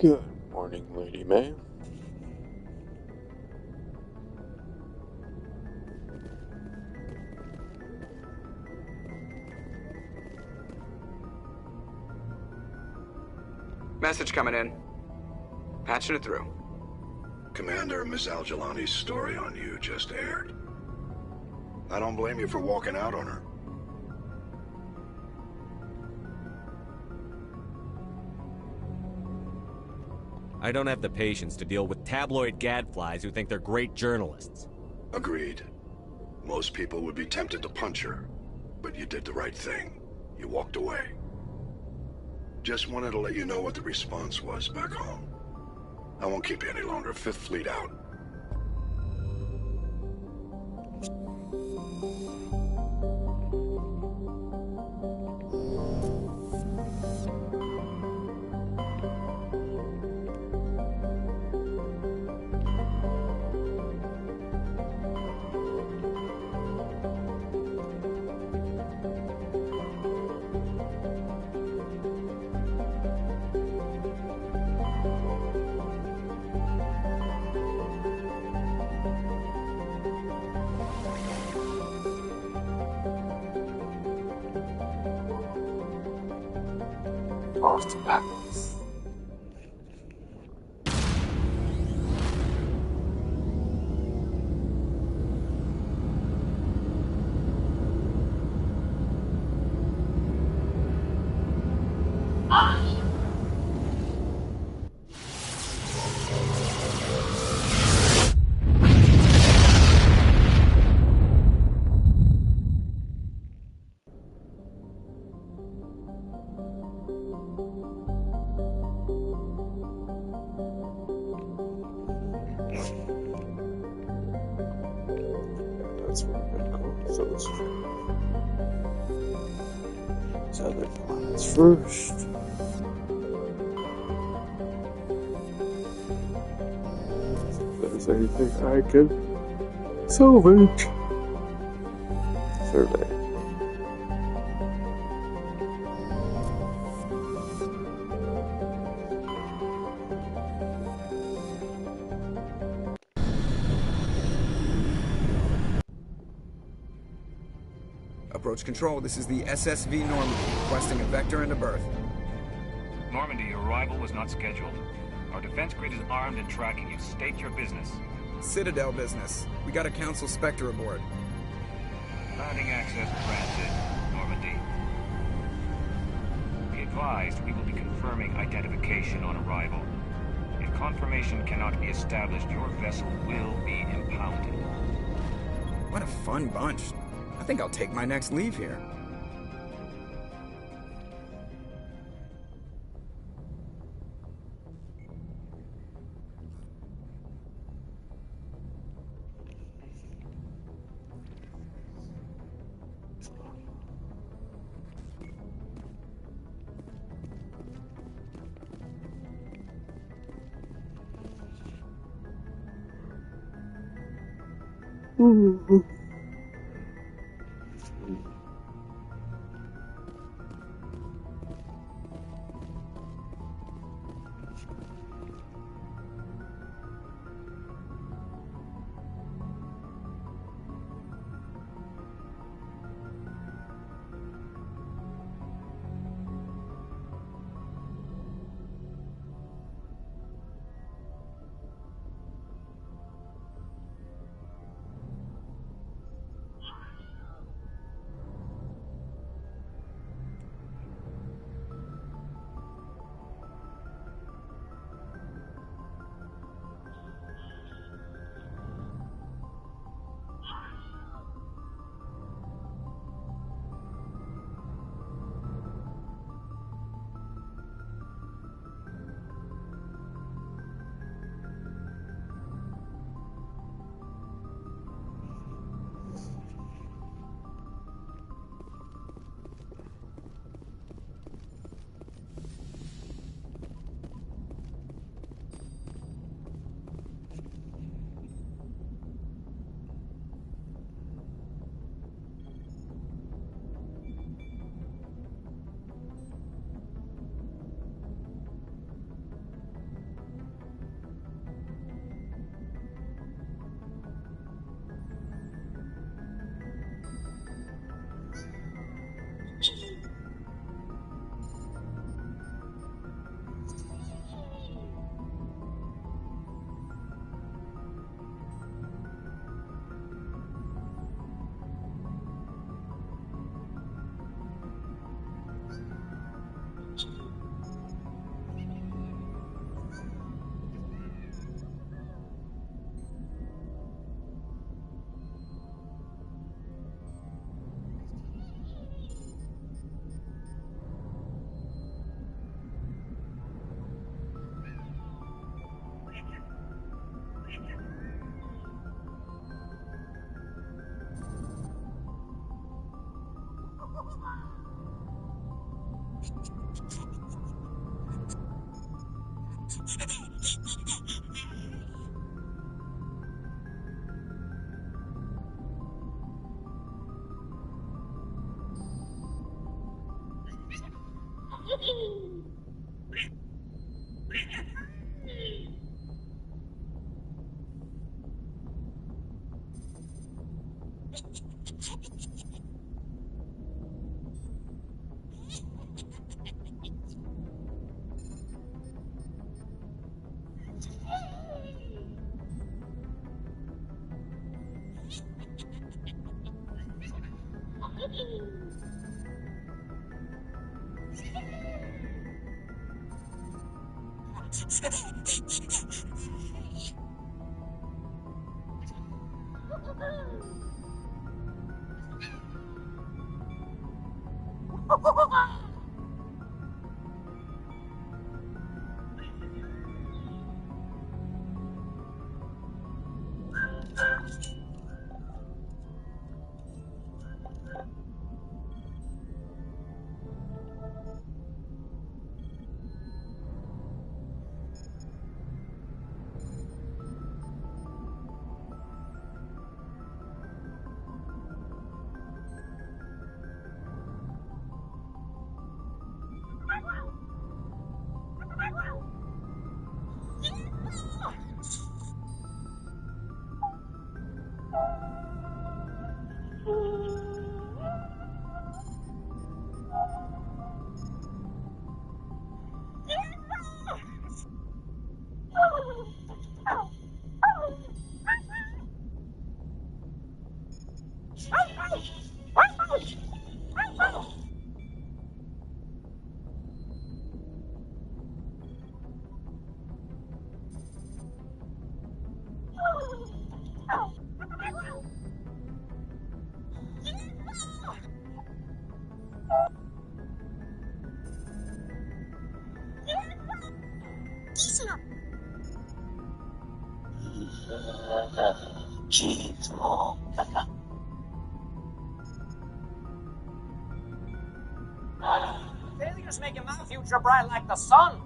Good morning, Lady May. Message coming in. Patching it through. Commander, Miss Al-Jalani's story on you just aired. I don't blame you for walking out on her. I don't have the patience to deal with tabloid gadflies who think they're great journalists. Agreed. Most people would be tempted to punch her, but you did the right thing. You walked away. Just wanted to let you know what the response was back home. I won't keep you any longer. Fifth Fleet out. Off the paths. That's where I'm gonna go. So let's try these other planets first. If there's anything I can salvage. Survey. Approach control, this is the SSV Normandy, requesting a vector and a berth. Normandy, your arrival was not scheduled. Our defense grid is armed and tracking you. State your business. Citadel business. We got a Council Spectre aboard. Landing access granted, Normandy. Be advised, we will be confirming identification on arrival. If confirmation cannot be established, your vessel will be impounded. What a fun bunch. I think I'll take my next leave here. Jeez. Failure's making my future bright like the sun.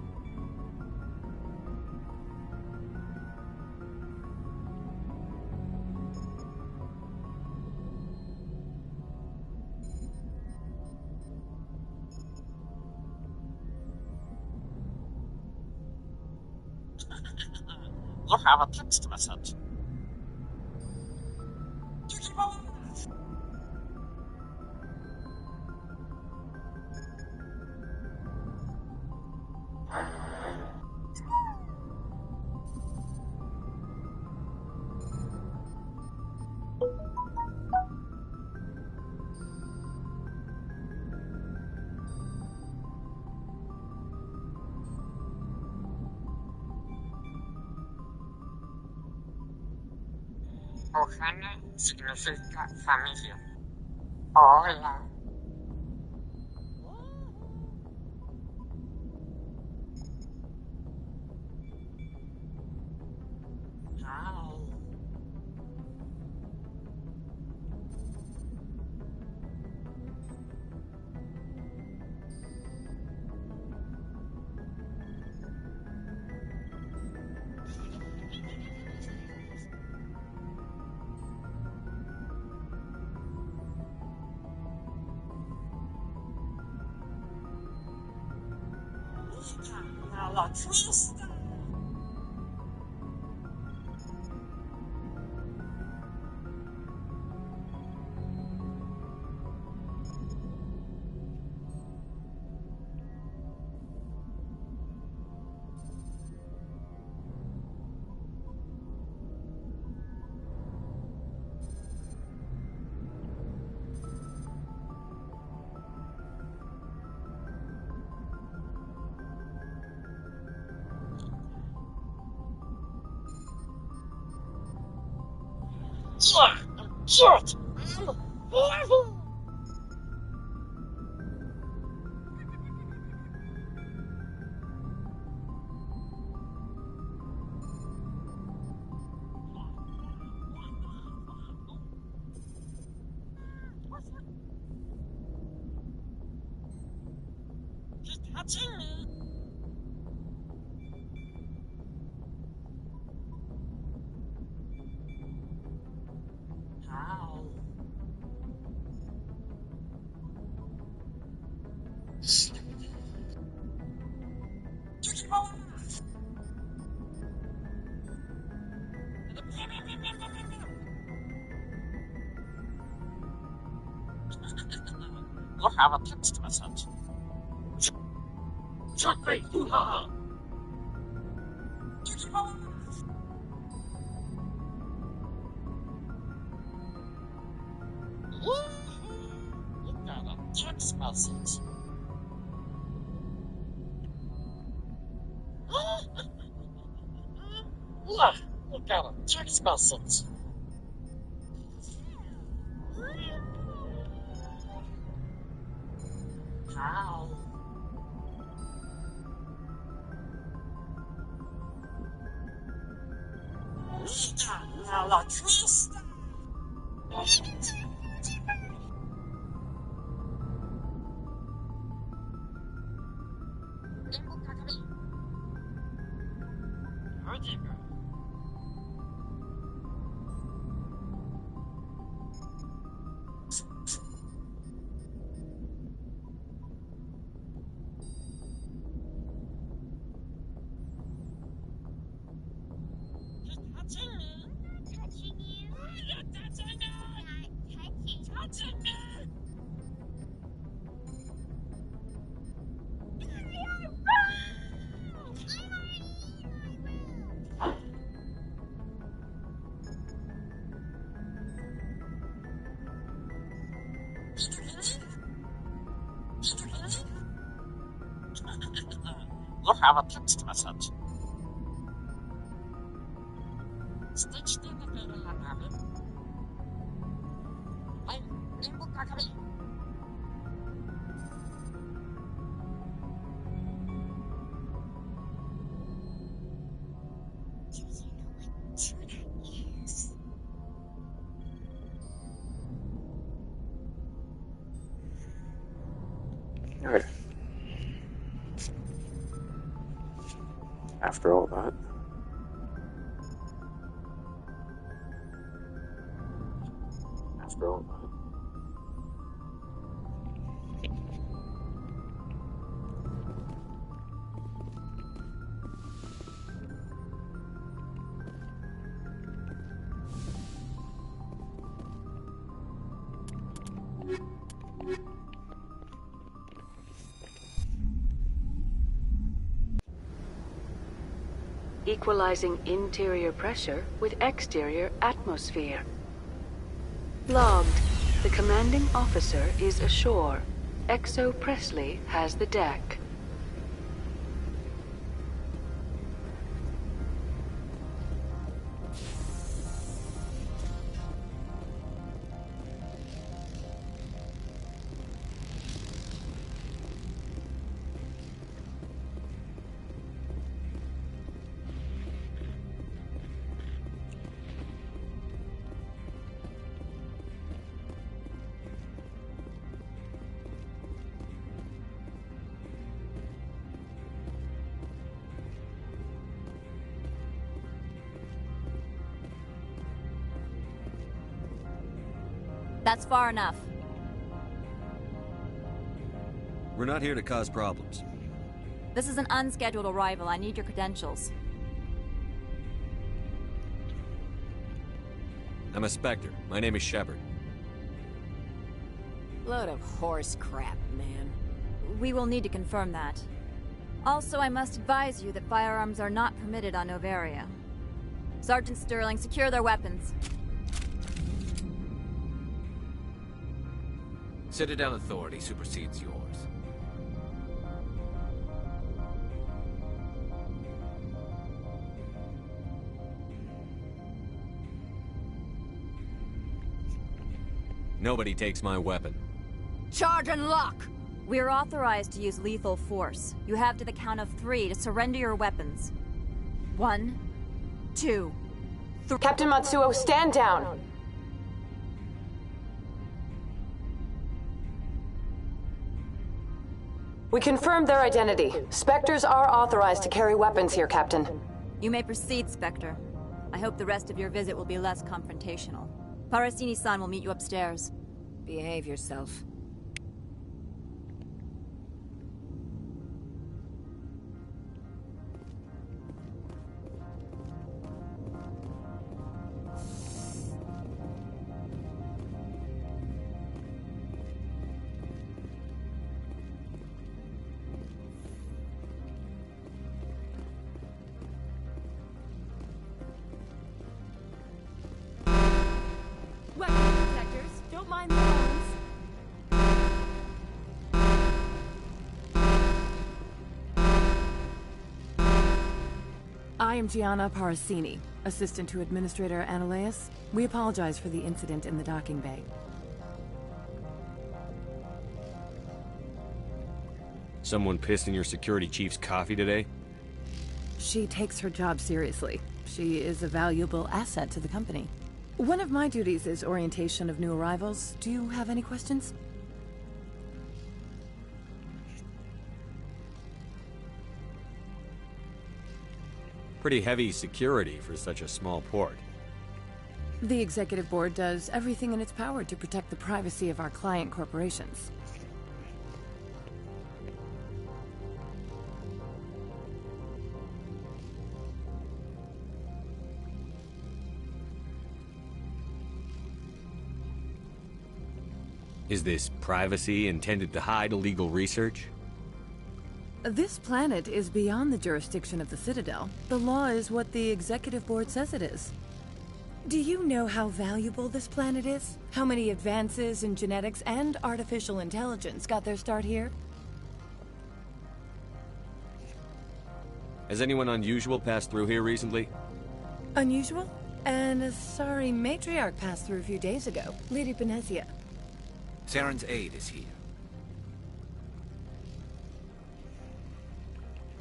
You have a text message. Ohana significa familia. Hola. Hi. La triste. Yeah, I'm cute. I'm loving. He's touching me. You have a text message. Chocolate hoo-ha! You got a text message. Look, you got a text message. Hi. Mira la triste. You have a text message. Stitch to the video, Navi. Hey, Limbo Kakari. Do you know what tuna is? Alright. After all that. After all that. Equalizing interior pressure with exterior atmosphere. Logged. The commanding officer is ashore. Exo Presley has the deck. That's far enough. We're not here to cause problems. This is an unscheduled arrival. I need your credentials. I'm a Spectre. My name is Shepard. Load of horse crap, man. We will need to confirm that. Also, I must advise you that firearms are not permitted on Novaria. Sergeant Sterling, secure their weapons. Citadel authority supersedes yours. Nobody takes my weapon. Charge and lock! We are authorized to use lethal force. You have to the count of 3 to surrender your weapons. 1, 2, 3. Captain Matsuo, stand down! We confirmed their identity. Spectres are authorized to carry weapons here, Captain. You may proceed, Spectre. I hope the rest of your visit will be less confrontational. Parasini-san will meet you upstairs. Behave yourself. don't mind the bones. I am Gianna Parasini, assistant to Administrator Ananias. We apologize for the incident in the docking bay. Someone pissed in your security chief's coffee today? She takes her job seriously. She is a valuable asset to the company. One of my duties is orientation of new arrivals. Do you have any questions? Pretty heavy security for such a small port. The Executive Board does everything in its power to protect the privacy of our client corporations. Is this privacy intended to hide illegal research? This planet is beyond the jurisdiction of the Citadel. The law is what the Executive Board says it is. Do you know how valuable this planet is? How many advances in genetics and artificial intelligence got their start here? Has anyone unusual passed through here recently? Unusual? And a sorry matriarch passed through a few days ago. Lady Benezia. Saren's aide is here.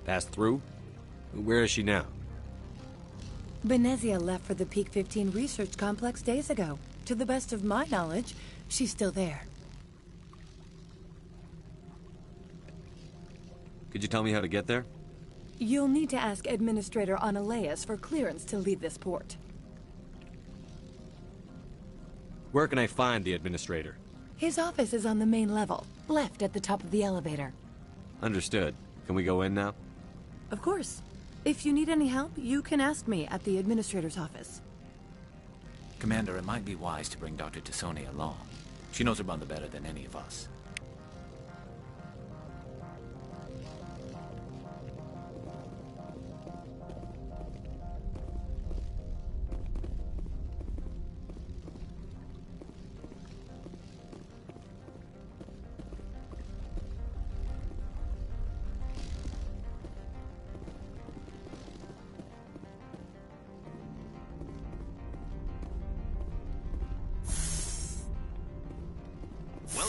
Passed through? Where is she now? Benezia left for the Peak 15 research complex days ago. To the best of my knowledge, she's still there. Could you tell me how to get there? You'll need to ask Administrator Ananias for clearance to leave this port. Where can I find the administrator? His office is on the main level, left at the top of the elevator. Understood. Can we go in now? Of course. If you need any help, you can ask me at the Administrator's office. Commander, it might be wise to bring Dr. Tassoni along. She knows her mother better than any of us.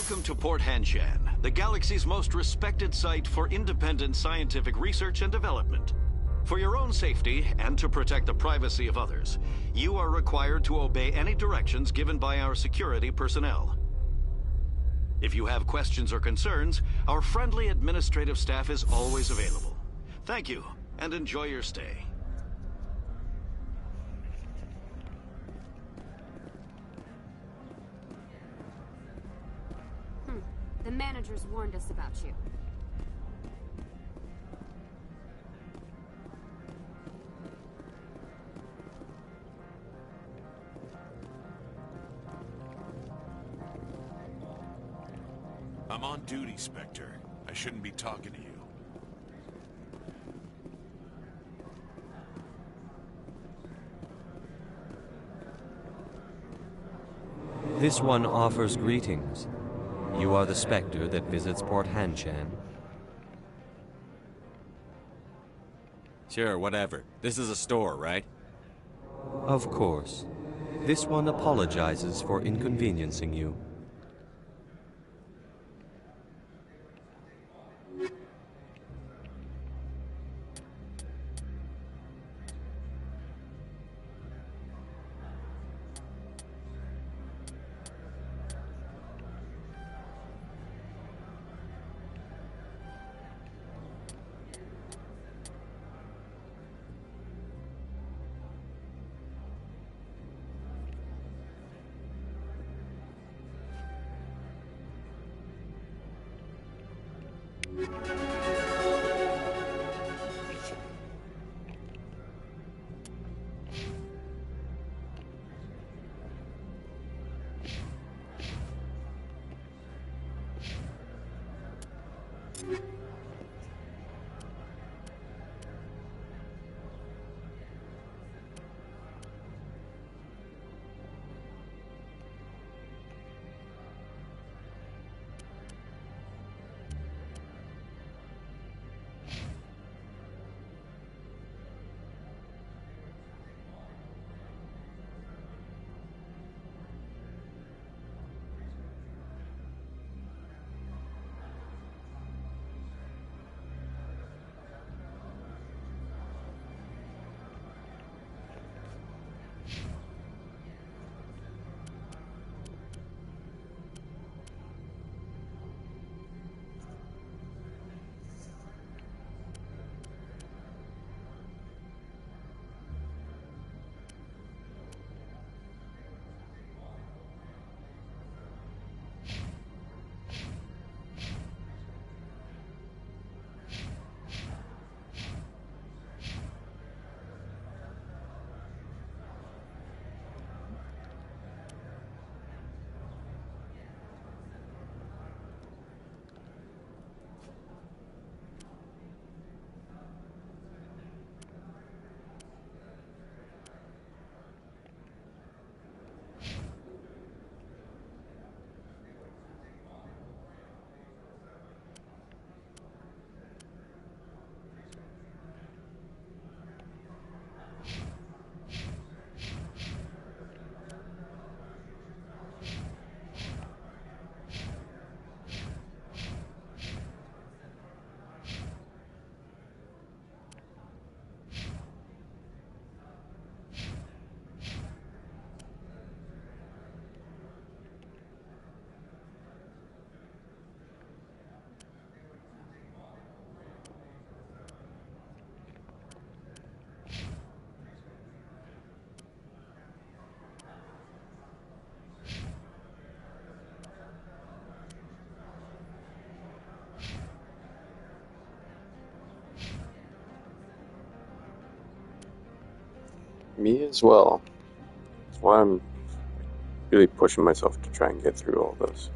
Welcome to Port Hanshan, the galaxy's most respected site for independent scientific research and development. For your own safety and to protect the privacy of others, you are required to obey any directions given by our security personnel. If you have questions or concerns, our friendly administrative staff is always available. Thank you, and enjoy your stay. The managers warned us about you. I'm on duty, Spectre. I shouldn't be talking to you. This one offers greetings. You are the Spectre that visits Port Hanshan? Sure, whatever. This is a store, right? Of course. This one apologizes for inconveniencing you. Me as well. That's why I'm really pushing myself to try and get through all this.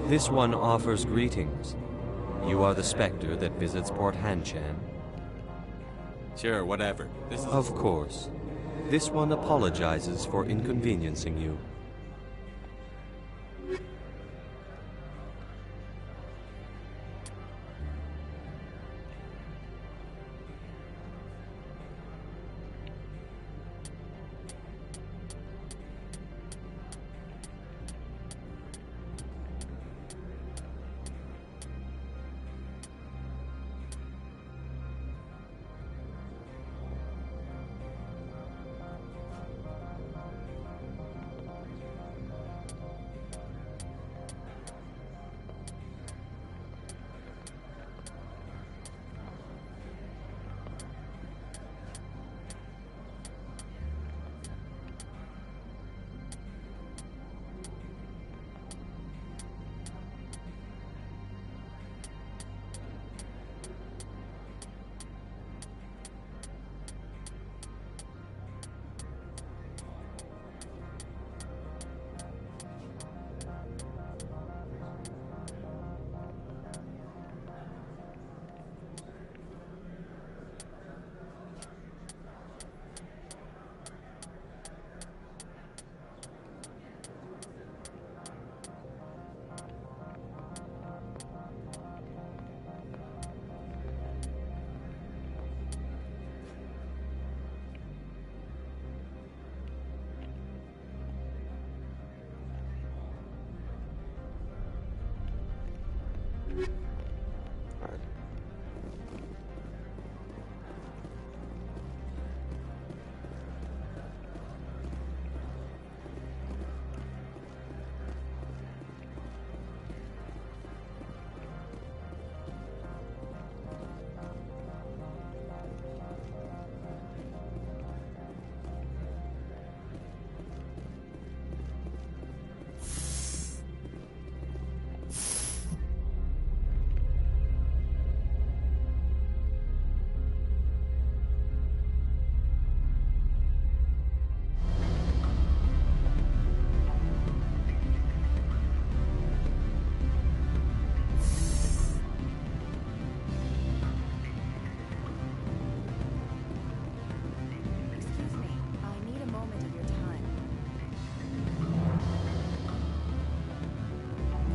This one offers greetings. You are the Spectre that visits Port Hanshan? Sure, whatever. This is... Of course. This one apologizes for inconveniencing you.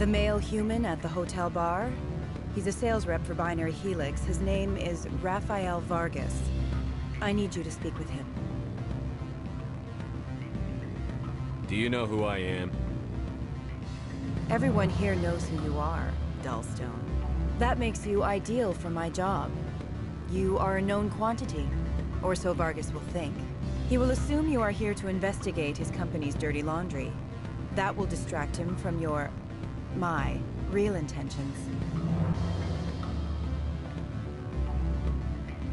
The male human at the hotel bar? He's a sales rep for Binary Helix. His name is Rafael Vargas. I need you to speak with him. Do you know who I am? Everyone here knows who you are, Dullstone. That makes you ideal for my job. You are a known quantity, or so Vargas will think. He will assume you are here to investigate his company's dirty laundry. That will distract him from my real intentions.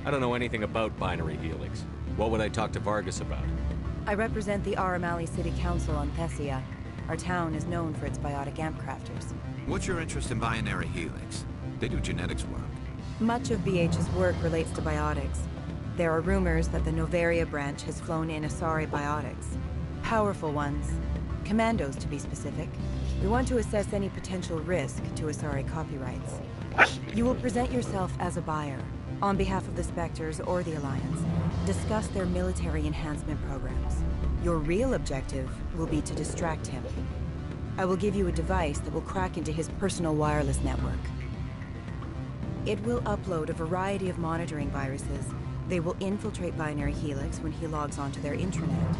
I don't know anything about Binary Helix. What would I talk to Vargas about? I represent the Aramali City Council on Thessia. Our town is known for its biotic amp crafters. What's your interest in Binary Helix? They do genetics work. Much of BH's work relates to biotics. There are rumors that the Novaria branch has flown in Asari biotics. Powerful ones. Commandos, to be specific. We want to assess any potential risk to Asari copyrights. You will present yourself as a buyer, on behalf of the Spectres or the Alliance. Discuss their military enhancement programs. Your real objective will be to distract him. I will give you a device that will crack into his personal wireless network. It will upload a variety of monitoring viruses. They will infiltrate Binary Helix when he logs onto their intranet.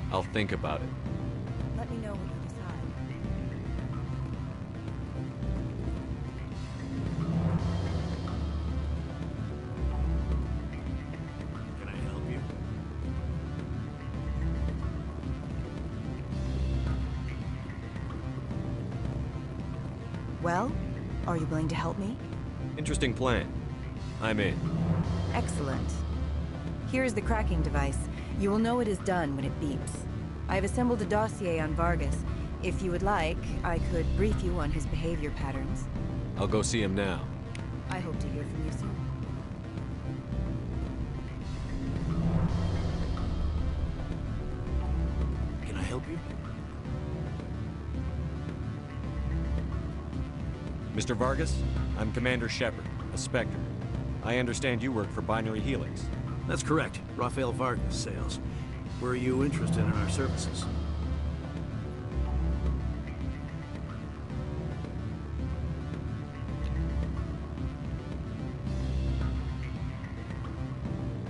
I'll think about it. Let me know what you decide. Can I help you? Well, are you willing to help me? Interesting plan. I'm in. Excellent. Here is the cracking device. You will know it is done when it beeps. I have assembled a dossier on Vargas. If you would like, I could brief you on his behavior patterns. I'll go see him now. I hope to hear from you soon. Can I help you? Mr. Vargas, I'm Commander Shepard, a Spectre. I understand you work for Binary Helix. That's correct. Rafael Vargas, sales. Were you interested in our services?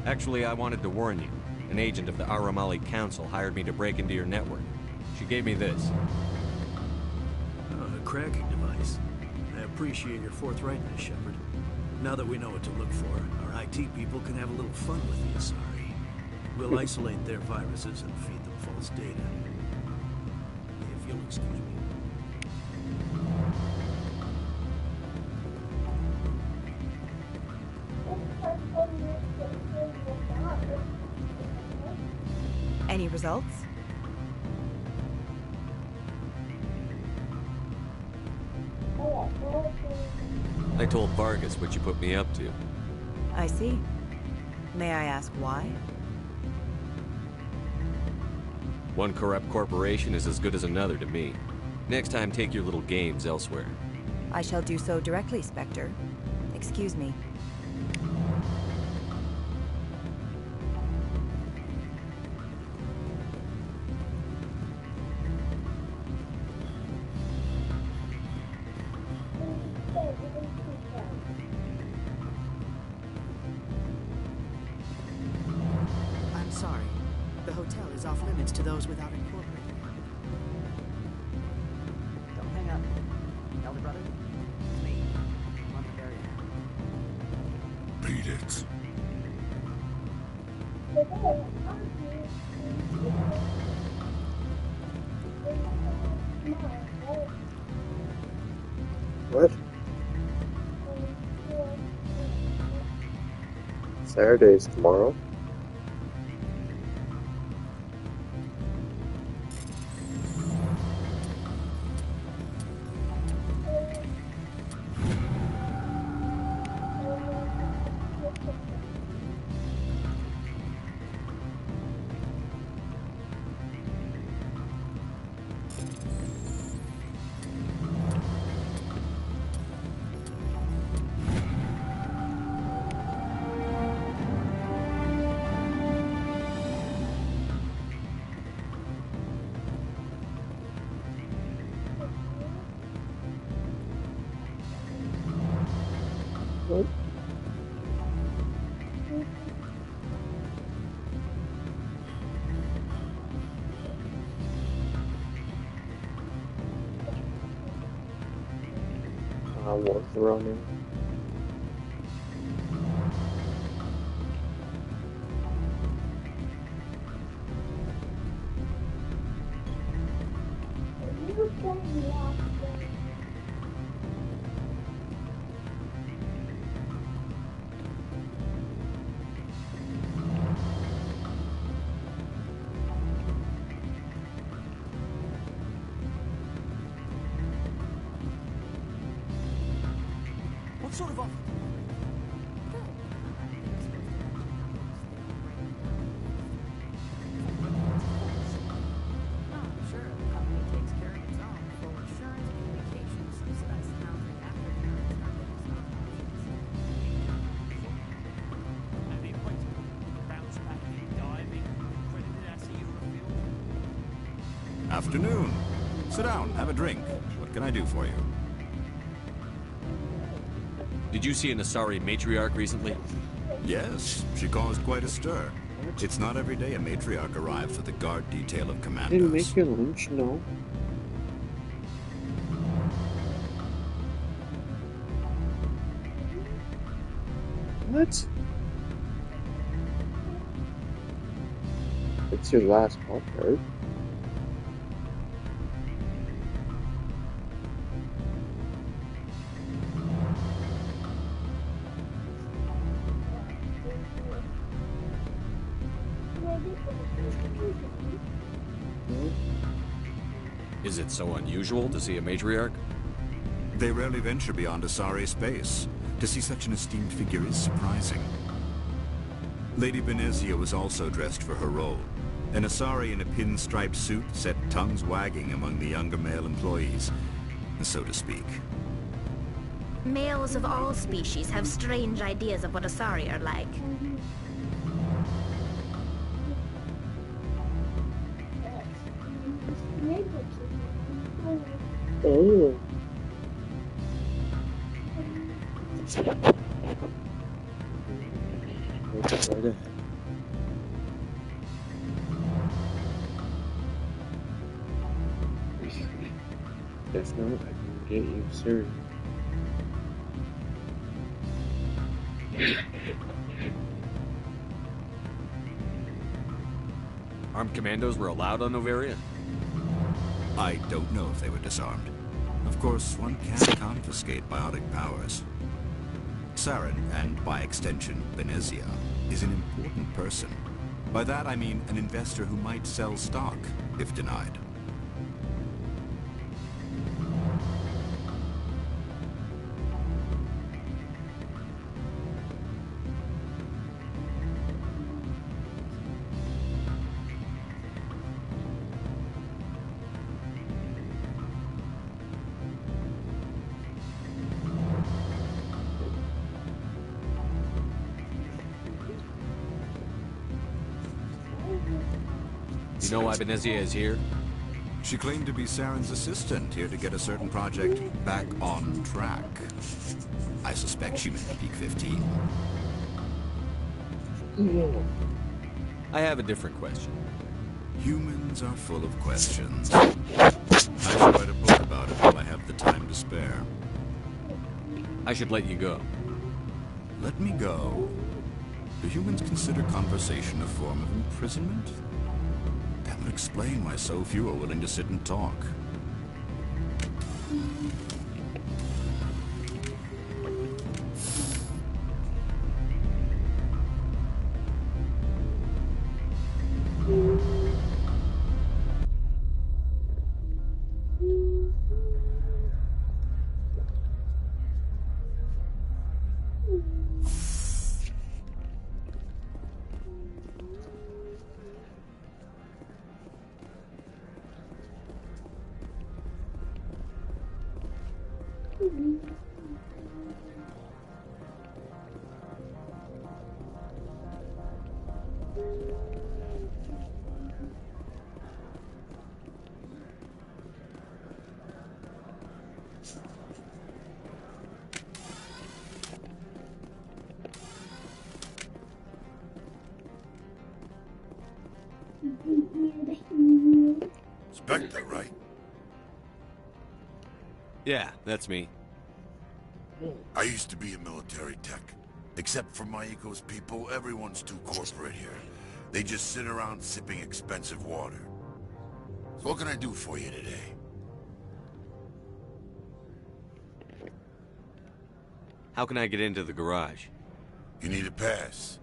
Actually, I wanted to warn you. An agent of the Aramali Council hired me to break into your network. She gave me this. Oh, a cracking device. I appreciate your forthrightness, Shepard. Now that we know what to look for, our IT people can have a little fun with the Asari. We'll isolate their viruses and feed them false data. If you'll excuse me. Any results? I told Vargas what you put me up to. I see. May I ask why? One corrupt corporation is as good as another to me. Next time, take your little games elsewhere. I shall do so directly, Spectre. Excuse me. I'm sorry. The hotel is off limits to those without incorporated. Don't hang up. Elder brother, it's me. I'm on the area now. Beat it. What? Saturday's tomorrow? What's the wrong name? What sort of offer? Afternoon. Sit down, have a drink. What can I do for you? Did you see an Asari matriarch recently? Yes, she caused quite a stir. It's not every day a matriarch arrives with a guard detail of commandos. Didn't make your lunch, no. What? It's your last part, right? Is it so unusual to see a matriarch? They rarely venture beyond Asari space. To see such an esteemed figure is surprising. Lady Benezia was also dressed for her role. An Asari in a pinstriped suit set tongues wagging among the younger male employees, so to speak. Males of all species have strange ideas of what Asari are like. Oh. Right ahead. If not, I can get you Siri. Armed commandos were allowed on Noveria? I don't know if they were disarmed. Of course, one can confiscate biotic powers. Saren, and by extension, Benezia, is an important person. By that I mean an investor who might sell stock, if denied. You know why Benezia is here? She claimed to be Saren's assistant, here to get a certain project back on track. I suspect she meant Peak 15. I have a different question. Humans are full of questions. I should write a book about it while I have the time to spare. I should let you go. Let me go? Do humans consider conversation a form of imprisonment? That would explain why so few are willing to sit and talk. Spectre, right? Yeah, that's me. I used to be a military tech. Except for Maiko's people, everyone's too corporate here. They just sit around sipping expensive water. So what can I do for you today? How can I get into the garage? You need a pass.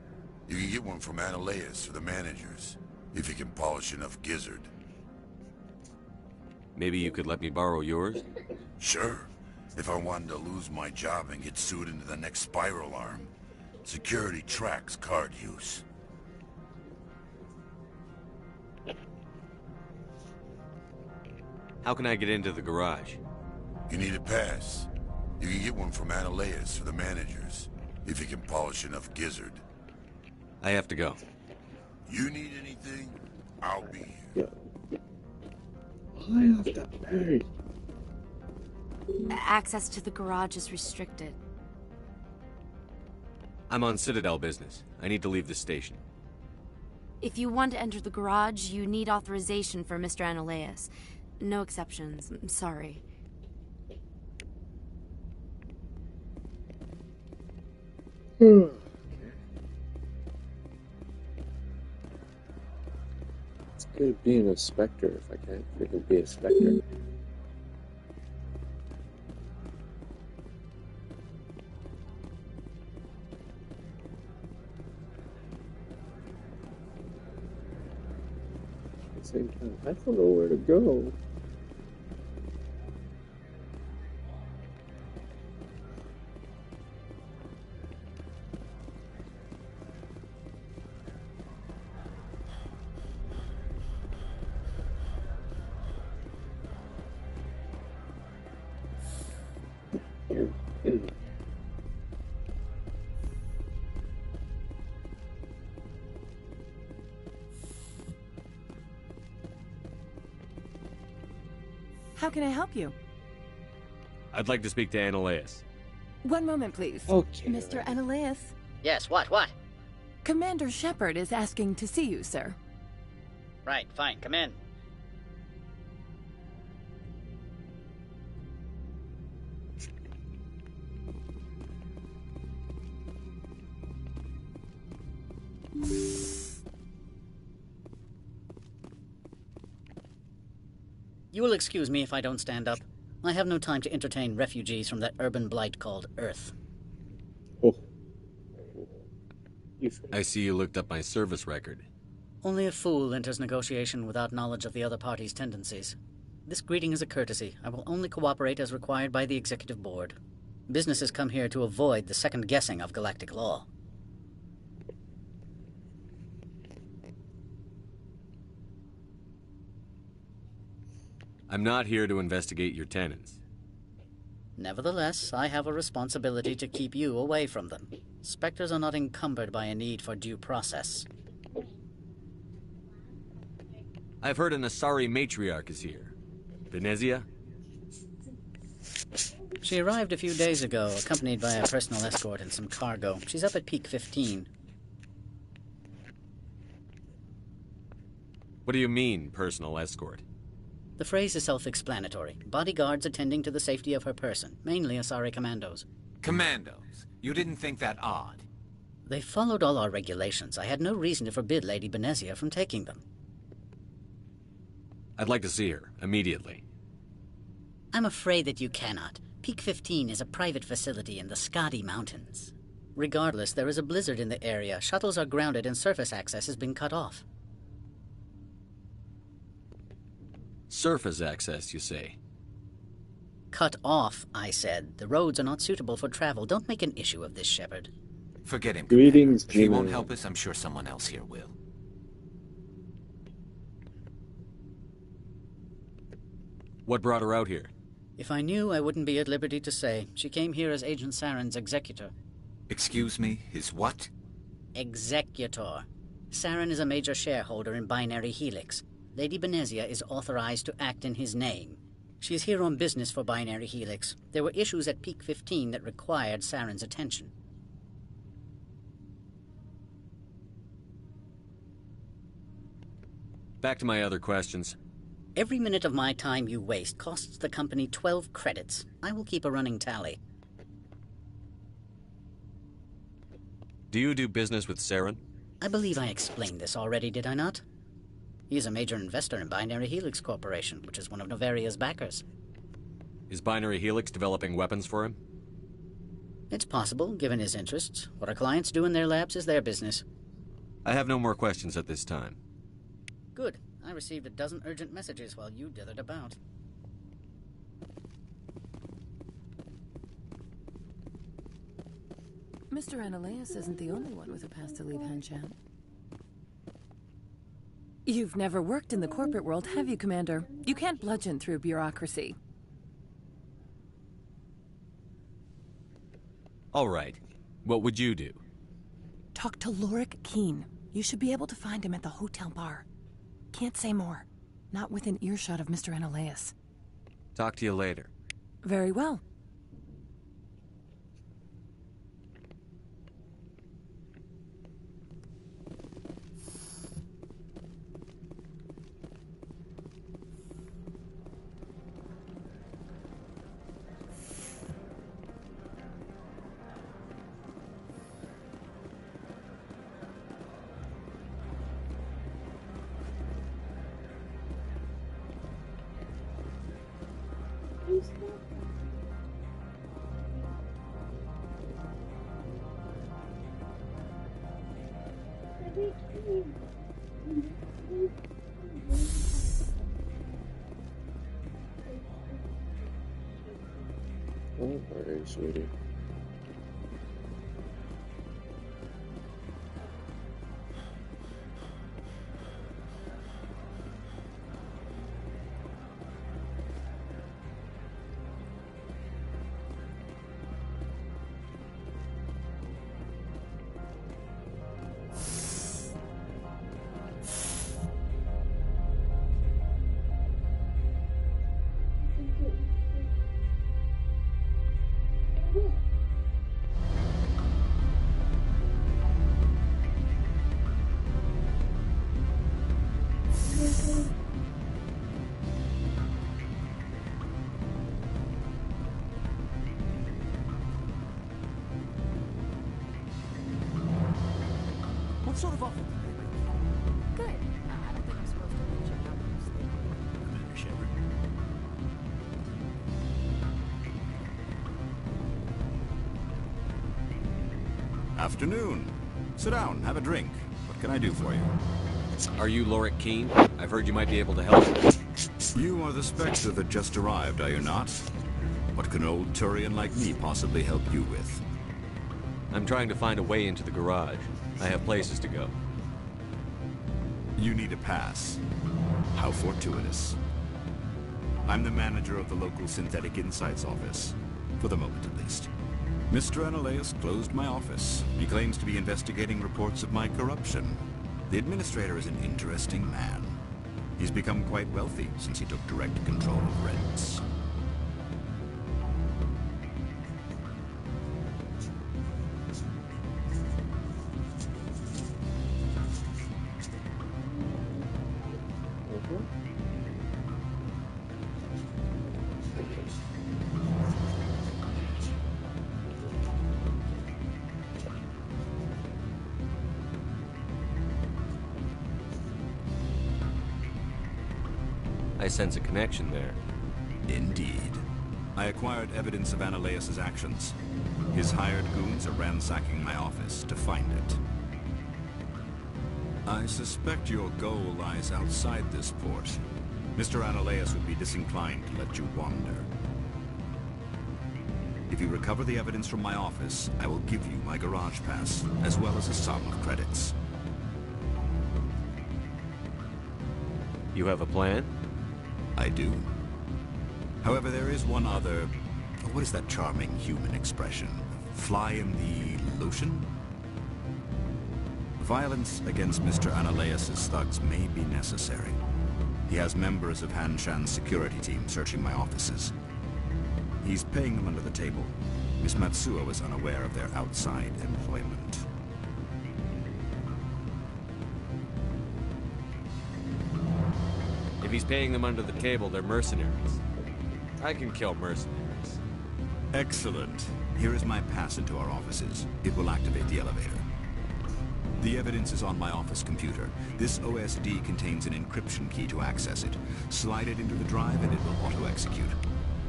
You can get one from Ananias or the managers, if you can polish enough gizzard. Maybe you could let me borrow yours? Sure. If I wanted to lose my job and get sued into the next spiral arm. Security tracks card use. How can I get into the garage? You need a pass. You can get one from Ananias or the managers, if you can polish enough gizzard. I have to go. You need anything, I'll be here. I have to pay. Access to the garage is restricted. I'm on Citadel business. I need to leave the station. If you want to enter the garage, you need authorization for Mr. Ananias. No exceptions. I'm sorry. It's good being a Spectre if I can't freaking be a Spectre. At the same time, I don't know where to go. How can I help you? I'd like to speak to Ananias. One moment, please. Okay. Mr. Ananias, Yes, what? Commander Shepard is asking to see you, sir. Right, fine, come in. You will excuse me if I don't stand up. I have no time to entertain refugees from that urban blight called Earth. Oh. I see you looked up my service record. Only a fool enters negotiation without knowledge of the other party's tendencies. This greeting is a courtesy. I will only cooperate as required by the Executive Board. Businesses come here to avoid the second guessing of galactic law. I'm not here to investigate your tenants. Nevertheless, I have a responsibility to keep you away from them. Spectres are not encumbered by a need for due process. I've heard an Asari matriarch is here. Venezia? She arrived a few days ago, accompanied by a personal escort and some cargo. She's up at Peak 15. What do you mean, personal escort? The phrase is self-explanatory. Bodyguards attending to the safety of her person, mainly Asari commandos. Commandos? You didn't think that odd? They followed all our regulations. I had no reason to forbid Lady Benezia from taking them. I'd like to see her, immediately. I'm afraid that you cannot. Peak 15 is a private facility in the Skadi Mountains. Regardless, there is a blizzard in the area. Shuttles are grounded and surface access has been cut off. Surface access, you say? Cut off, I said. The roads are not suitable for travel. Don't make an issue of this, Shepard. Forget him. Greetings, If he won't Jimmy. help us, I'm sure someone else here will. What brought her out here? If I knew, I wouldn't be at liberty to say. She came here as Agent Saren's executor. Excuse me, his what? Executor. Saren is a major shareholder in Binary Helix. Lady Benezia is authorized to act in his name. She is here on business for Binary Helix. There were issues at Peak 15 that required Saren's attention. Back to my other questions. Every minute of my time you waste costs the company 12 credits. I will keep a running tally. Do you do business with Saren? I believe I explained this already, did I not? He is a major investor in Binary Helix Corporation, which is one of Novaria's backers. Is Binary Helix developing weapons for him? It's possible, given his interests. What our clients do in their labs is their business. I have no more questions at this time. Good. I received a dozen urgent messages while you dithered about. Mr. Ananias isn't the only one with a pass to leave Hanshan. You've never worked in the corporate world, have you, Commander? You can't bludgeon through bureaucracy. All right. What would you do? Talk to Lorik Keen. You should be able to find him at the hotel bar. Can't say more. not within earshot of Mr. Analeas. Talk to you later. Very well. Oh, alright, sweetie. What sort of offer did they make? Good. I don't think I'm supposed to mention how close they were. Commander Shepard. Afternoon. Sit down, have a drink. What can I do for you? Are you Lorik Keene? I've heard you might be able to help. You are the Spectre that just arrived, are you not? What can an old Turian like me possibly help you with? I'm trying to find a way into the garage. I have places to go. You need a pass. How fortuitous. I'm the manager of the local Synthetic Insights office. For the moment, at least. Mr. Analeas closed my office. He claims to be investigating reports of my corruption. The administrator is an interesting man. He's become quite wealthy since he took direct control of rents. I sense a connection there. Indeed. I acquired evidence of Analeas' actions. His hired goons are ransacking my office to find it. I suspect your goal lies outside this port. Mr. Analeas would be disinclined to let you wander. If you recover the evidence from my office, I will give you my garage pass, as well as a sum of credits. You have a plan? I do. However, there is one other... What is that charming human expression? Fly in the lotion? Violence against Mr. Analeas' thugs may be necessary. He has members of Han Shan's security team searching my offices. He's paying them under the table. Miss Matsuo is unaware of their outside employment. If he's paying them under the table, they're mercenaries. I can kill mercenaries. Excellent. Here is my pass into our offices. It will activate the elevator. The evidence is on my office computer. This OSD contains an encryption key to access it. Slide it into the drive and it will auto-execute.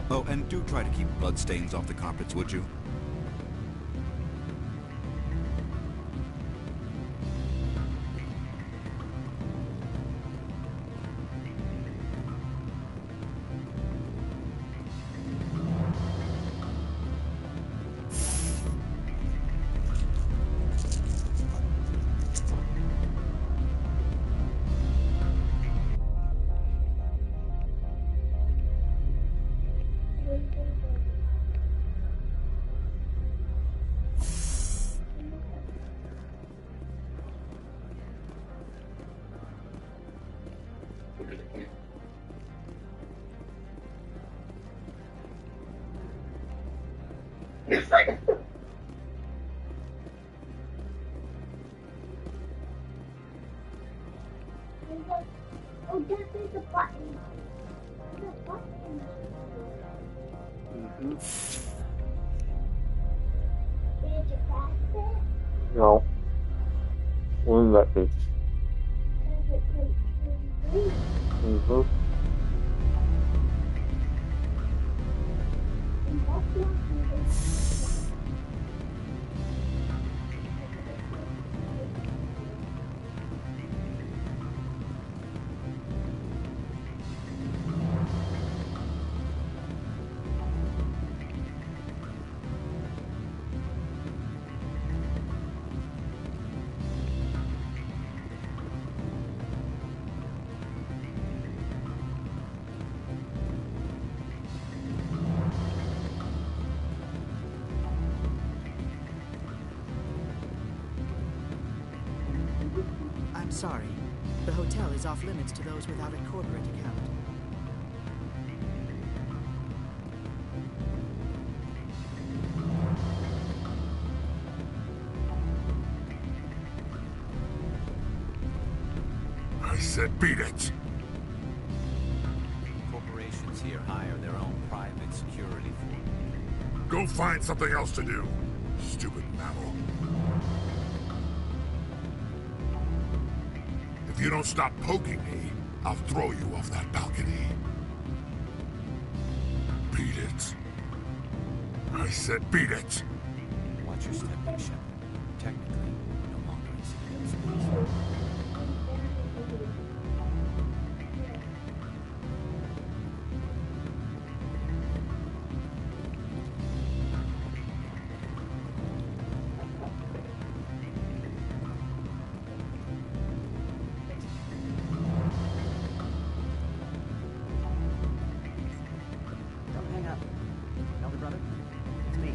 Oh, and do try to keep bloodstains off the carpets, would you? Oh, that is a button. There's a button. Did you pass it? No. Wouldn't let me. Because it takes green. Mm-hmm. And that's not even. I'm sorry. The hotel is off limits to those without a corporate account. I said beat it. Corporations here hire their own private security force. Go find something else to do. Stupid mammal. If you don't stop poking me, I'll throw you off that balcony. Beat it. I said beat it. Watch your step, Big Shepard. Technically, no longer in Citadel space. Don't hang up. Elder brother, it's me.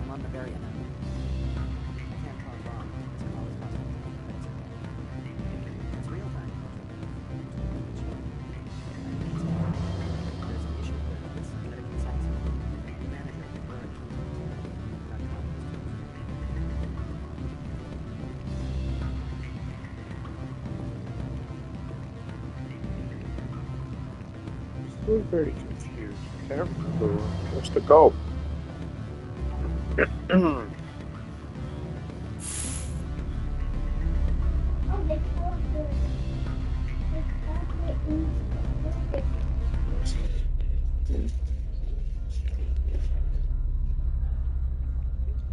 I'm on Bavaria now. I can't talk long. This call is costing me 10 credits a day. It's real time. I need some information. There's an issue here with synthetic insights. The manager, Laura Keene.com. Still very confused. I can't remember where I'm supposed to go. Oh, they called the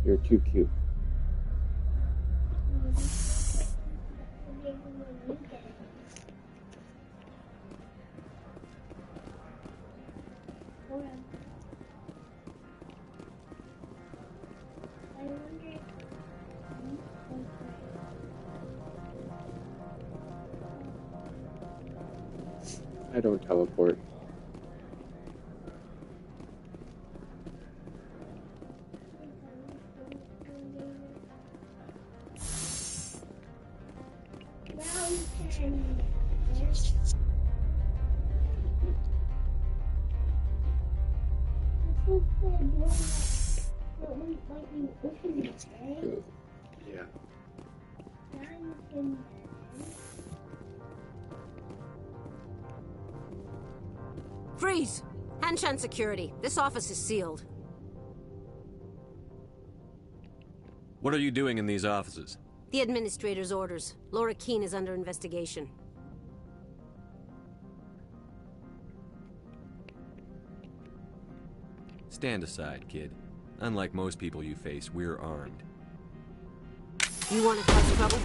You're too cute. I don't teleport. Yeah. Freeze! Hanshan security. This office is sealed. What are you doing in these offices? The administrator's orders. Laura Keene is under investigation. Stand aside, kid. Unlike most people you face, we're armed. You want to cause trouble?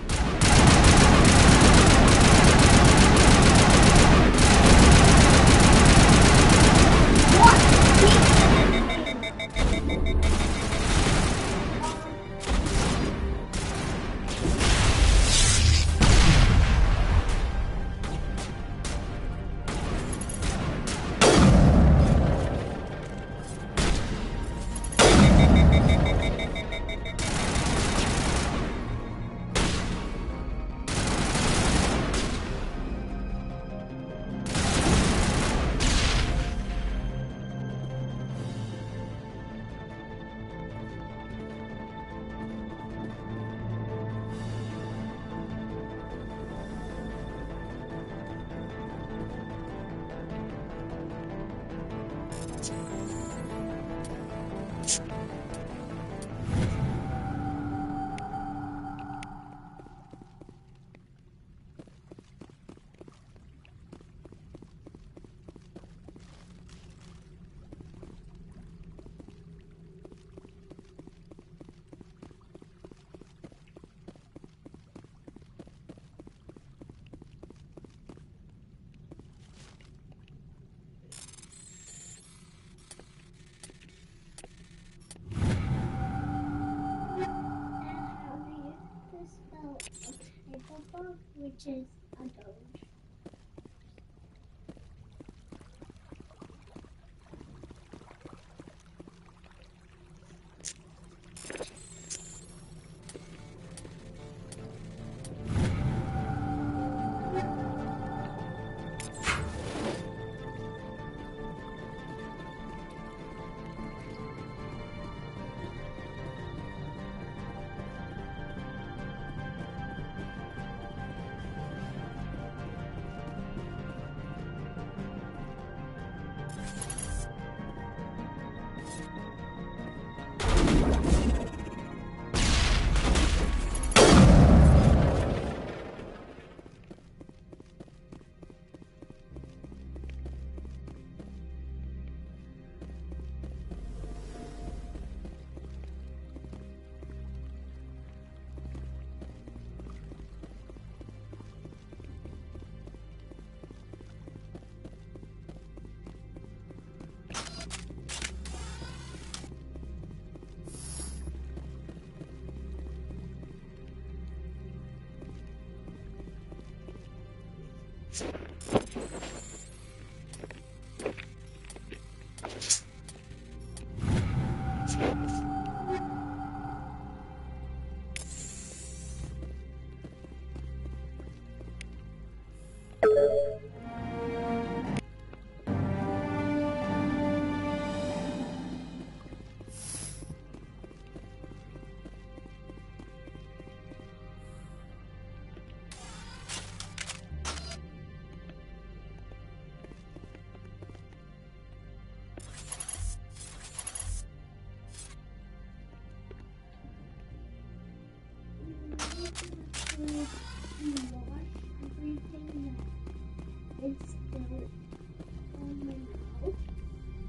which is a doge.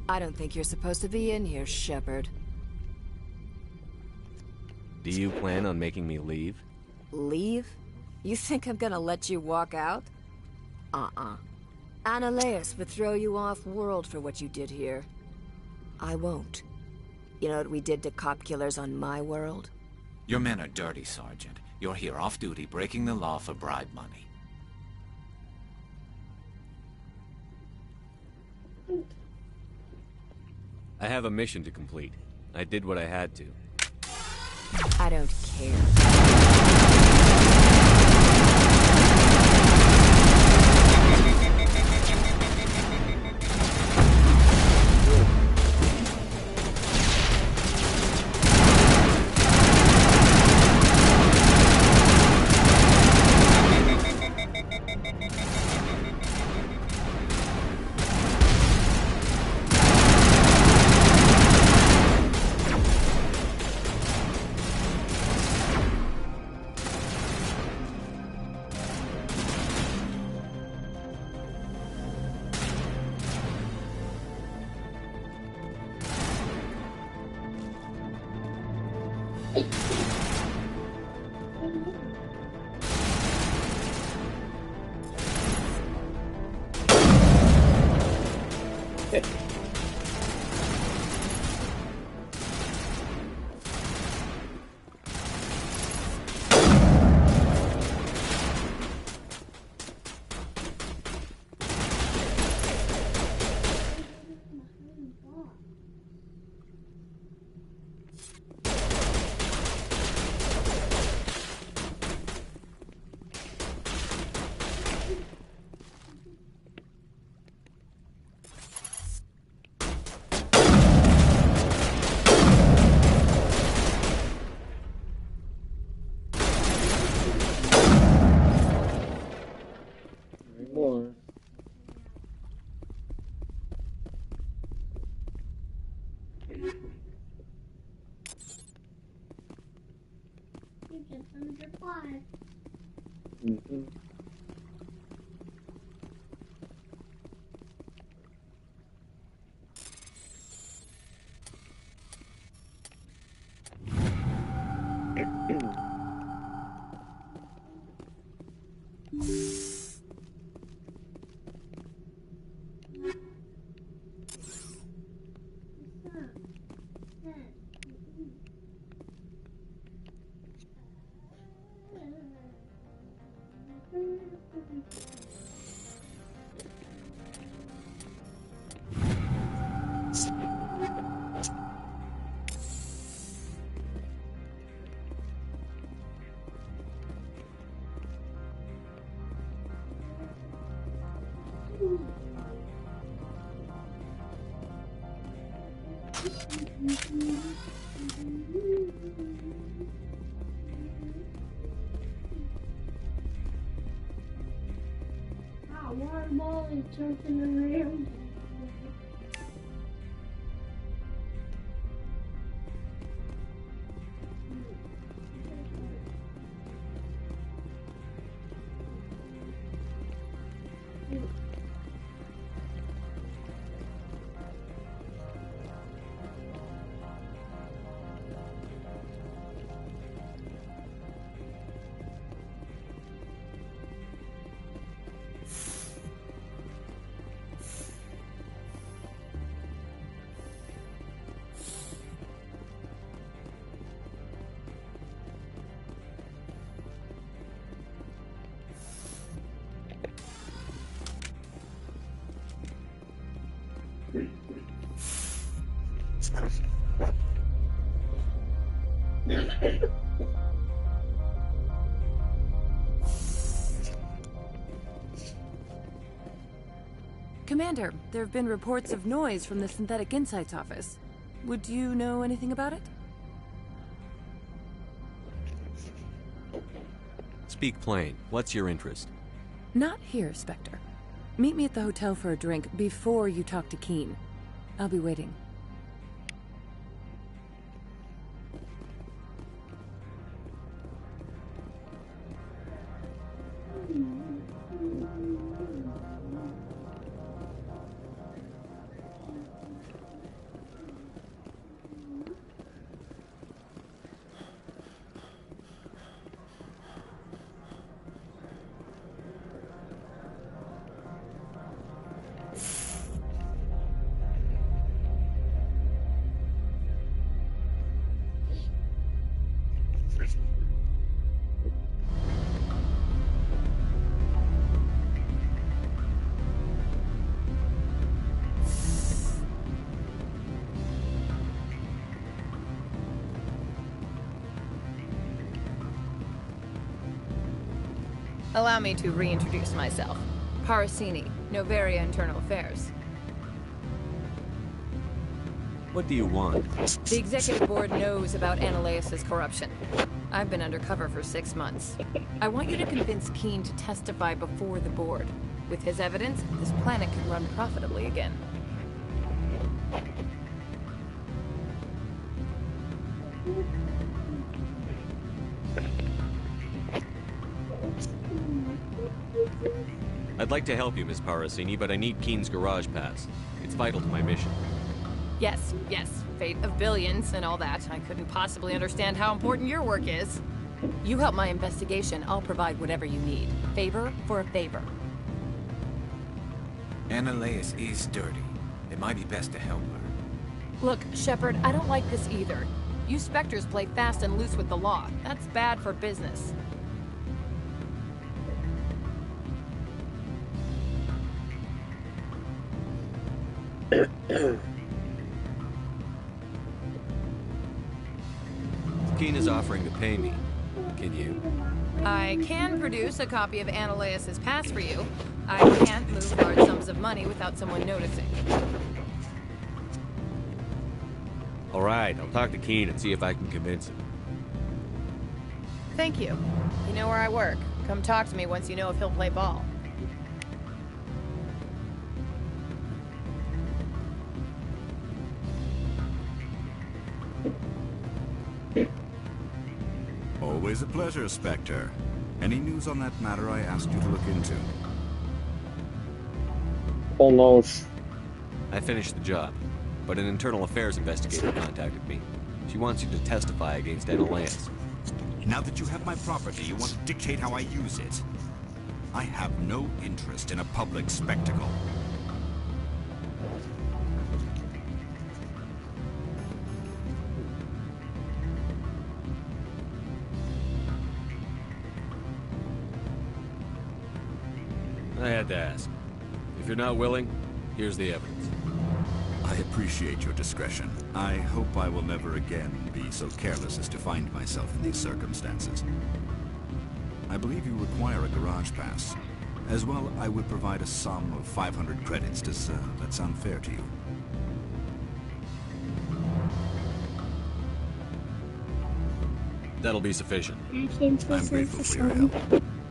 I don't think you're supposed to be in here, Shepard. Do you plan on making me leave? Leave? You think I'm gonna let you walk out? Ananias would throw you off-world for what you did here. I won't. You know what we did to cop killers on my world? Your men are dirty, Sergeant. You're here off-duty, breaking the law for bribe money. I have a mission to complete. I did what I had to. I don't care. Why Molly jumping around? Commander, there have been reports of noise from the Synthetic Insights office. Would you know anything about it? Speak plain. What's your interest? Not here, Spectre. Meet me at the hotel for a drink before you talk to Keen. I'll be waiting. Allow me to reintroduce myself. Parasini, Novaria Internal Affairs. What do you want? The executive board knows about Ananias' corruption. I've been undercover for 6 months. I want you to convince Keen to testify before the board. With his evidence, this planet could run profitably again. I'd like to help you, Miss Parasini, but I need Keen's garage pass. It's vital to my mission. Yes, fate of billions and all that. I couldn't possibly understand how important your work is. You help my investigation, I'll provide whatever you need. Favor for a favor. Ananias is dirty. It might be best to help her. Look, Shepard, I don't like this either. You Spectres play fast and loose with the law. That's bad for business. Keen is offering to pay me. Can you? I can produce a copy of Ananias' pass for you. I can't move large sums of money without someone noticing. All right, I'll talk to Keen and see if I can convince him. Thank you. You know where I work. Come talk to me once you know if he'll play ball. Always a pleasure, Spectre. Any news on that matter I asked you to look into? Almost. I finished the job, but an internal affairs investigator contacted me. She wants you to testify against Ananias. Now that you have my property, you want to dictate how I use it. I have no interest in a public spectacle. I had to ask. If you're not willing, here's the evidence. I appreciate your discretion. I hope I will never again be so careless as to find myself in these circumstances. I believe you require a garage pass. As well, I would provide a sum of 500 credits. Does that sound fair to you? That'll be sufficient. I'm grateful for your help.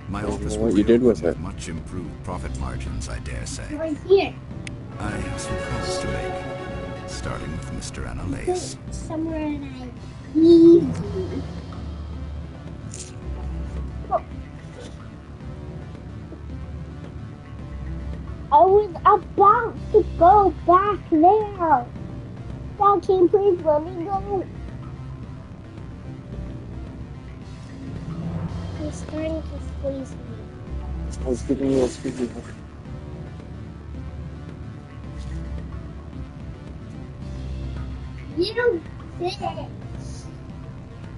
My office will what you did with reopen it. much improved profit margins, I dare say. Right here. I have some calls to make, starting with Mr. Analeus. Somewhere nice. Easy. I was about to go back there. Dad, can you please let me go? You're starting to squeeze me. I was giving you a squeezy hug. You bitch.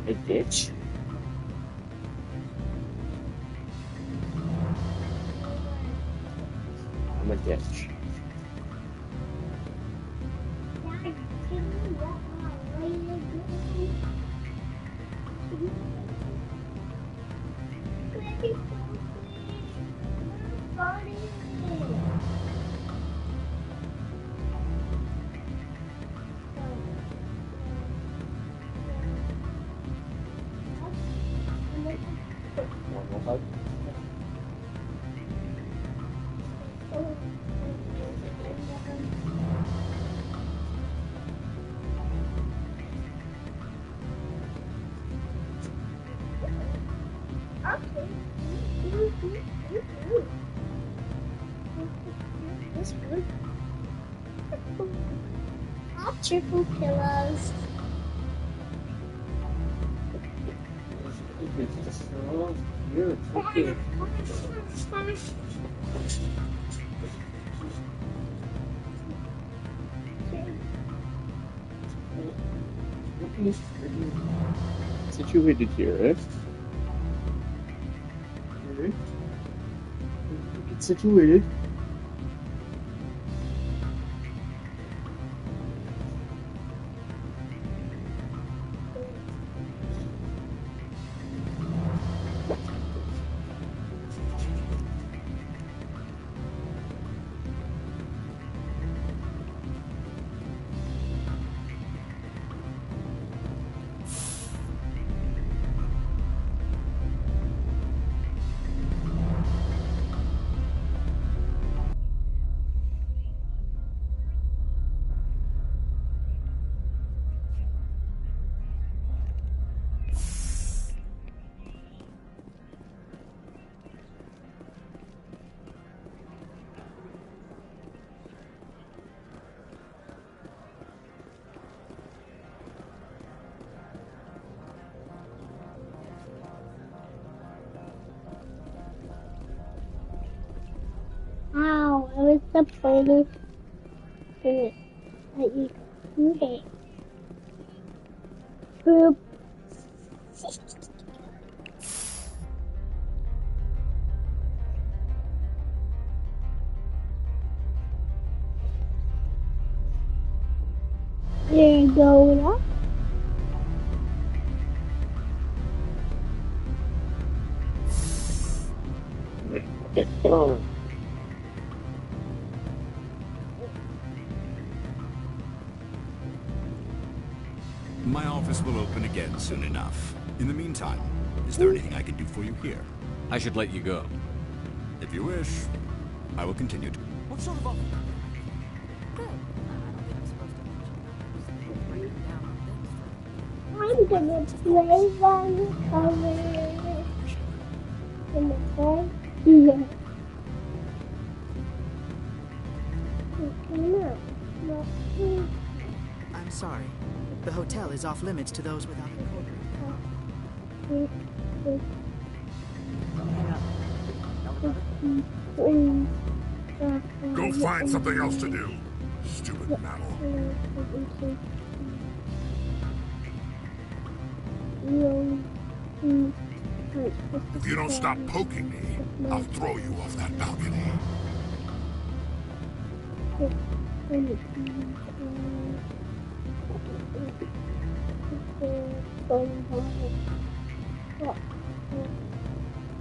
A bitch? I'm a ditch. Dad, can you let my lady go? Let me go, please. I'm funny. Normal hug. This one. All triple pillows. It's just so cute. So cute. Situated here, eh? Alright. Get situated. Ow, I was disappointed that you do it. Boop. You're going up. My office will open again soon enough. In the meantime, is there anything I can do for you here? I should let you go. If you wish, I will continue to. What sort of offer? I'm gonna play one color in the front here. I'm sorry. The hotel is off limits to those without a corporate. Don't hang up. Go find something else to do. Stupid mammal. If you don't stop poking me, I'll throw you off that balcony.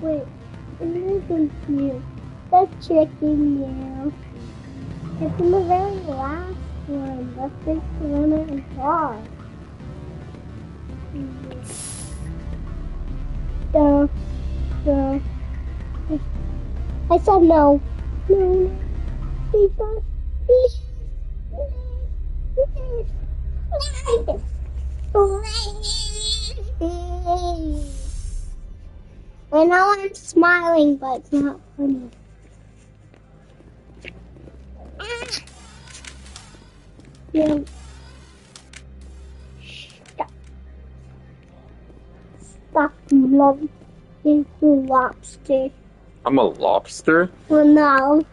Wait, I'm confused. That's tricking you. It's in the very last one. That's just the one I got. I said no. No. Please, God. Please. I know I'm smiling, but it's not funny. Yeah. Stop loving lobster. I'm a lobster? Well, no.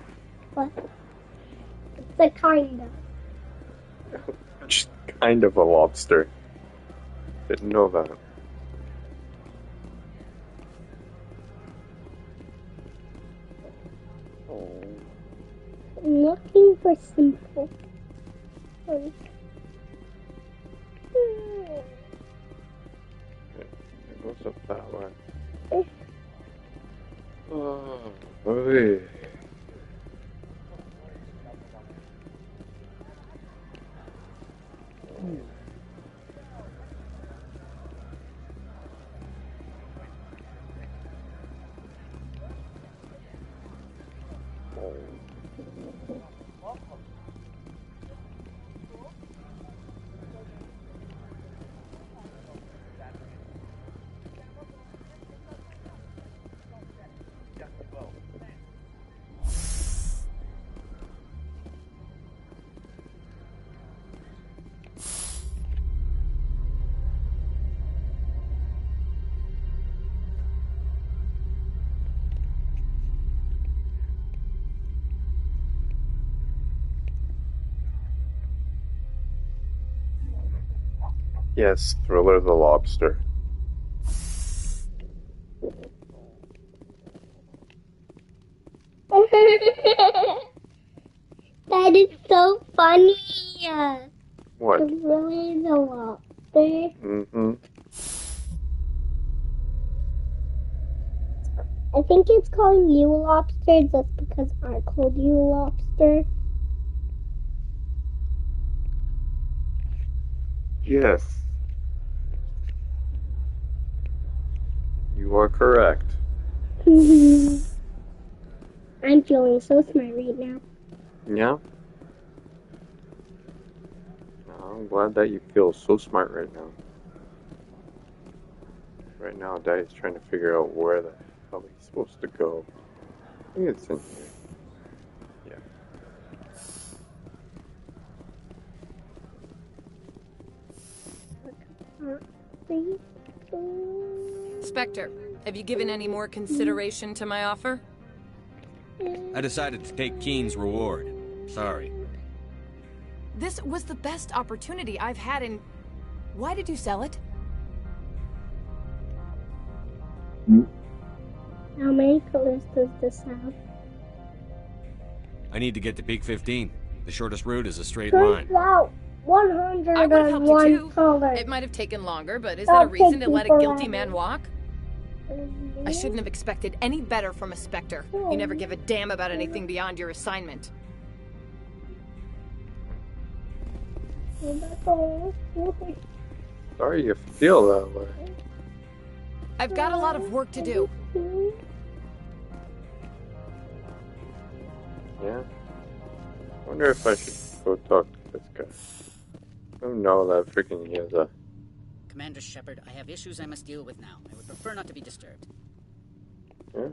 But it's a kind of. Just kind of a lobster. Didn't know that. I'm looking for simple. It goes up that way. Oh, boy. Yes, Thriller the Lobster. That is so funny. What? Really the lobster. Mm-hmm. I think it's calling you a lobster just because I called you a lobster. Yes. You are correct. I'm feeling so smart right now. Yeah? I'm glad that you feel so smart right now. Right now, Daddy's trying to figure out where the hell he's supposed to go. I think it's in here. Spectre, have you given any more consideration to my offer? I decided to take Keen's reward. Sorry. This was the best opportunity I've had in... Why did you sell it? How many colors does this have? I need to get to Peak 15. The shortest route is a straight Turns line. out I would have helped you 101 too. colors. It might have taken longer, but is that a reason to let a guilty man walk? I shouldn't have expected any better from a Spectre. You never give a damn about anything beyond your assignment. Sorry you feel that way. I've got a lot of work to do. Yeah? I wonder if I should go talk to this guy. I don't know that freaking he has a... Commander Shepard, I have issues I must deal with now. I would prefer not to be disturbed. Yeah?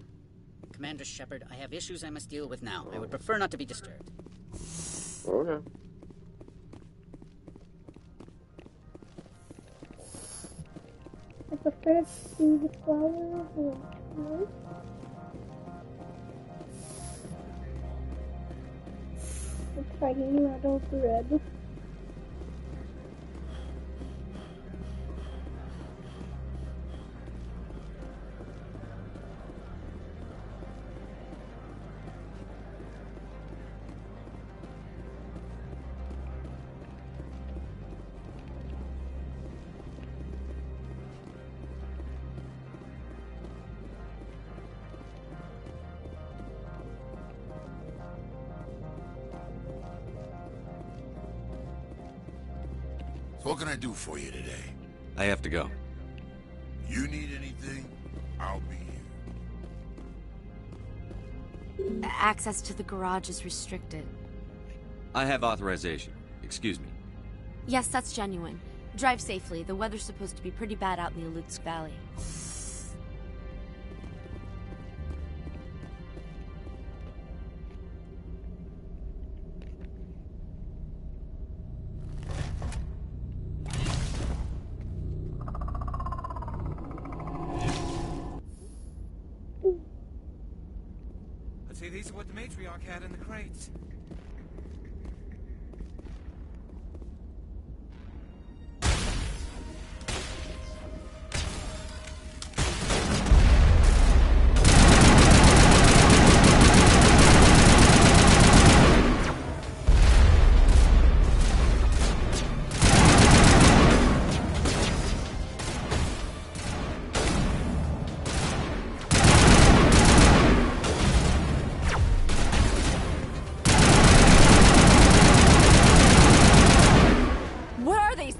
Commander Shepard, I have issues I must deal with now. I would prefer not to be disturbed. Okay. I prefer to see the flowers. The tiny little bread. So what can I do for you today? I have to go. You need anything, I'll be Access to the garage is restricted. I have authorization. Excuse me. Yes, that's genuine. Drive safely. The weather's supposed to be pretty bad out in the Alutsk Valley. I'd say these are what the matriarch had in the crates.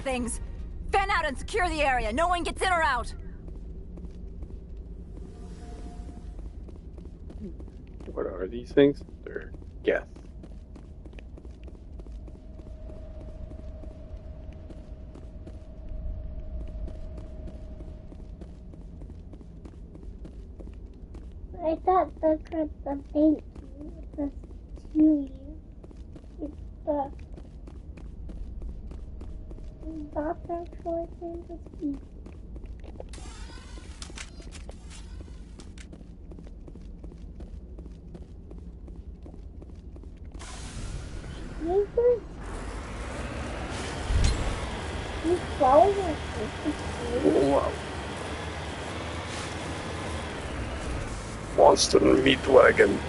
Things. Fan out and secure the area. No one gets in or out. What are these things? They're gas. I thought those were the bank the two it's the that's actually interesting. These flowers are interesting. Wow. Monster meat wagon.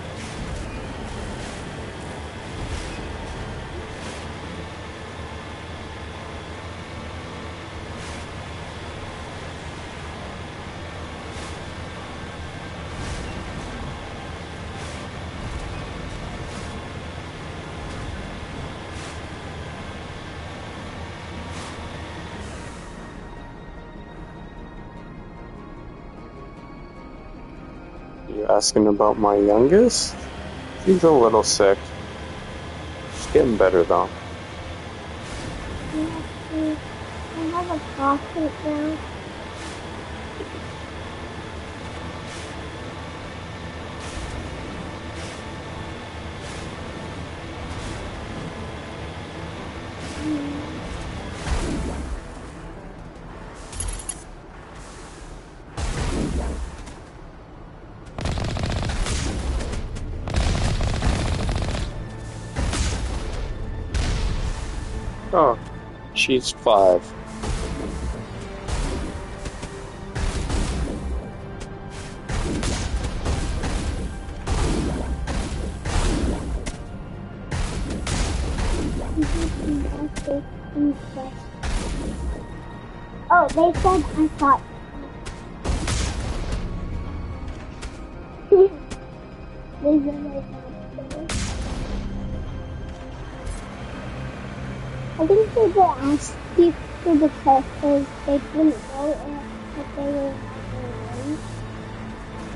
You asking about my youngest? She's a little sick. She's getting better though. I have a cough right now. Oh, she's 5. Oh, they said I thought. They said I thought. I think they were asked people because they didn't know if they were right.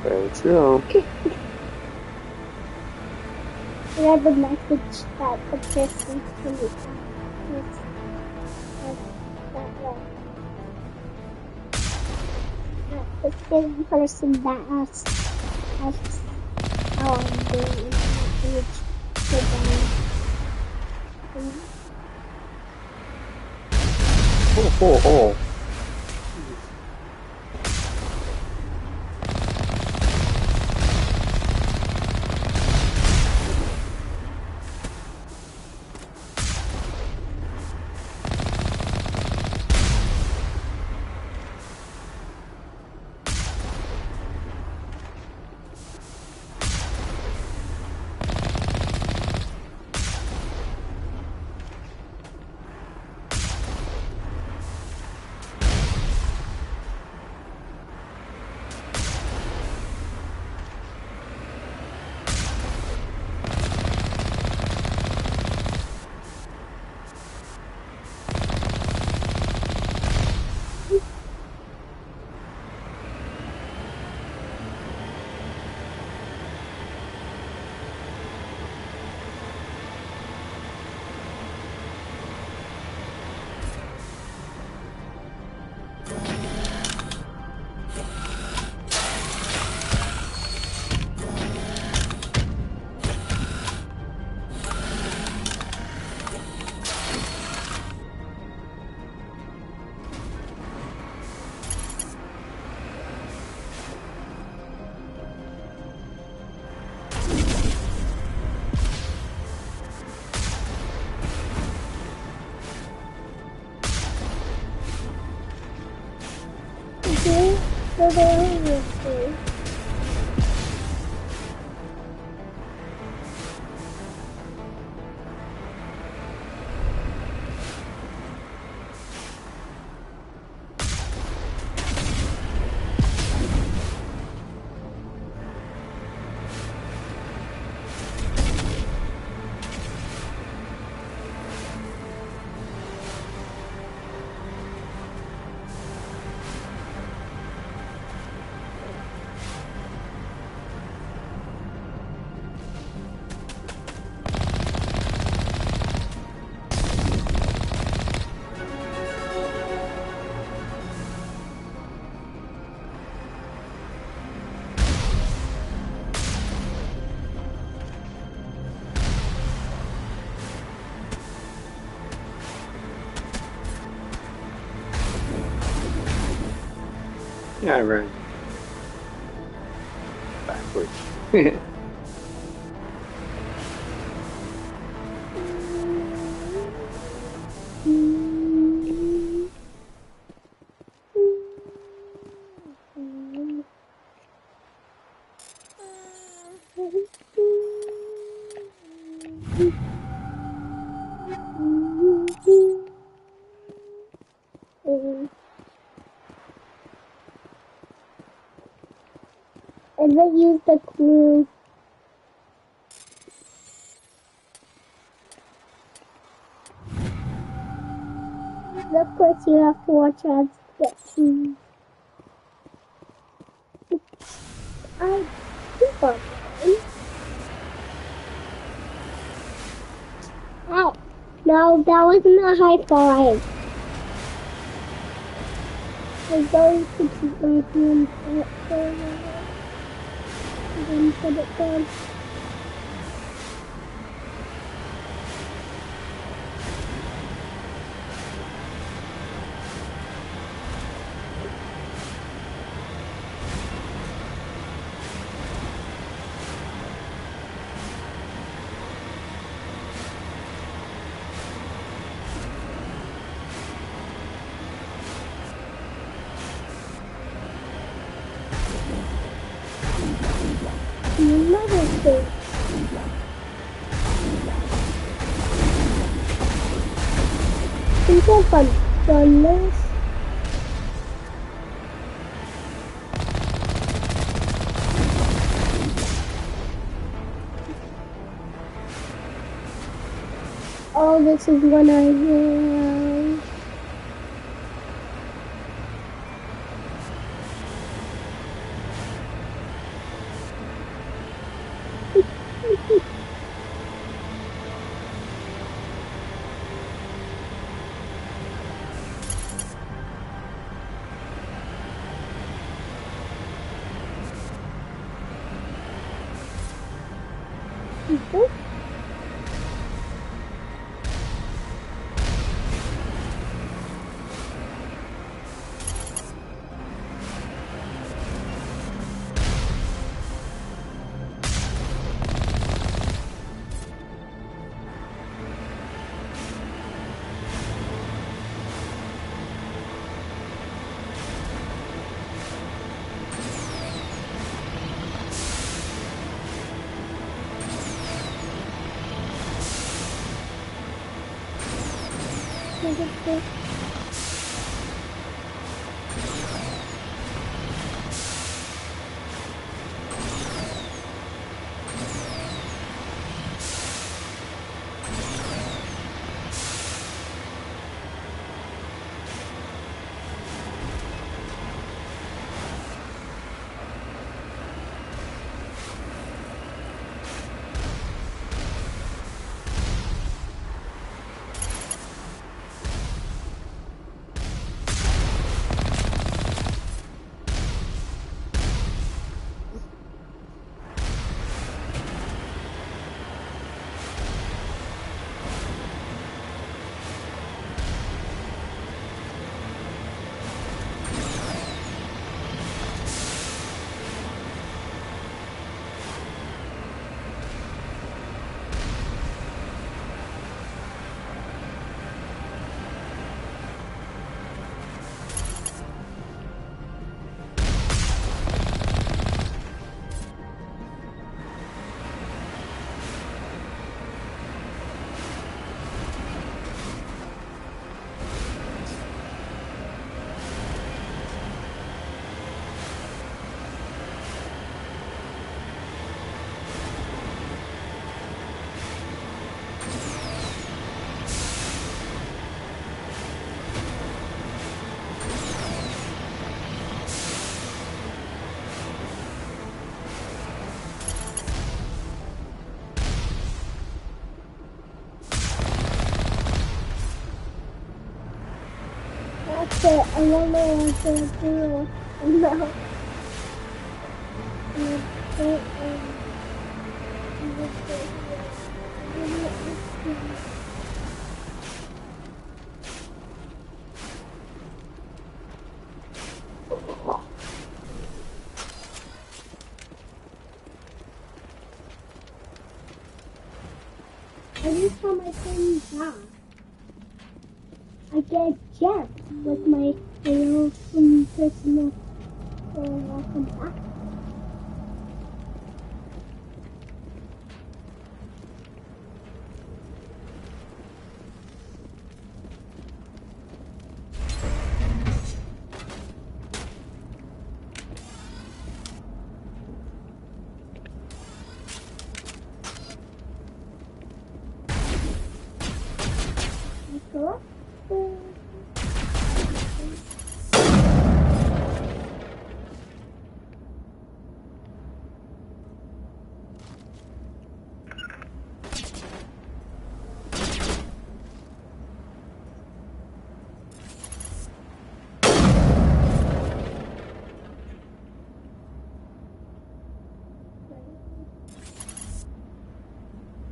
Very true. We had the message that the person couldn't the same person that asked how I'm doing in the message to them. Oh. So they're over. Yeah, I ran backwards. And then use the clue. And of course you have to watch ads to get clues. I keep on going. Ow. No, that wasn't a high five. I'm going to keep my hand up for a while. And then put it down. Another thing. I think I've done this. Oh, this is when I have. Okay, I don't know what to do now. Every time I turn back, I get gems with my personal welcome back.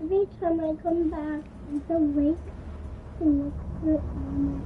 Every time I come back, it's a wake to look for Mama.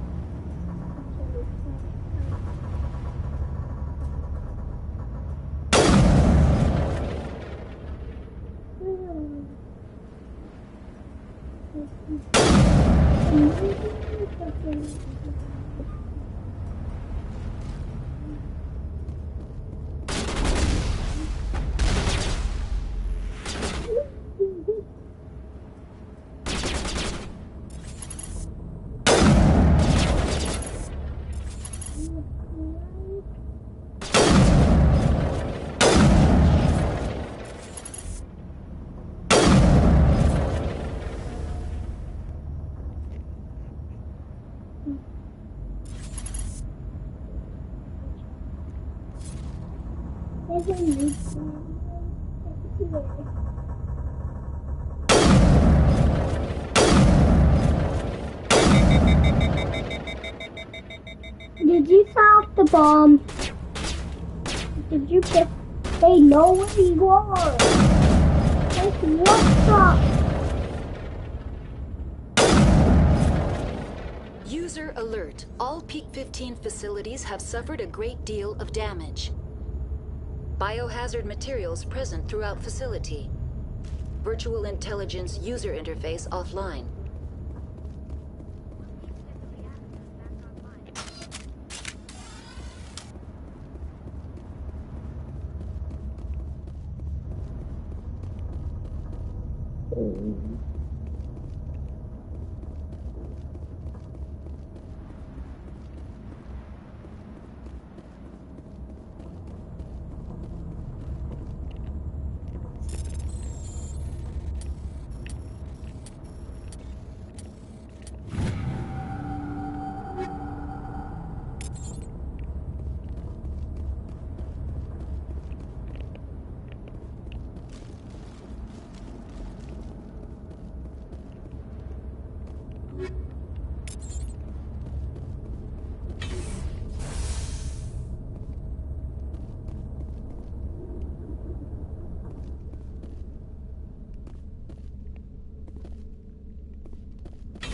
Did you stop the bomb? Did you just say no where you are? Just what's up? User alert. All Peak 15 facilities have suffered a great deal of damage. Biohazard materials present throughout facility. Virtual intelligence user interface offline.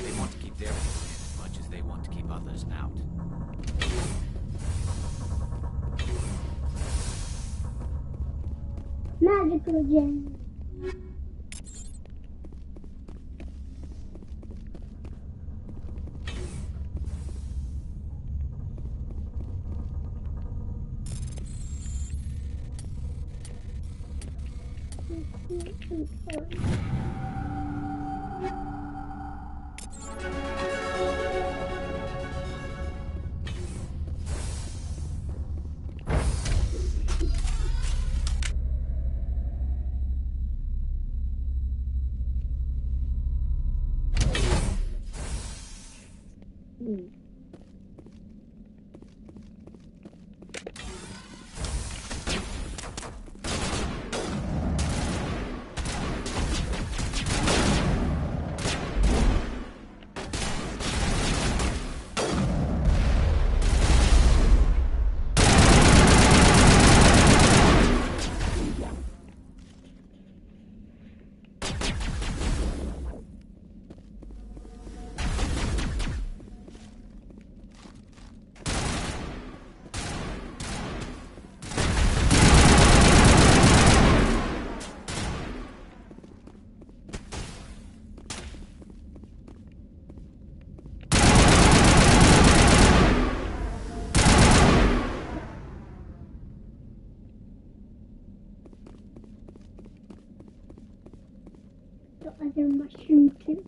They want to keep their people in as much as they want to keep others out. Magical gem. a mushroom too.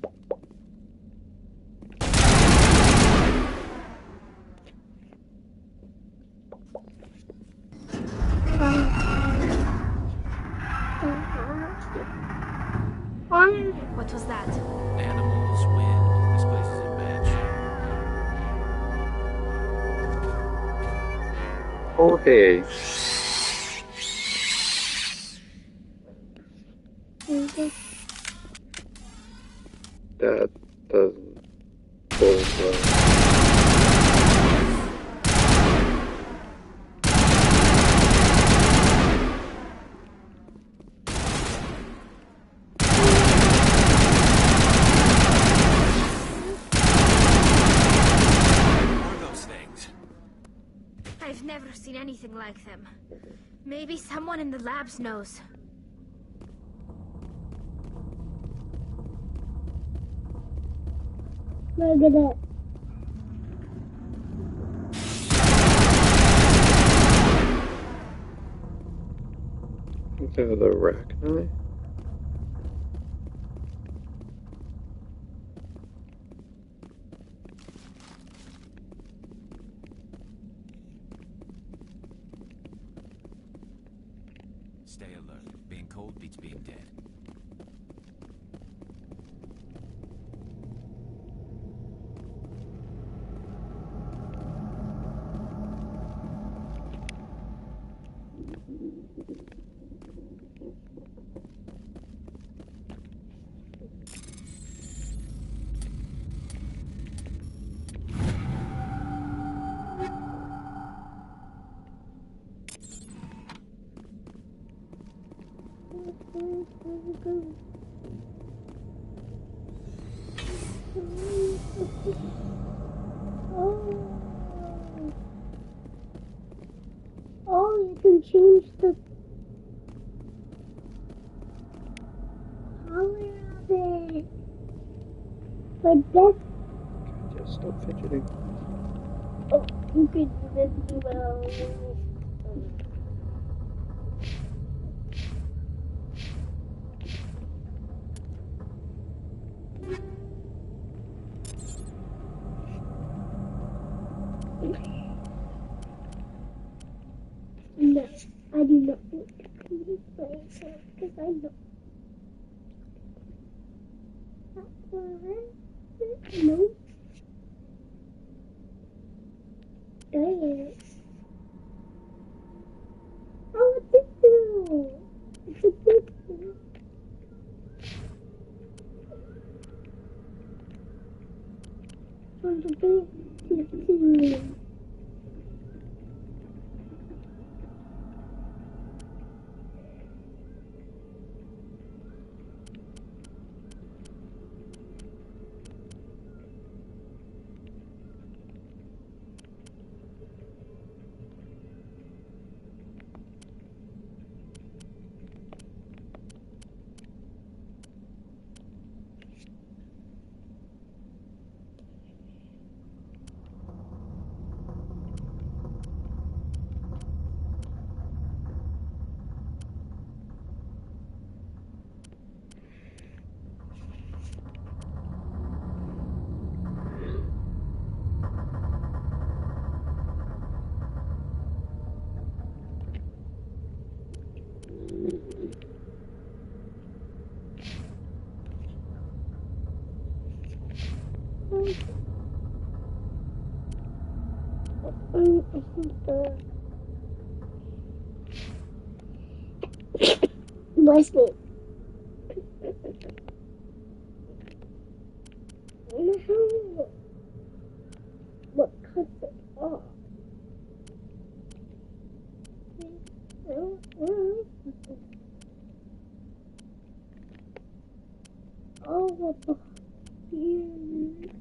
What was that? Animals, wind. This place is in bad shape. Oh, hey. That doesn't bode well. I've never seen anything like them. Maybe someone in the labs knows. Look at it. Into the arachnoid? Stay alert. Being cold beats being dead. Oh, you can change the color of it. Like that. Just stop fidgeting. Oh, you could do this as well. No, I do not want to be this way because I know. That's alright. No. Dang it. Oh, what's this do? It's a big one. On the big 15. Bless me. No. What cuts it off? Oh, what the here?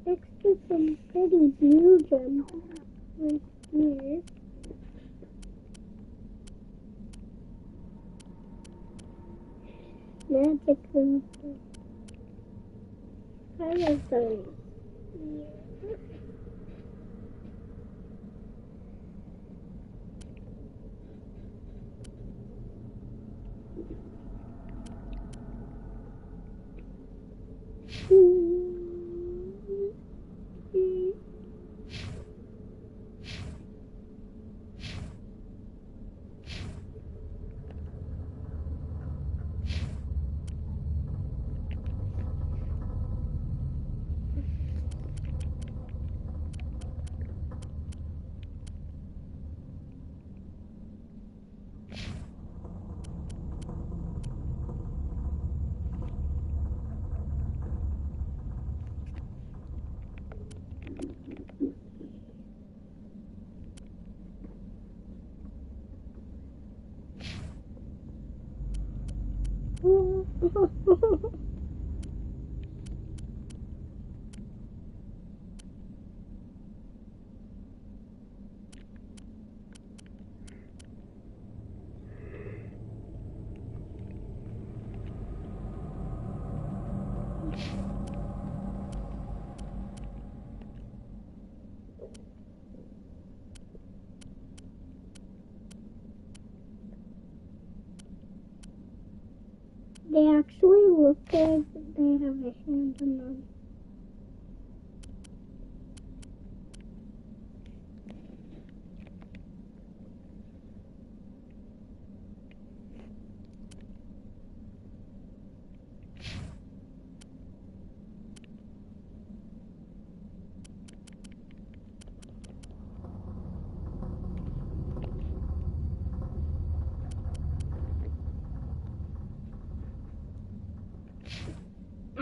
Next to some pretty blue gems right here. Magic and paradise. They actually look like they have a hand on them.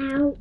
Ow.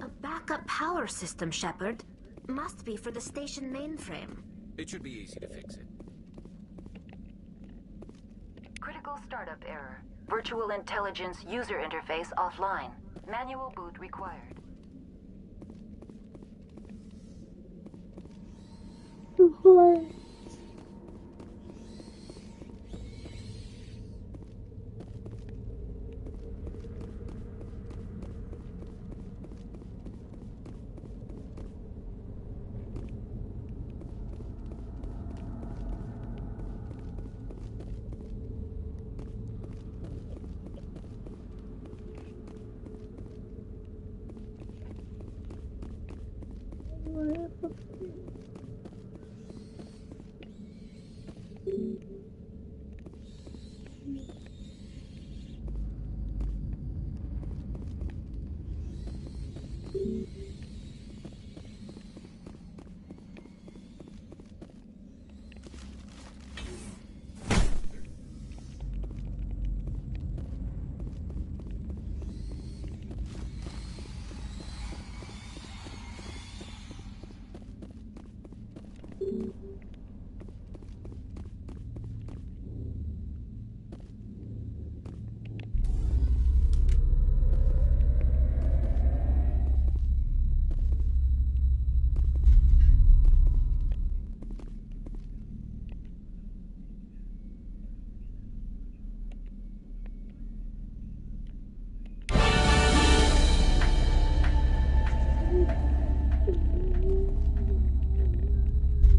A backup power system, Shepard. Must be for the station mainframe. It should be easy to fix it. Critical startup error. Virtual intelligence user interface offline. Manual boot required.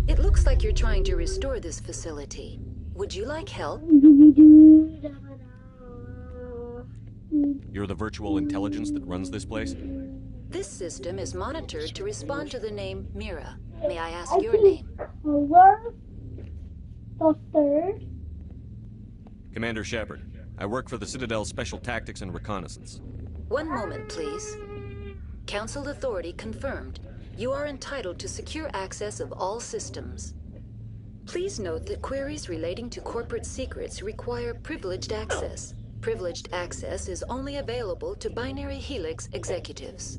It looks like you're trying to restore this facility. Would you like help? You're the virtual intelligence that runs this place? This system is monitored to respond to the name Mira. May I ask your name? The third. Commander Shepard. I work for the Citadel's Special Tactics and Reconnaissance. One moment, please. Council authority confirmed. You are entitled to secure access of all systems. Please note that queries relating to corporate secrets require privileged access. Privileged access is only available to Binary Helix executives.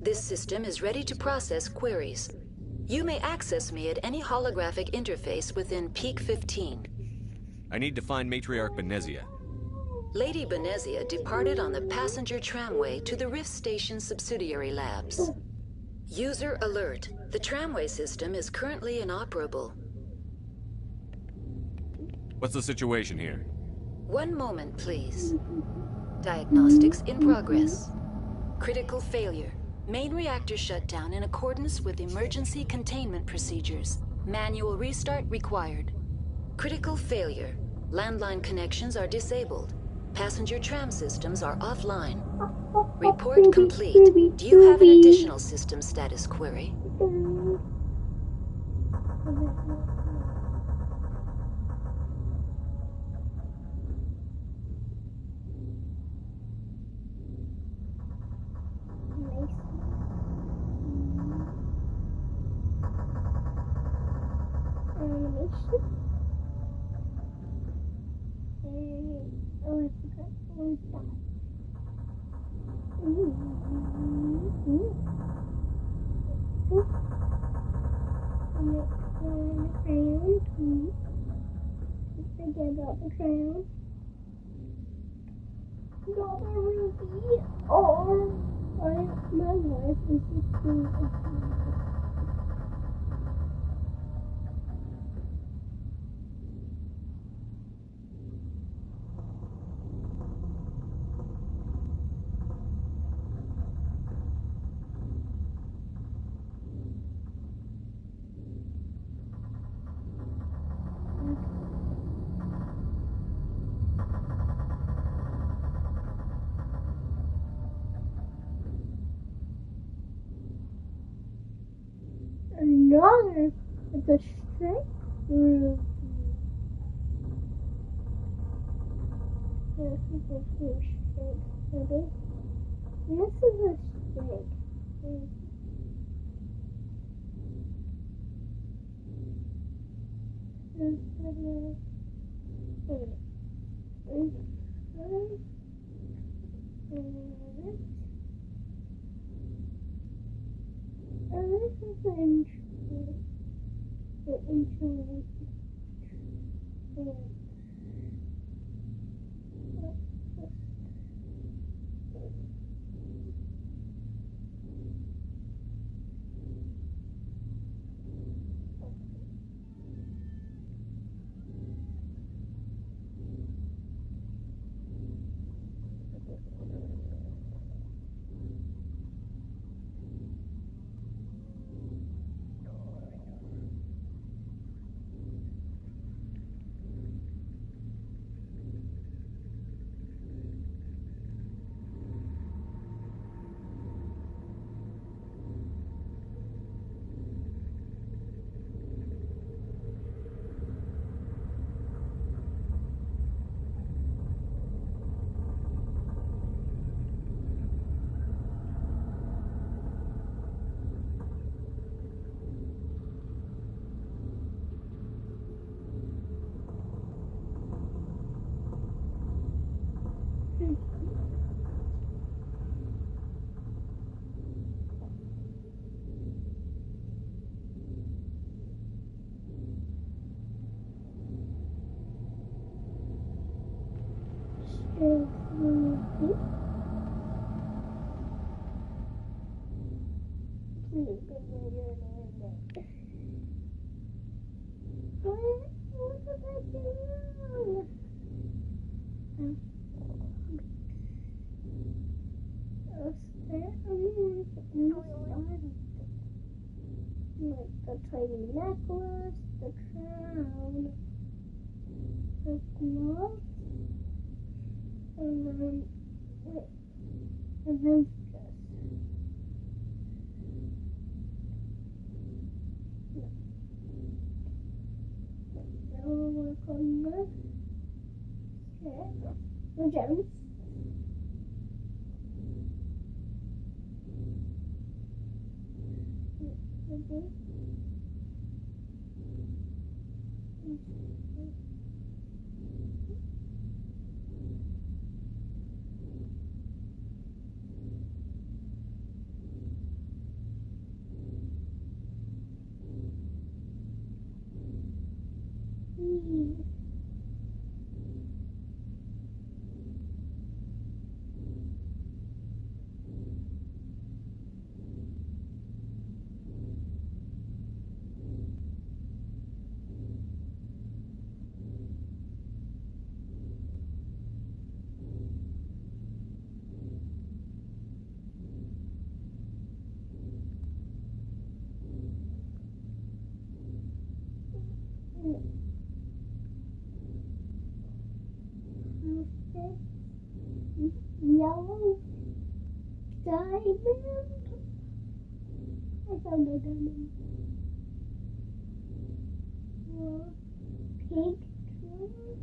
This system is ready to process queries. You may access me at any holographic interface within Peak 15. I need to find Matriarch Benezia. Lady Benezia departed on the passenger tramway to the Rift Station subsidiary labs. User alert. The tramway system is currently inoperable. What's the situation here? One moment, please. Diagnostics in progress. Critical failure. Main reactor shut down in accordance with emergency containment procedures. Manual restart required. Critical failure. Landline connections are disabled. Passenger tram systems are offline. Report complete. Do you have an additional system status query? Oh, I forgot. What was that? Forget about the crown. Got the ruby. Oh, my life is just being another. It's a straight ruby. This is a straight ruby. This is a straight ruby. This is the intro. The intro. Like the tiny necklace, the crown, the glove, and then just now we'll work on the gems. Yellow diamond. I found a diamond. Pink tree.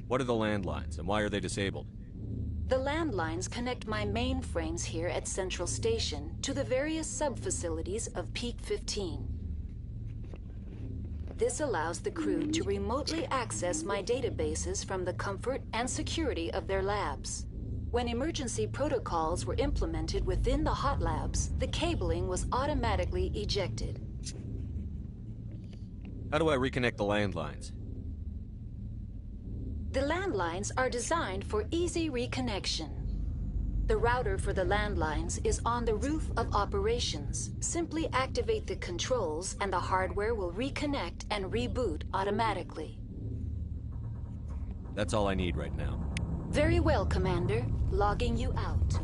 What are the landlines, and why are they disabled? The landlines landlines connect my mainframes here at Central Station to the various sub-facilities of Peak 15. This allows the crew to remotely access my databases from the comfort and security of their labs. When emergency protocols were implemented within the hot labs, the cabling was automatically ejected. How do I reconnect the landlines? The landlines are designed for easy reconnection. The router for the landlines is on the roof of operations. Simply activate the controls and the hardware will reconnect and reboot automatically. That's all I need right now. Very well, Commander. Logging you out.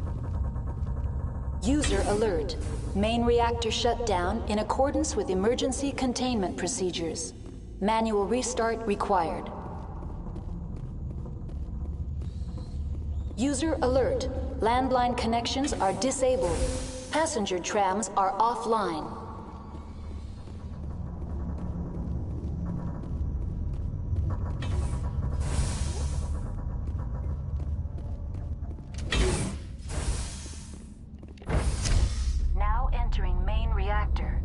User alert. Main reactor shut down in accordance with emergency containment procedures. Manual restart required. User alert. Landline connections are disabled. Passenger trams are offline. Now entering main reactor.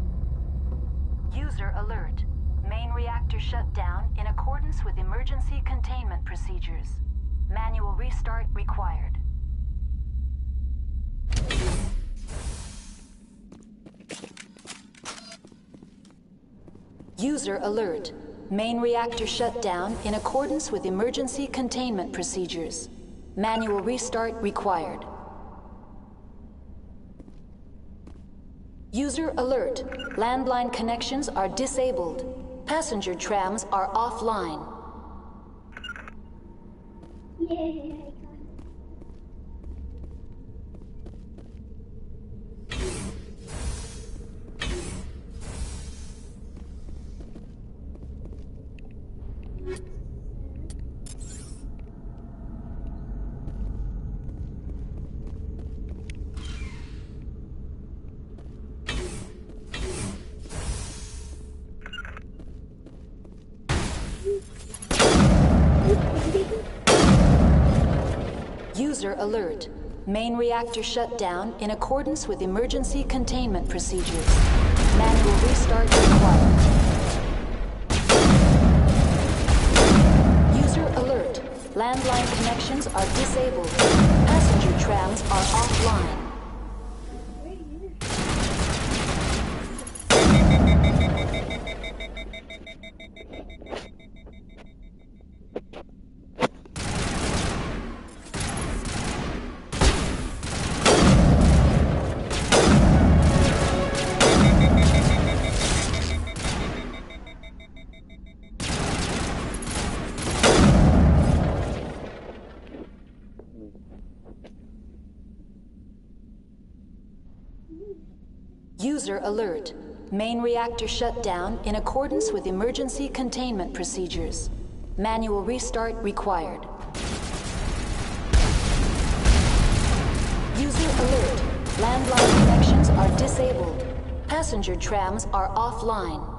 User alert. Main reactor shut down in accordance with emergency containment procedures. Manual restart required. User alert. Main reactor shut down in accordance with emergency containment procedures. Manual restart required. User alert. Landline connections are disabled. Passenger trams are offline. Yeah. User alert. Main reactor shut down in accordance with emergency containment procedures. Manual restart required. User alert. Landline connections are disabled. Passenger trams are offline. User alert. Main reactor shut down in accordance with emergency containment procedures. Manual restart required. User alert. Landline connections are disabled. Passenger trams are offline.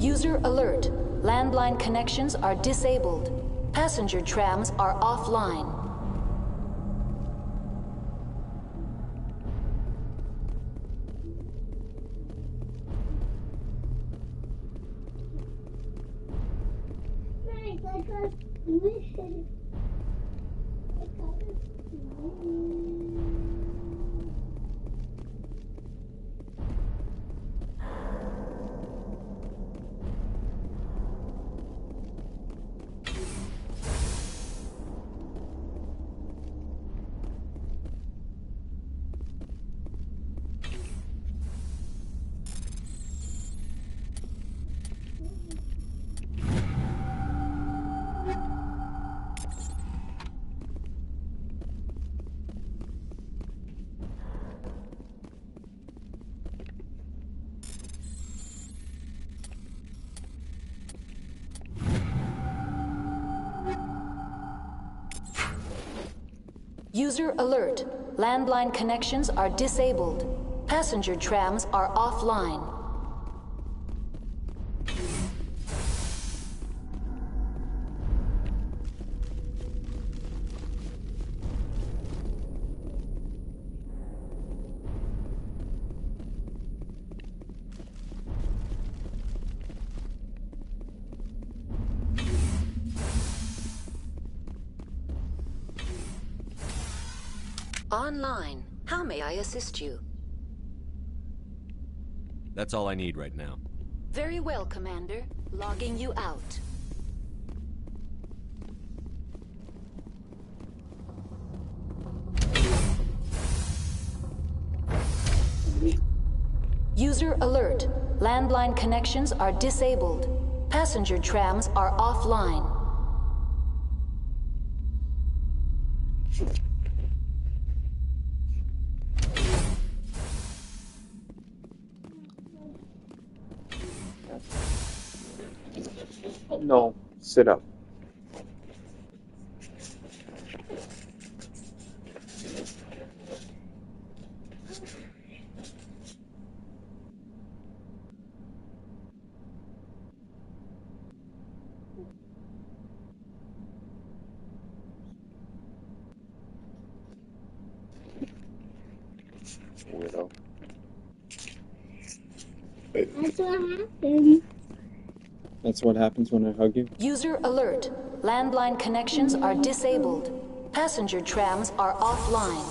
User alert. Landline connections are disabled. Passenger trams are offline. Nice, I got mission. I got it. User alert. Landline connections are disabled. Passenger trams are offline. Online. How may I assist you? That's all I need right now. Very well, Commander. Logging you out. User alert. Landline connections are disabled. Passenger trams are offline. No, sit up. Weirdo. That's what happened. That's what happens when I hug you? User alert. Landline connections are disabled. Passenger trams are offline.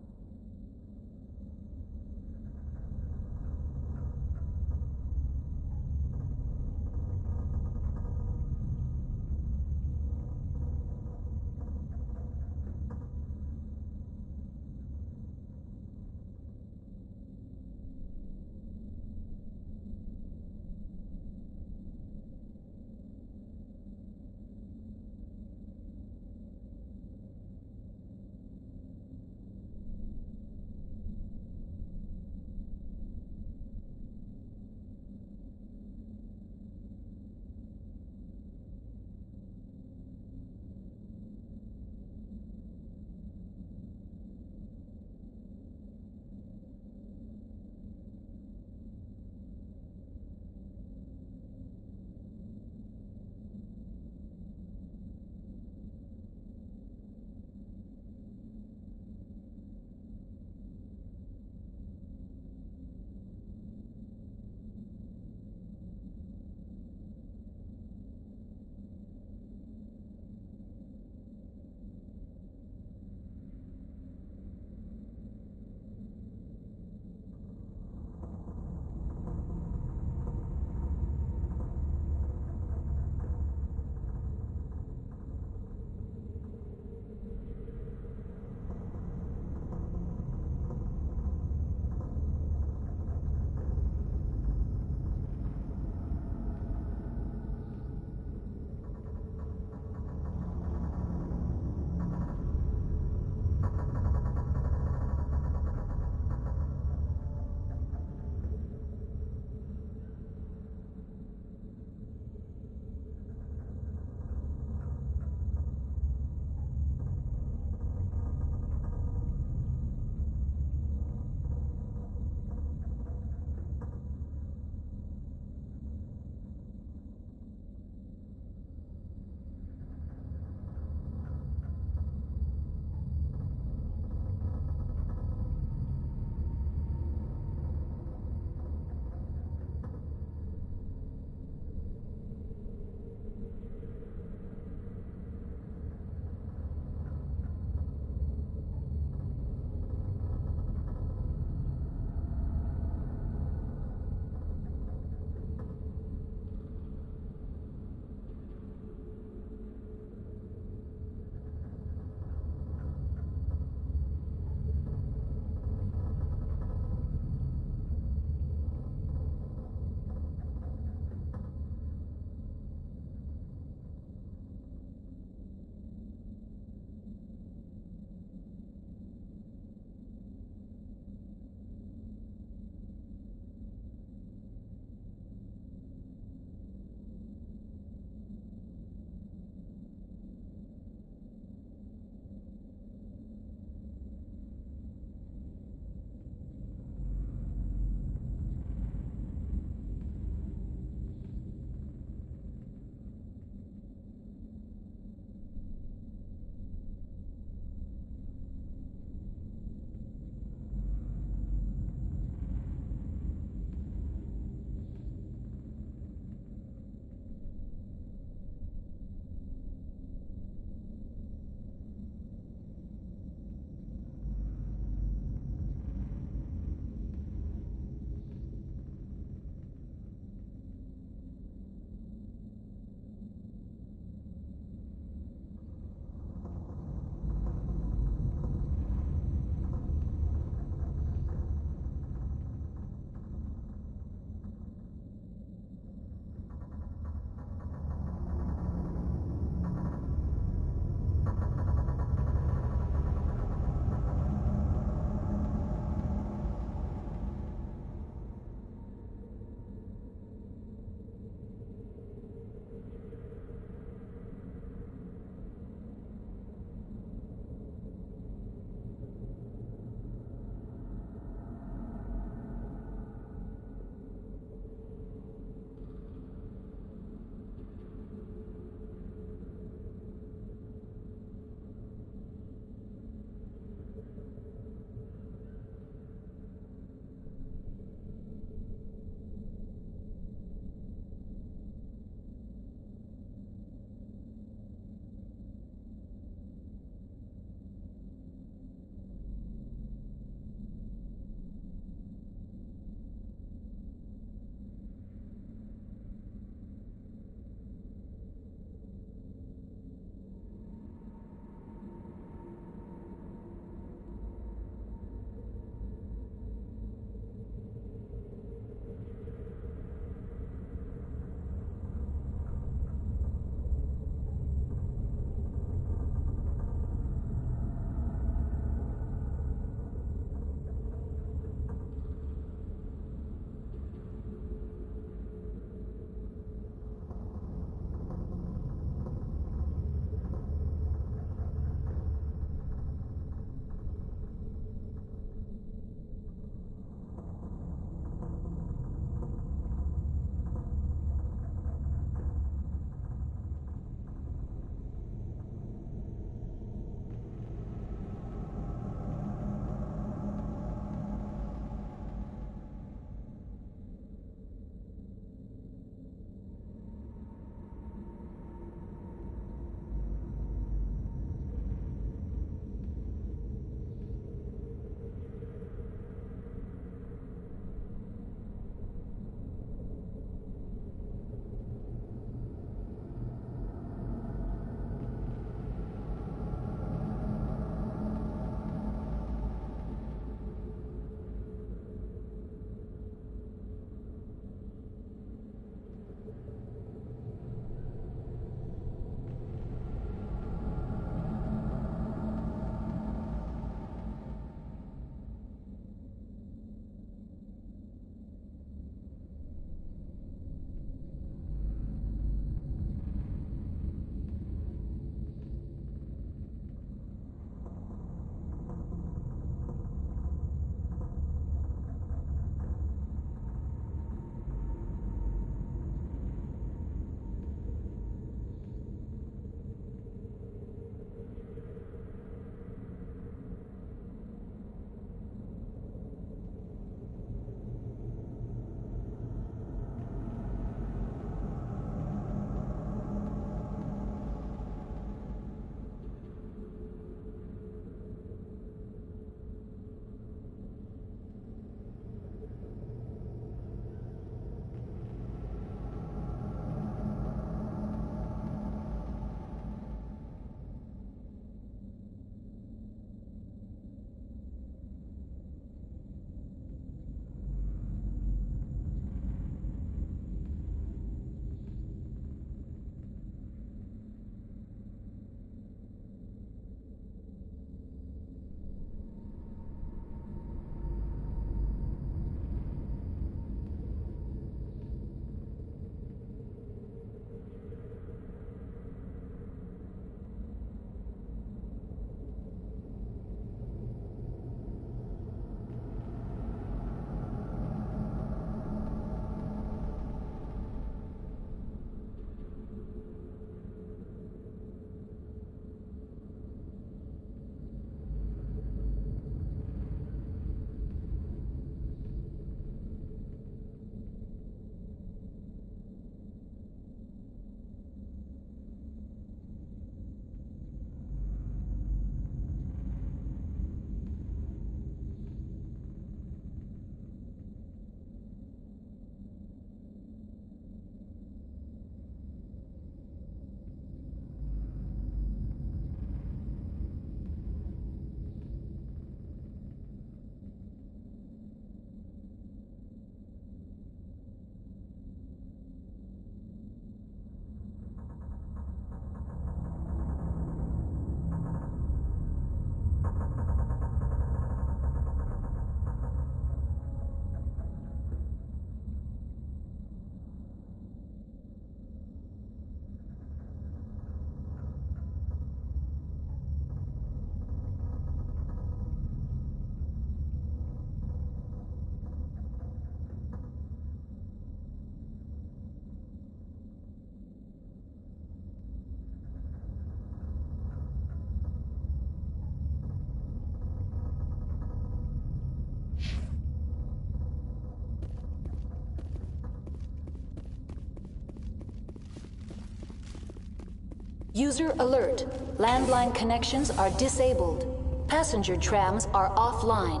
User alert. Landline connections are disabled. Passenger trams are offline.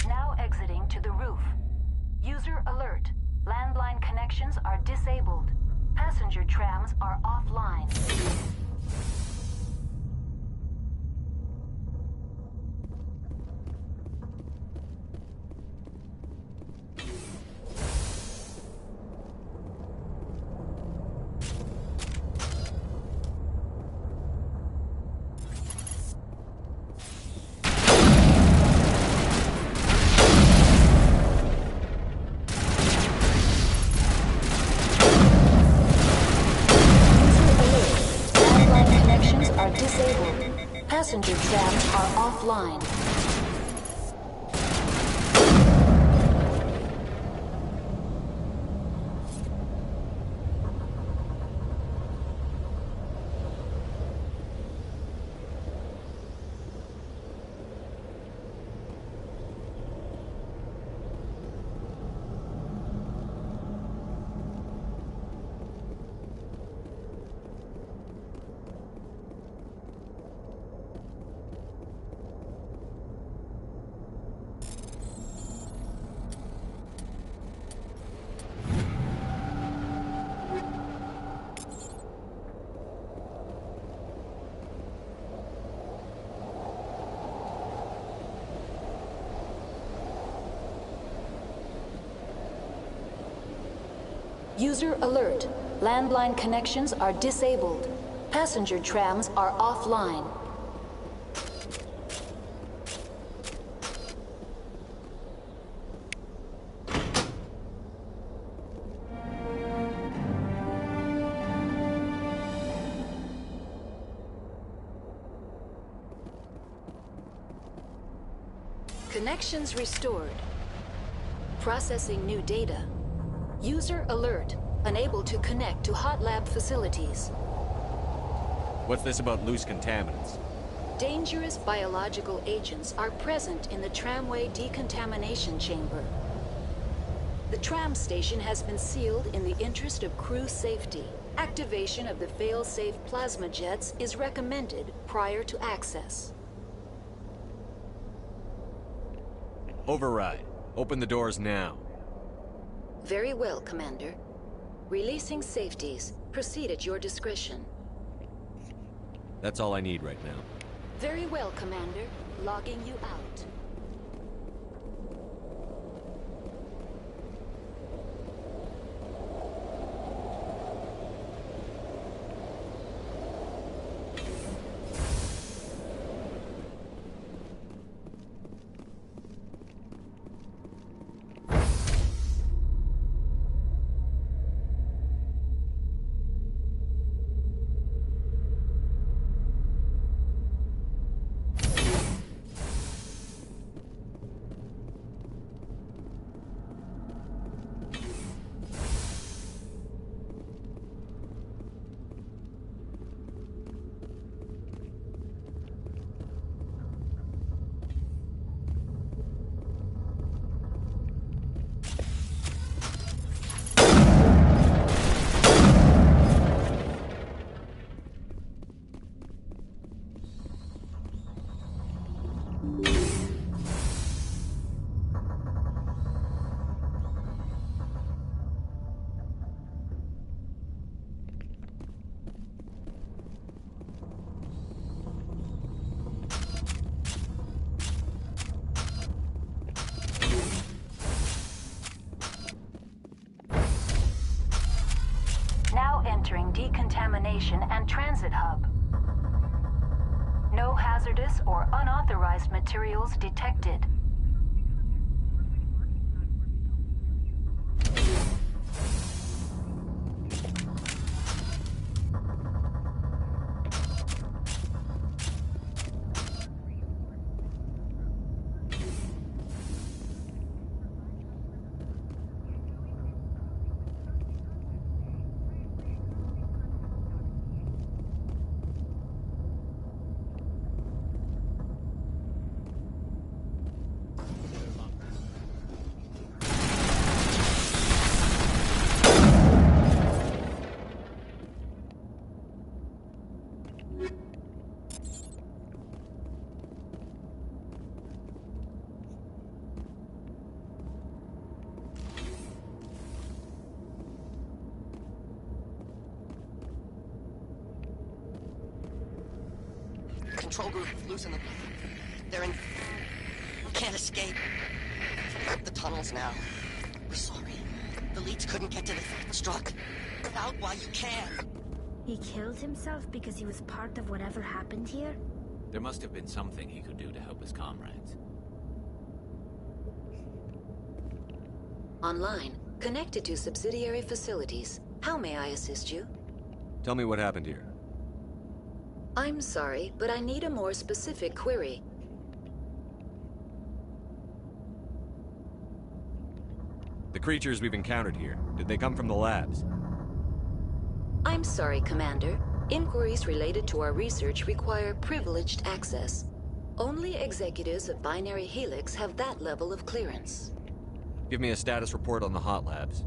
Now exiting to the roof. User alert. Landline connections are disabled. Passenger trams are offline. Disabled. Passenger trams are offline. User alert. Landline connections are disabled. Passenger trams are offline. Connections restored. Processing new data. User alert. Unable to connect to hot lab facilities. What's this about loose contaminants? Dangerous biological agents are present in the tramway decontamination chamber. The tram station has been sealed in the interest of crew safety. Activation of the fail-safe plasma jets is recommended prior to access. Override. Open the doors now. Very well, Commander. Releasing safeties. Proceed at your discretion. That's all I need right now. Very well, Commander. Logging you out. Now entering decontamination and transit hub. No hazardous or unauthorized materials detected. control group losing them. They're in... Can't escape. The tunnels now. We're sorry. The leads couldn't get to the struck. Get out while you can. He killed himself because he was part of whatever happened here? There must have been something he could do to help his comrades. Online, connected to subsidiary facilities. How may I assist you? Tell me what happened here. I'm sorry, but I need a more specific query. The creatures we've encountered here, did they come from the labs? I'm sorry, Commander. Inquiries related to our research require privileged access. Only executives of Binary Helix have that level of clearance. Give me a status report on the hot labs.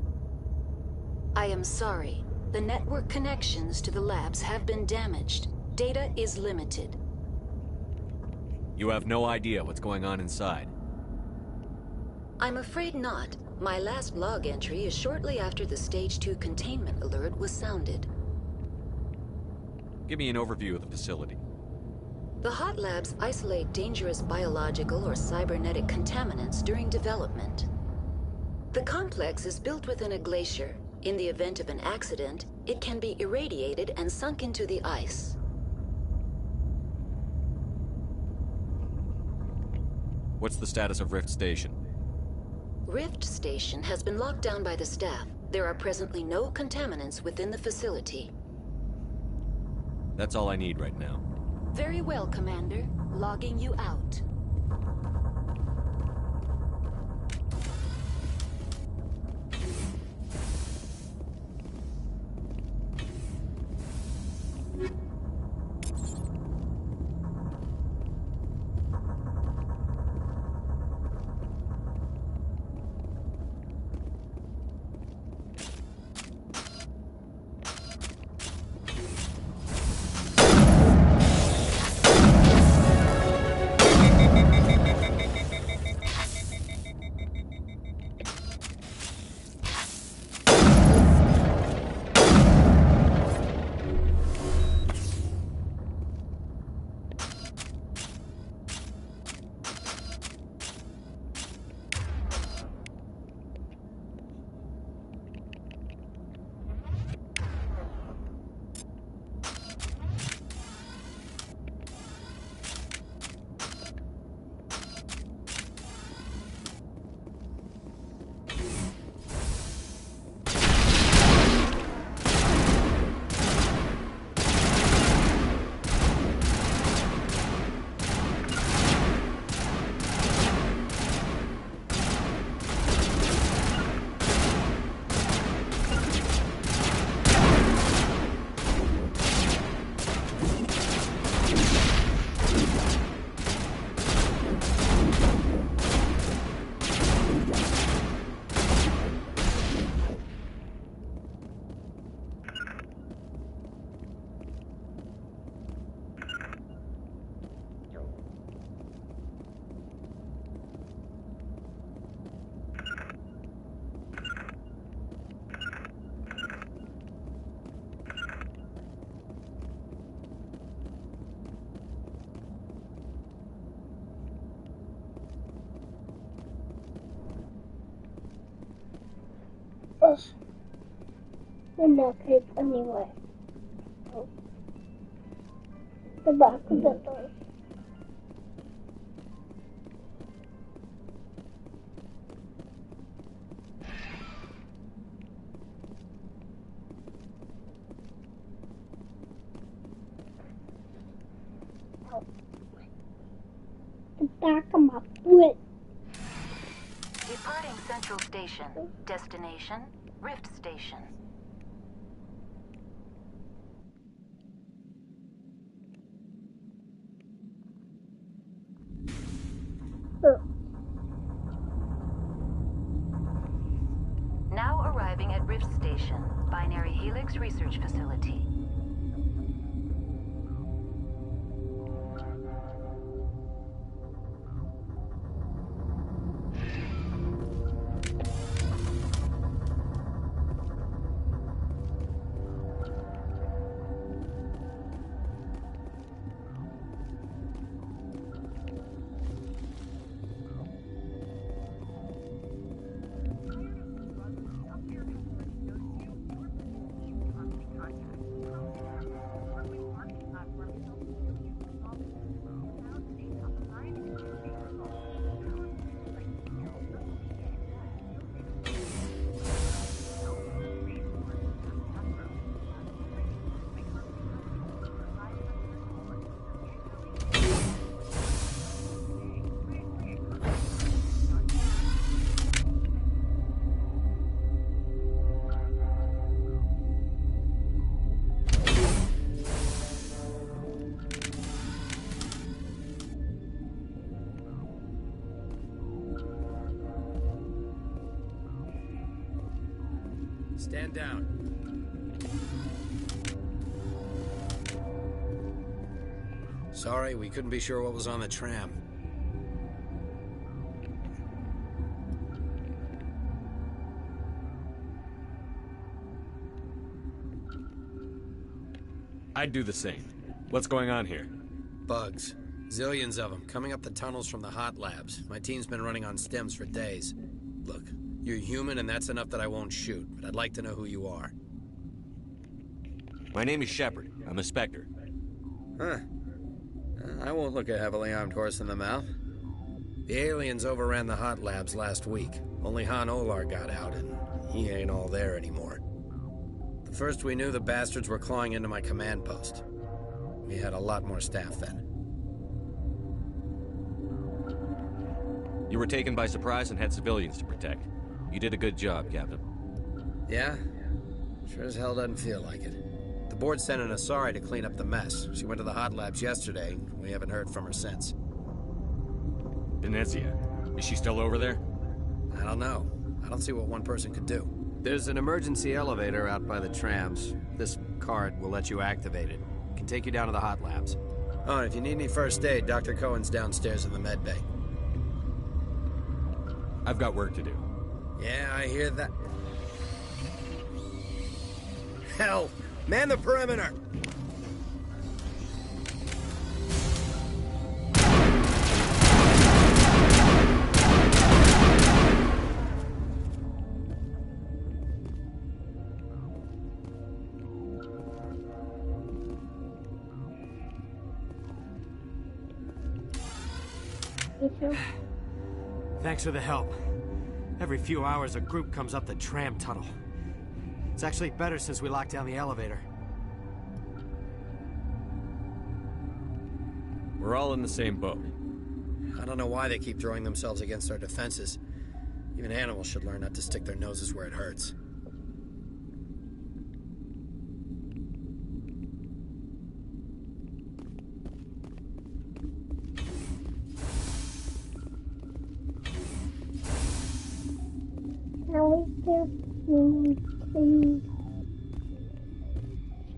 I am sorry. The network connections to the labs have been damaged. Data is limited. You have no idea what's going on inside. I'm afraid not. My last log entry is shortly after the Stage 2 containment alert was sounded. Give me an overview of the facility. The hot labs isolate dangerous biological or cybernetic contaminants during development. The complex is built within a glacier. In the event of an accident, it can be irradiated and sunk into the ice. What's the status of Rift Station? Rift Station has been locked down by the staff. There are presently no contaminants within the facility. That's all I need right now. Very well, Commander. Logging you out. Ugh. I'm not paid anyway. Oh. The back of the door. Oh. The back of my foot. Departing Central Station. Destination, Rift Station. Now arriving at Rift Station, Binary Helix Research Facility. Stand down. Sorry, we couldn't be sure what was on the tram. I'd do the same. What's going on here? Bugs. Zillions of them, coming up the tunnels from the hot labs. My team's been running on stems for days. Look, you're human and that's enough that I won't shoot, but I'd like to know who you are. My name is Shepard. I'm a Spectre. Huh. I won't look a heavily armed horse in the mouth. The aliens overran the hot labs last week. Only Han Olar got out, and he ain't all there anymore. The first we knew, the bastards were clawing into my command post. We had a lot more staff then. You were taken by surprise and had civilians to protect. You did a good job, Captain. Yeah? Sure as hell doesn't feel like it. The board sent an Asari to clean up the mess. She went to the hot labs yesterday. We haven't heard from her since. Venezia. Is she still over there? I don't know. I don't see what one person could do. There's an emergency elevator out by the trams. This card will let you activate it. It can take you down to the hot labs. Oh, and if you need any first aid, Dr. Cohen's downstairs in the med bay. I've got work to do. Yeah, I hear that. Hell! Man the perimeter! Thanks for the help. Every few hours, a group comes up the tram tunnel. It's actually better since we locked down the elevator. We're all in the same boat. I don't know why they keep throwing themselves against our defenses. Even animals should learn not to stick their noses where it hurts. Now is there anything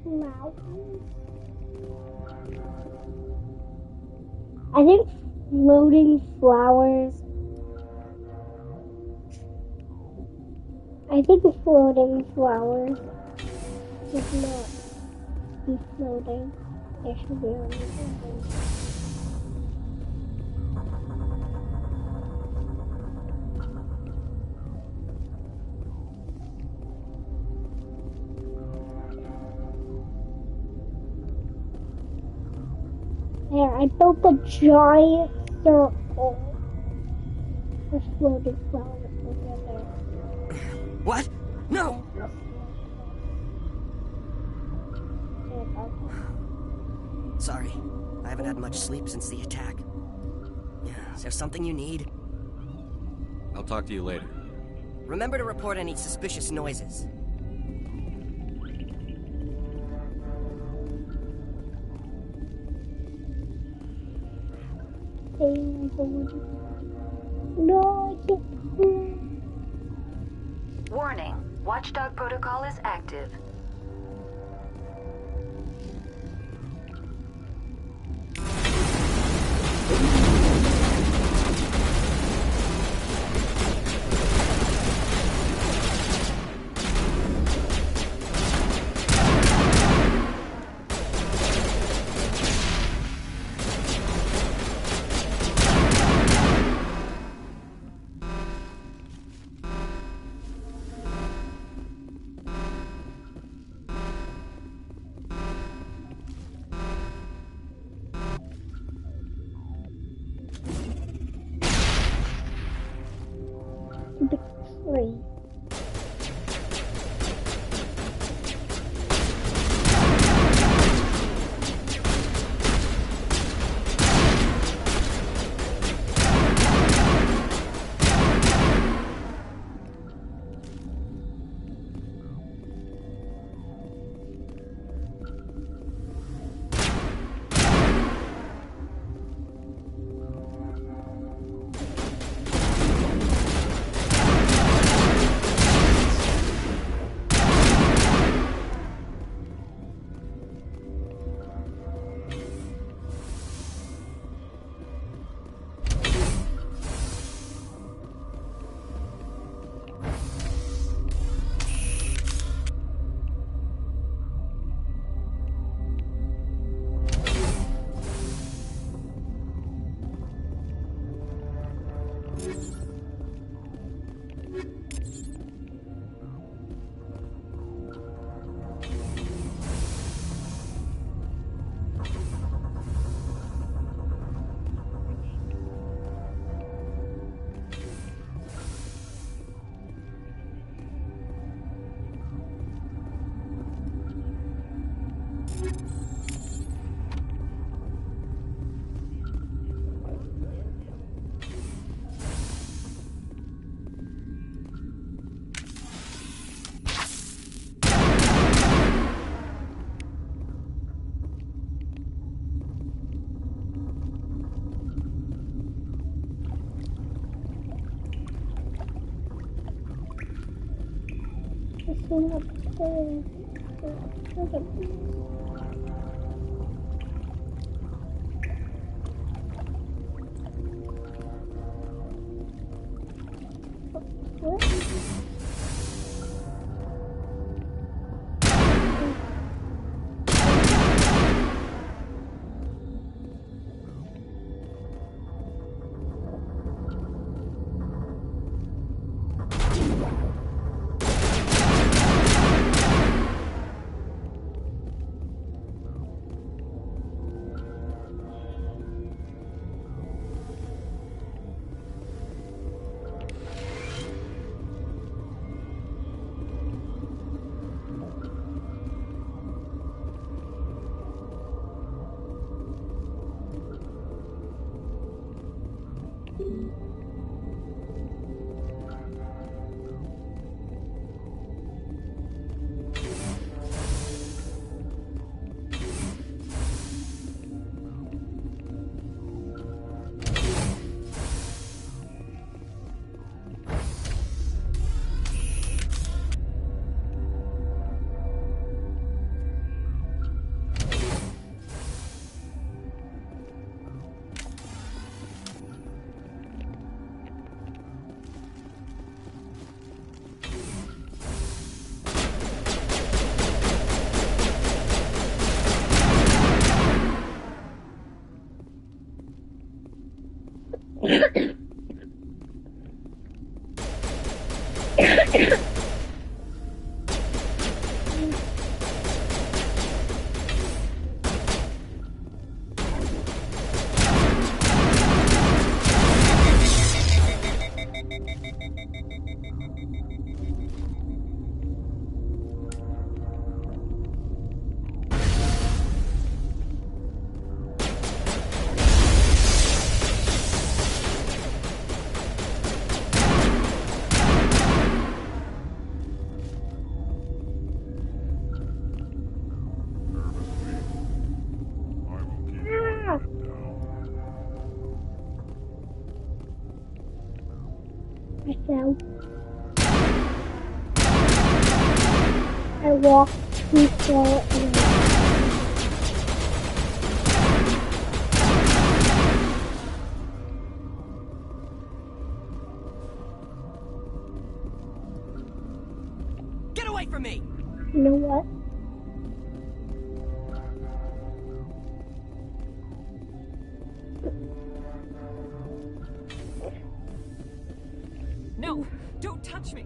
flowers? I think floating flowers. I think floating flowers should not be floating. They should be on the ground. There, I built a giant circle with floating flowers over there. What? No! Sorry, I haven't had much sleep since the attack. Is there something you need? I'll talk to you later. Remember to report any suspicious noises. No, I can't. Warning. Watchdog protocol is active. The tree. going upstairs. There's a myself. I walked too far away. Get away from me! You know what? No! Don't touch me!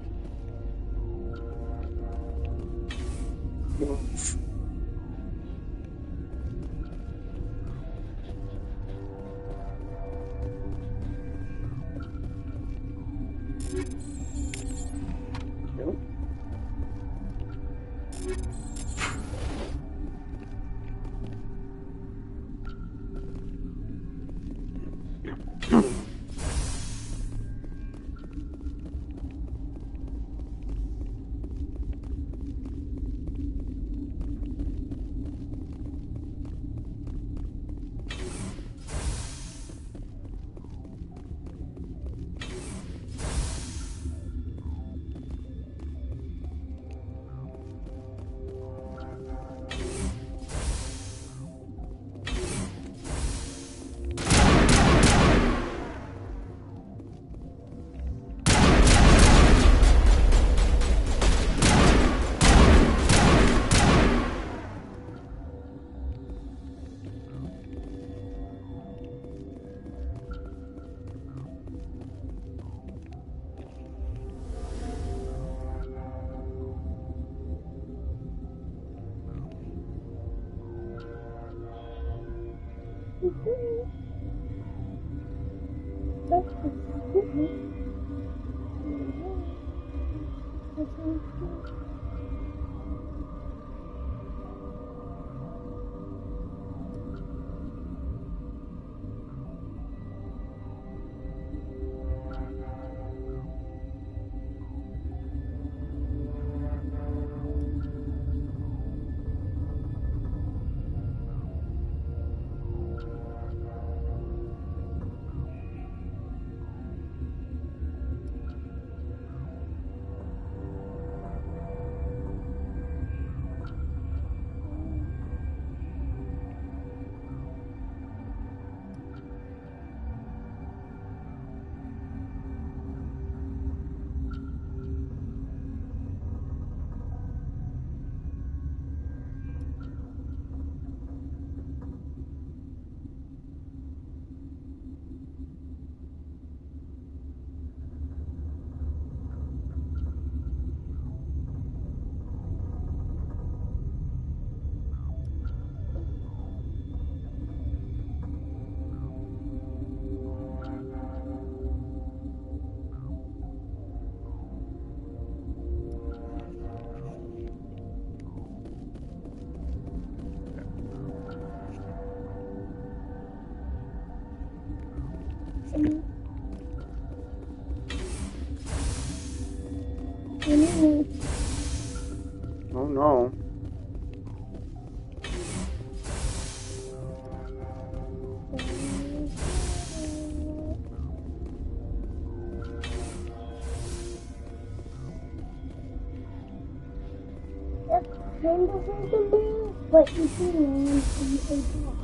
turn this into me, but you can land in a block.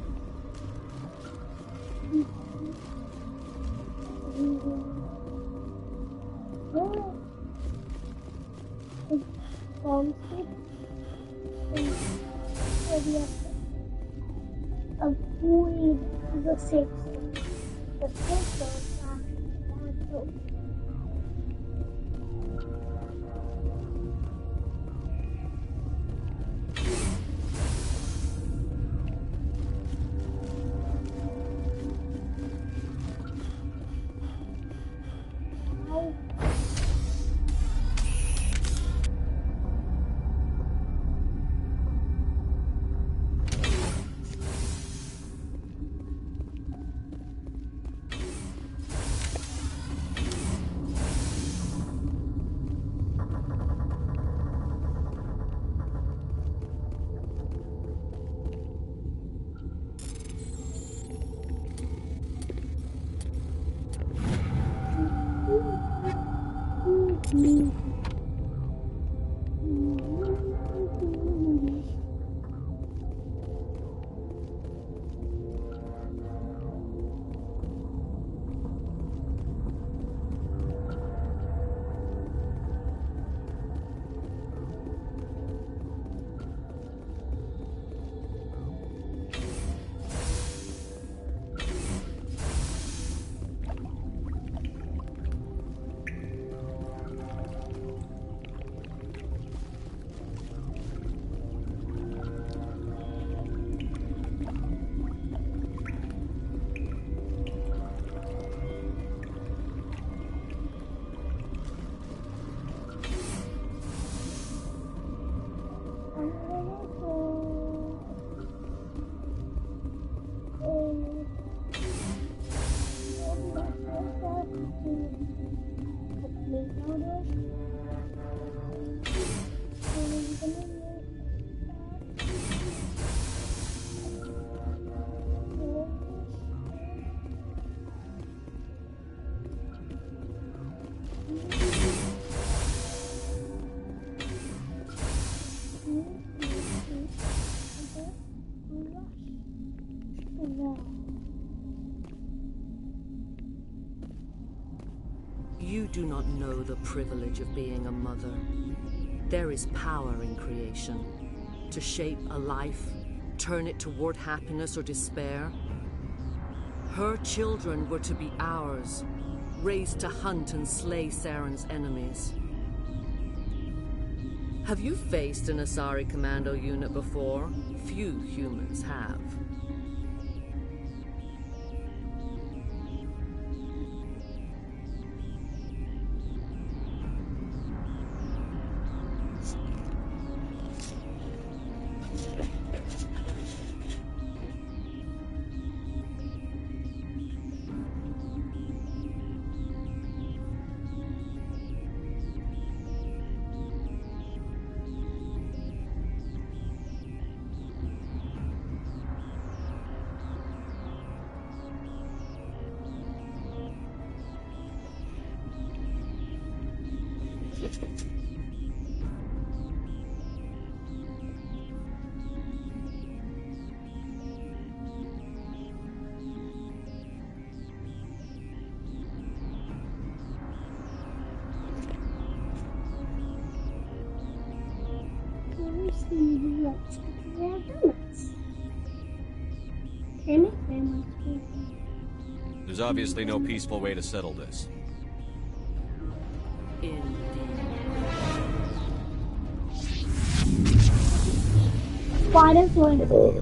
Avoid the safe zone. The safe zone is actually bad zone. You do not know the privilege of being a mother. There is power in creation. To shape a life, turn it toward happiness or despair. Her children were to be ours, raised to hunt and slay Saren's enemies. Have you faced an Asari commando unit before? Few humans have. There's obviously no peaceful way to settle this. Spiders going to be.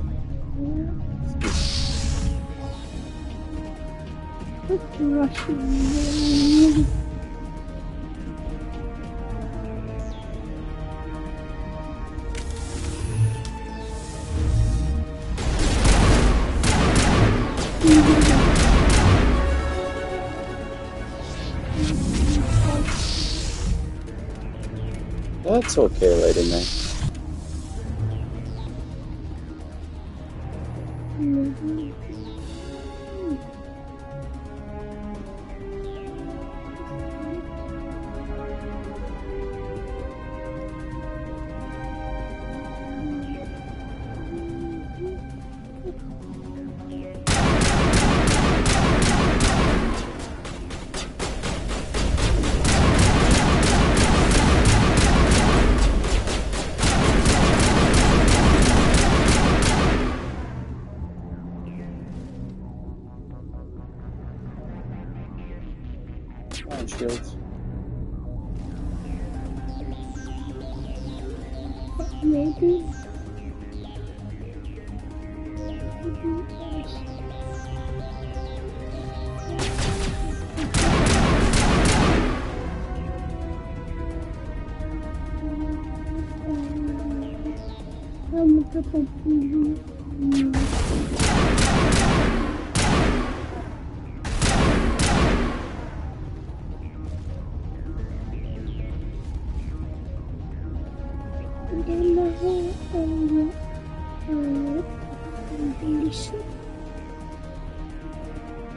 Let's rush in. That's okay, Lady May. fields. Maybe.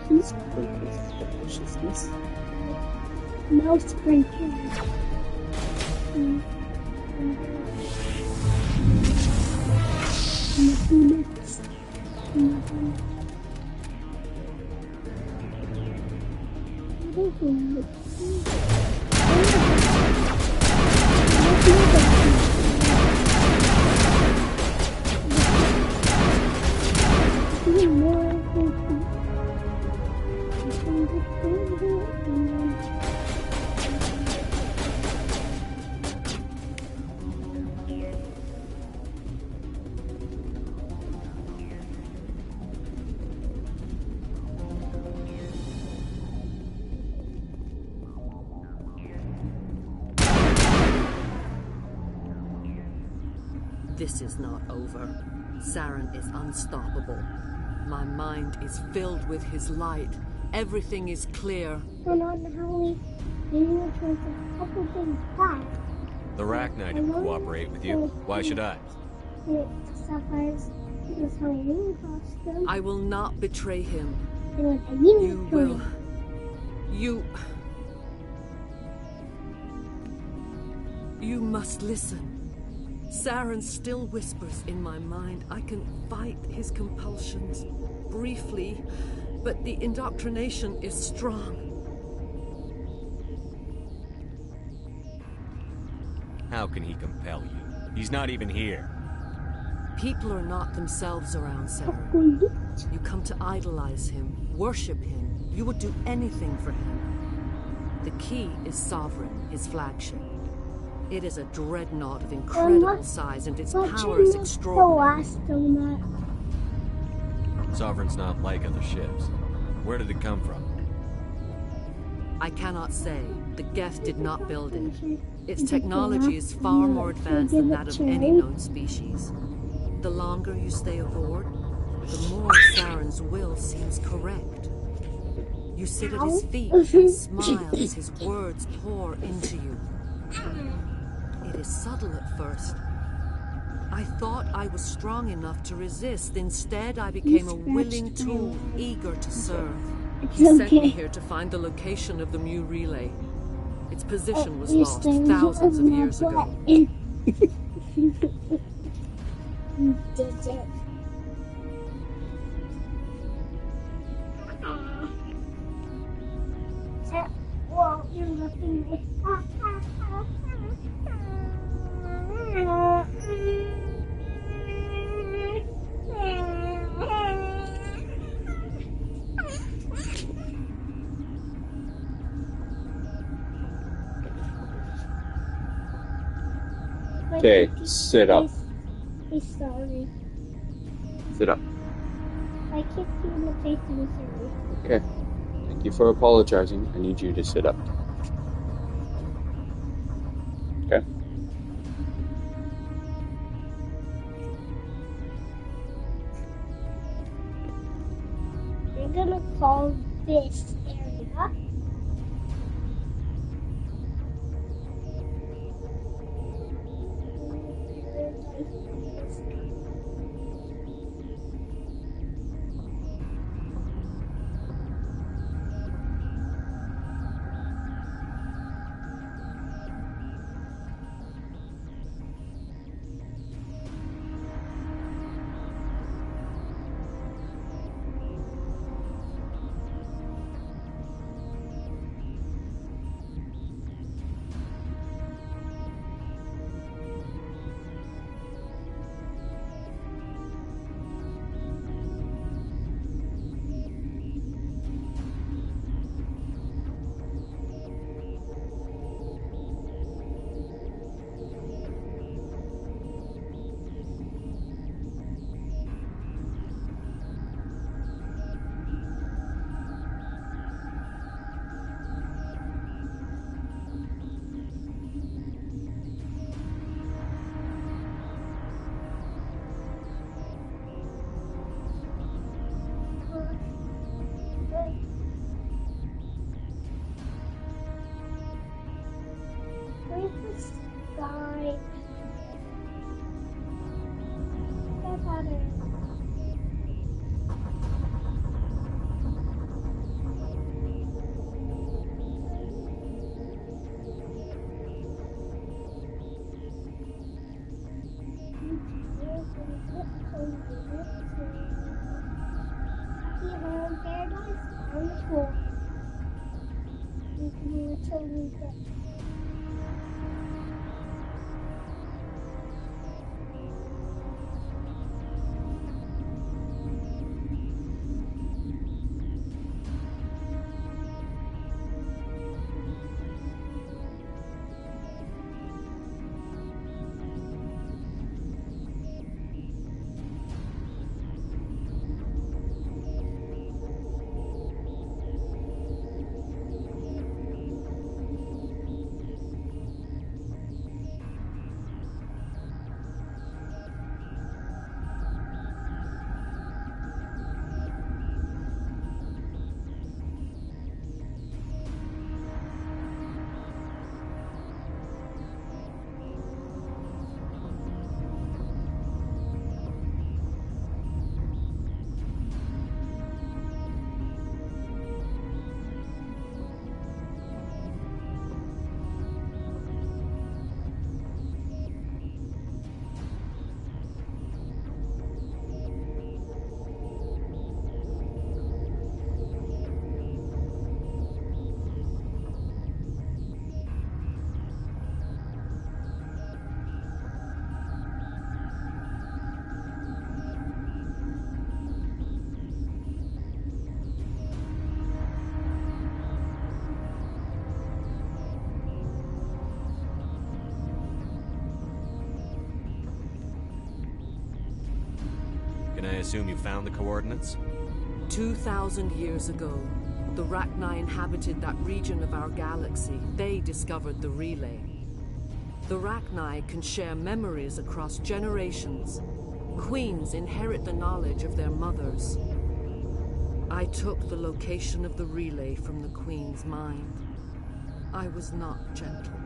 Peaceful deliciousness. Mouse sprinkles. This is not over. Saren is unstoppable. My mind is filled with his light. Everything is clear. But on Halloween, we need to a couple things back. The Arachnite will cooperate with you. Why should I? Sapphire's Halloween costume. I will not betray him. You will. You must listen. Saren still whispers in my mind. I can fight his compulsions briefly, but the indoctrination is strong. How can he compel you? He's not even here. People are not themselves around Saren. You come to idolize him, worship him. You would do anything for him. The key is Sovereign, his flagship. It is a dreadnought of incredible size, and its power is extraordinary. Sovereign's not like other ships. Where did it come from? I cannot say. The Geth did not build it. Its technology is far more advanced than that of any known species. The longer you stay aboard, the more Saren's will seems correct. You sit at his feet and smile as his words pour into you. It is subtle at first. I thought I was strong enough to resist. Instead, I became a willing tool, eager to serve. He sent me here to find the location of the Mu relay. Its position was lost thousands of years ago. Well, you're looking at Okay, sit up. I'm sorry. Sit up. I kicked you in the face and I'm sorry. Okay. Thank you for apologizing. I need you to sit up. Okay. We're gonna call this area Can I assume you found the coordinates? 2,000 years ago, the Rachni inhabited that region of our galaxy. They discovered the relay. The Rachni can share memories across generations. Queens inherit the knowledge of their mothers. I took the location of the relay from the Queen's mind. I was not gentle.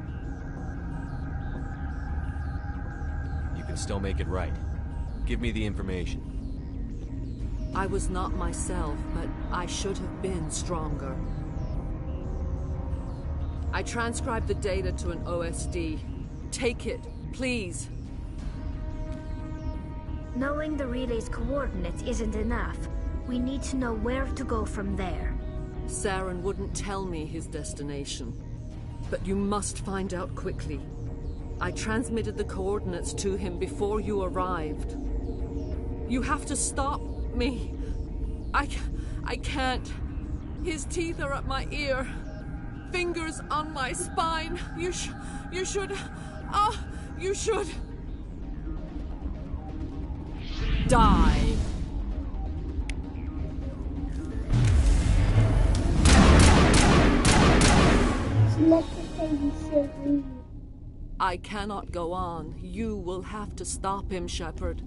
You can still make it right. Give me the information. I was not myself, but I should have been stronger. I transcribed the data to an OSD. Take it, please. Knowing the relay's coordinates isn't enough. We need to know where to go from there. Saren wouldn't tell me his destination. But you must find out quickly. I transmitted the coordinates to him before you arrived. You have to stop me. I can't. His teeth are at my ear. Fingers on my spine. You should... Oh, you should... Die. I cannot go on. You will have to stop him, Shepard.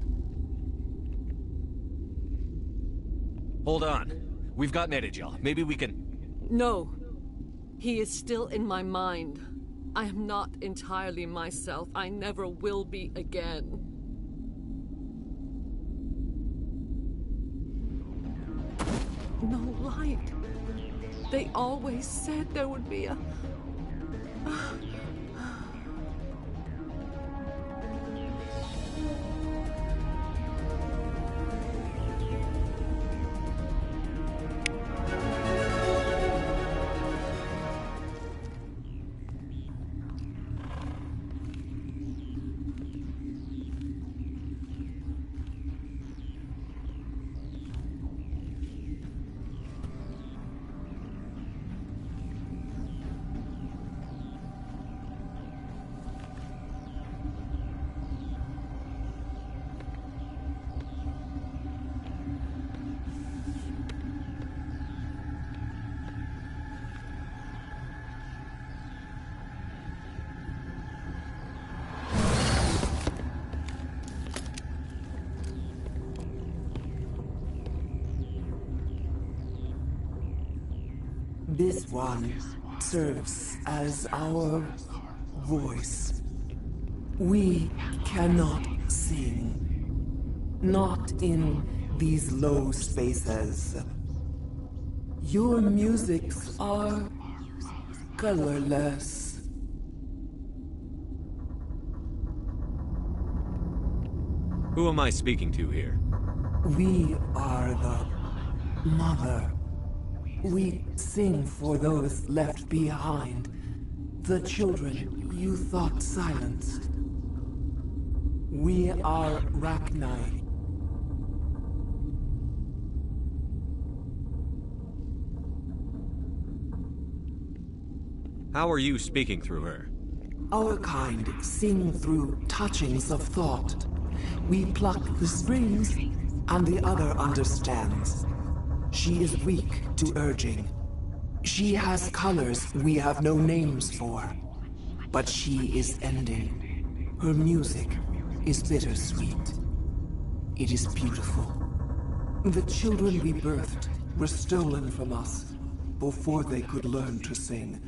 Hold on. We've got Metagel. Maybe we can... No. He is still in my mind. I am not entirely myself. I never will be again. No light. They always said there would be a... This one serves as our voice. We cannot sing. Not in these low spaces. Your musics are colorless. Who am I speaking to here? We are the mother. We sing for those left behind. The children you thought silenced. We are Rachni. How are you speaking through her? Our kind sing through touchings of thought. We pluck the strings, and the other understands. She is weak to urging. She has colors we have no names for. But she is ending. Her music is bittersweet. It is beautiful. The children we birthed were stolen from us before they could learn to sing.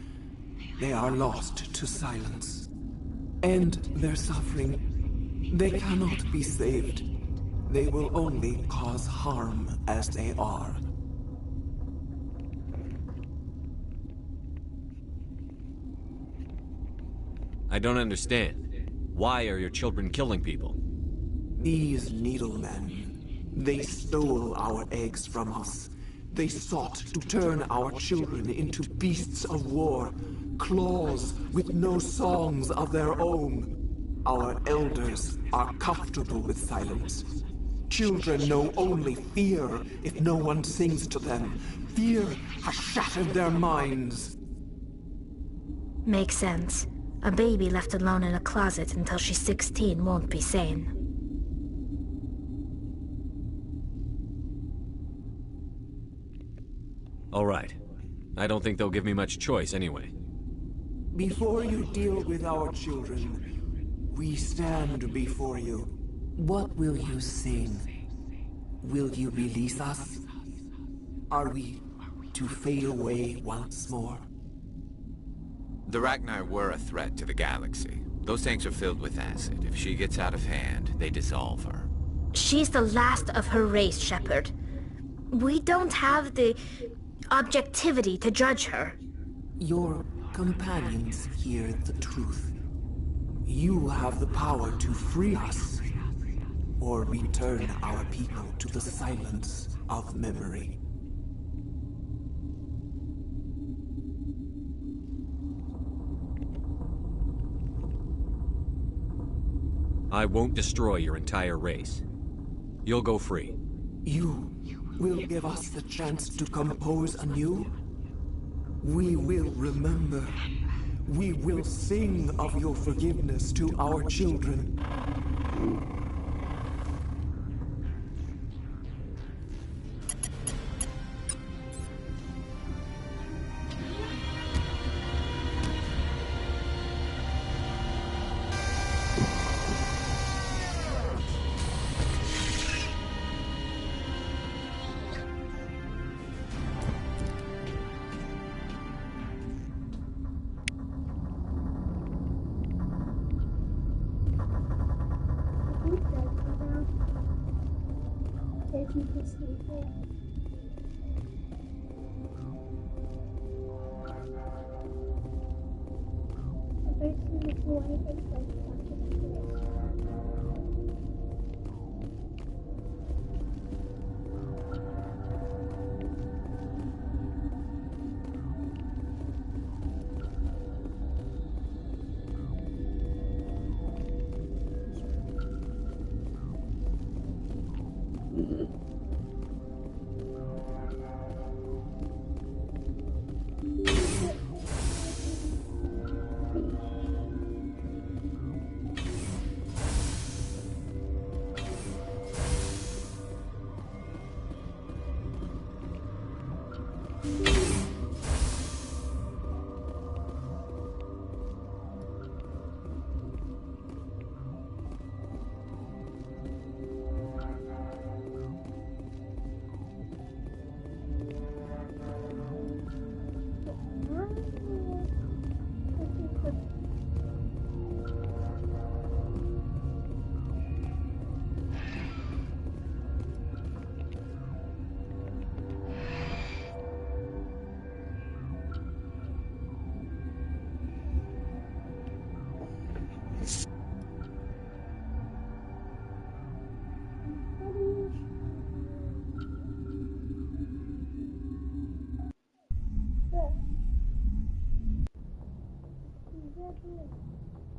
They are lost to silence. And their suffering, they cannot be saved. They will only cause harm as they are. I don't understand. Why are your children killing people? These needlemen, they stole our eggs from us. They sought to turn our children into beasts of war, claws with no songs of their own. Our elders are comfortable with silence. Children know only fear if no one sings to them. Fear has shattered their minds. Makes sense. A baby left alone in a closet until she's 16 won't be sane. All right. I don't think they'll give me much choice anyway. Before you deal with our children, we stand before you. What will you sing? Will you release us? Are we to fade away once more? The Rachni were a threat to the galaxy. Those tanks are filled with acid. If she gets out of hand, they dissolve her. She's the last of her race, Shepard. We don't have the objectivity to judge her. Your companions hear the truth. You have the power to free us, or return our people to the silence of memory. I won't destroy your entire race. You'll go free. You will give us the chance to compose anew? We will remember. We will sing of your forgiveness to our children.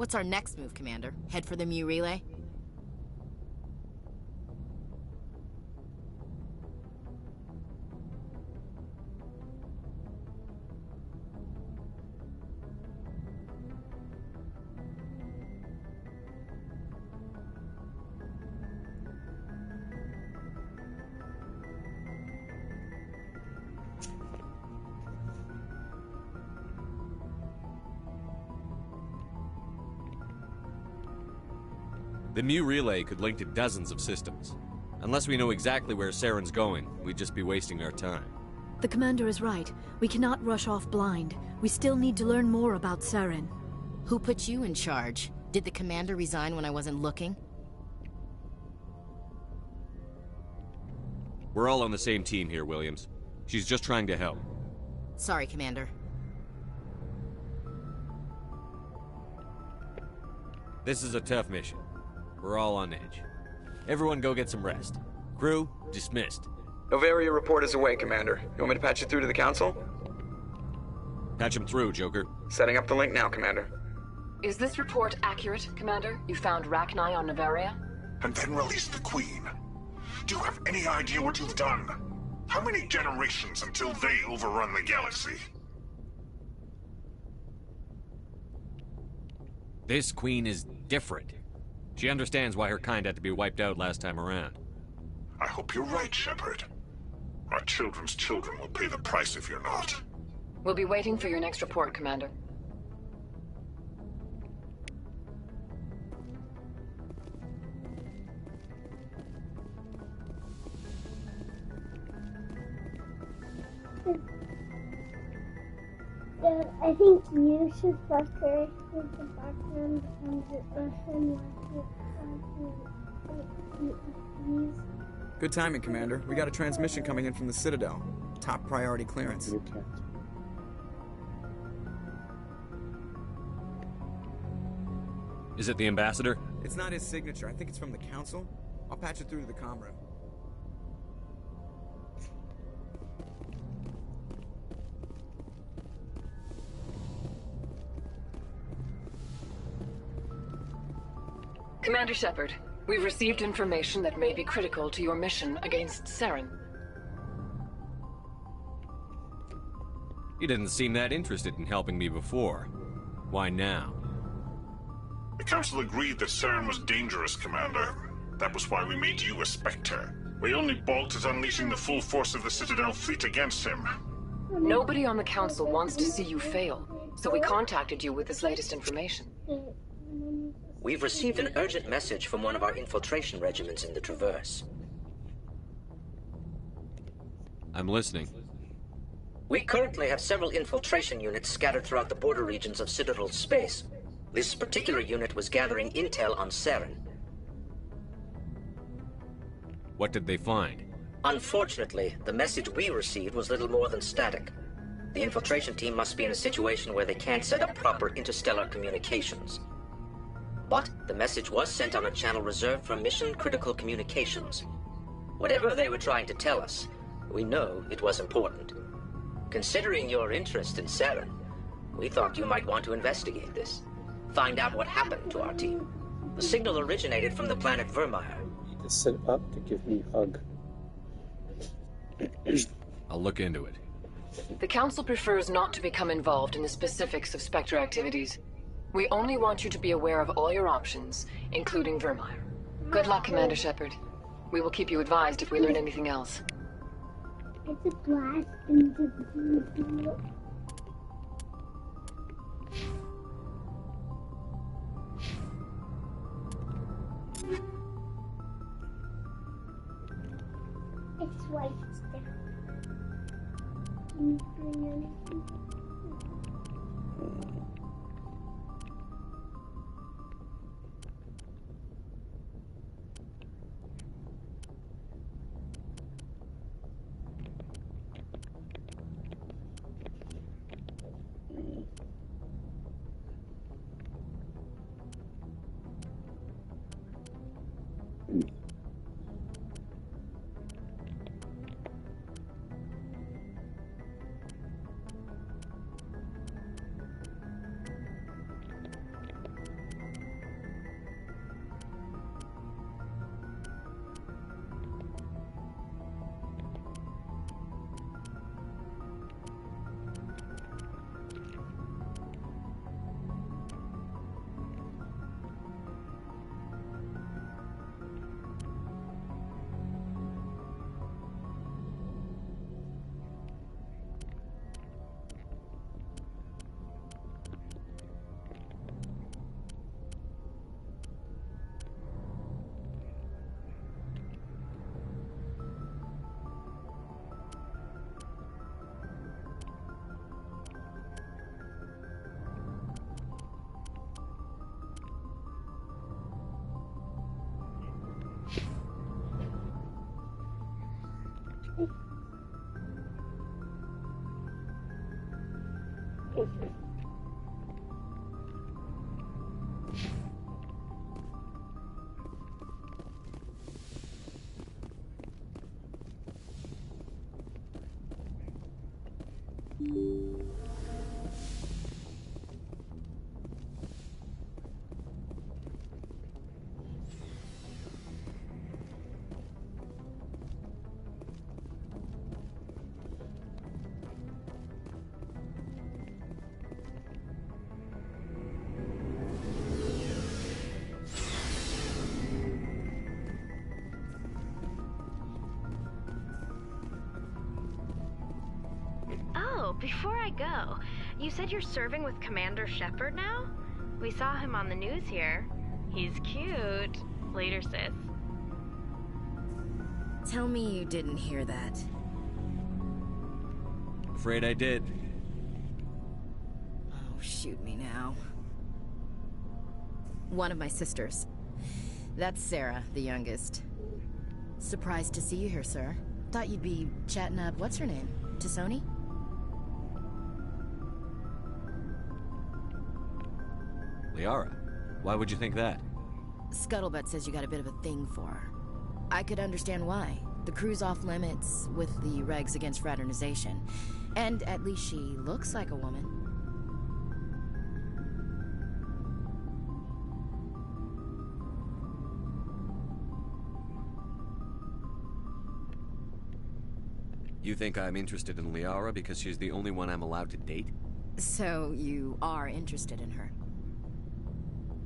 What's our next move, Commander? Head for the Mu relay? The Mu relay could link to dozens of systems. Unless we know exactly where Saren's going, we'd just be wasting our time. The commander is right. We cannot rush off blind. We still need to learn more about Saren. Who put you in charge? Did the commander resign when I wasn't looking? We're all on the same team here, Williams. She's just trying to help. Sorry, Commander. This is a tough mission. We're all on edge. Everyone go get some rest. Crew, dismissed. Novaria report is away, Commander. You want me to patch you through to the Council? Patch him through, Joker. Setting up the link now, Commander. Is this report accurate, Commander? You found Rachni on Novaria? And then released the Queen. Do you have any idea what you've done? How many generations until they overrun the galaxy? This Queen is different. She understands why her kind had to be wiped out last time around. I hope you're right, Shepard. Our children's children will pay the price if you're not. We'll be waiting for your next report, Commander. Dad, I think you should frustrate with the background becomes it Russian Good timing, Commander. We got a transmission coming in from the Citadel. Top priority clearance. You can't. Is it the Ambassador? It's not his signature. I think it's from the Council. I'll patch it through to the comm room. Commander Shepard, we've received information that may be critical to your mission against Saren. You didn't seem that interested in helping me before. Why now? The Council agreed that Saren was dangerous, Commander. That was why we made you a Spectre. We only balked at unleashing the full force of the Citadel fleet against him. Nobody on the Council wants to see you fail, so we contacted you with this latest information. We've received an urgent message from one of our infiltration regiments in the Traverse. I'm listening. We currently have several infiltration units scattered throughout the border regions of Citadel space. This particular unit was gathering intel on Saren. What did they find? Unfortunately, the message we received was little more than static. The infiltration team must be in a situation where they can't set up proper interstellar communications. But the message was sent on a channel reserved for mission-critical communications. Whatever they were trying to tell us, we know it was important. Considering your interest in Saren, we thought you might want to investigate this. Find out what happened to our team. The signal originated from the planet Vermeer. He just sit up to give me a hug. I'll look into it. The Council prefers not to become involved in the specifics of Spectre activities. We only want you to be aware of all your options, including Vermeer. Good luck, Commander Shepard. We will keep you advised if we learn anything else. It's a blast into the It's right there. Can you bring anything? Oh, before I go, you said you're serving with Commander Shepard now? We saw him on the news here. He's cute. Later, sis. Tell me you didn't hear that. Afraid I did. Oh, shoot me now. One of my sisters. That's Sarah, the youngest. Surprised to see you here, sir. Thought you'd be chatting up, what's her name? Tassoni? Liara, why would you think that? Scuttlebutt says you got a bit of a thing for her. I could understand why. The crew's off limits with the regs against fraternization. And at least she looks like a woman. You think I'm interested in Liara because she's the only one I'm allowed to date? So you are interested in her?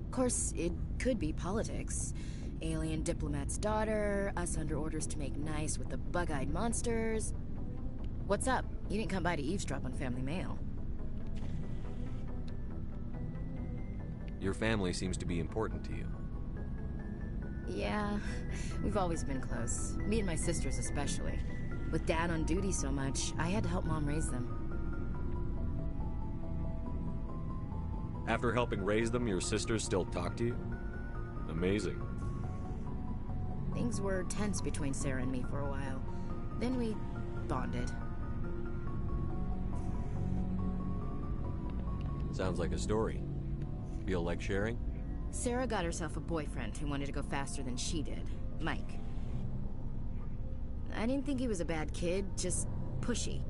Of course, it could be politics. Alien diplomat's daughter, us under orders to make nice with the bug-eyed monsters. What's up? You didn't come by to eavesdrop on family mail. Your family seems to be important to you. Yeah, we've always been close. Me and my sisters especially. With Dad on duty so much, I had to help Mom raise them. After helping raise them, your sisters still talk to you? Amazing. Things were tense between Sarah and me for a while. Then we bonded. Sounds like a story. Feel like sharing? Sarah got herself a boyfriend who wanted to go faster than she did, Mike. I didn't think he was a bad kid, just pushy.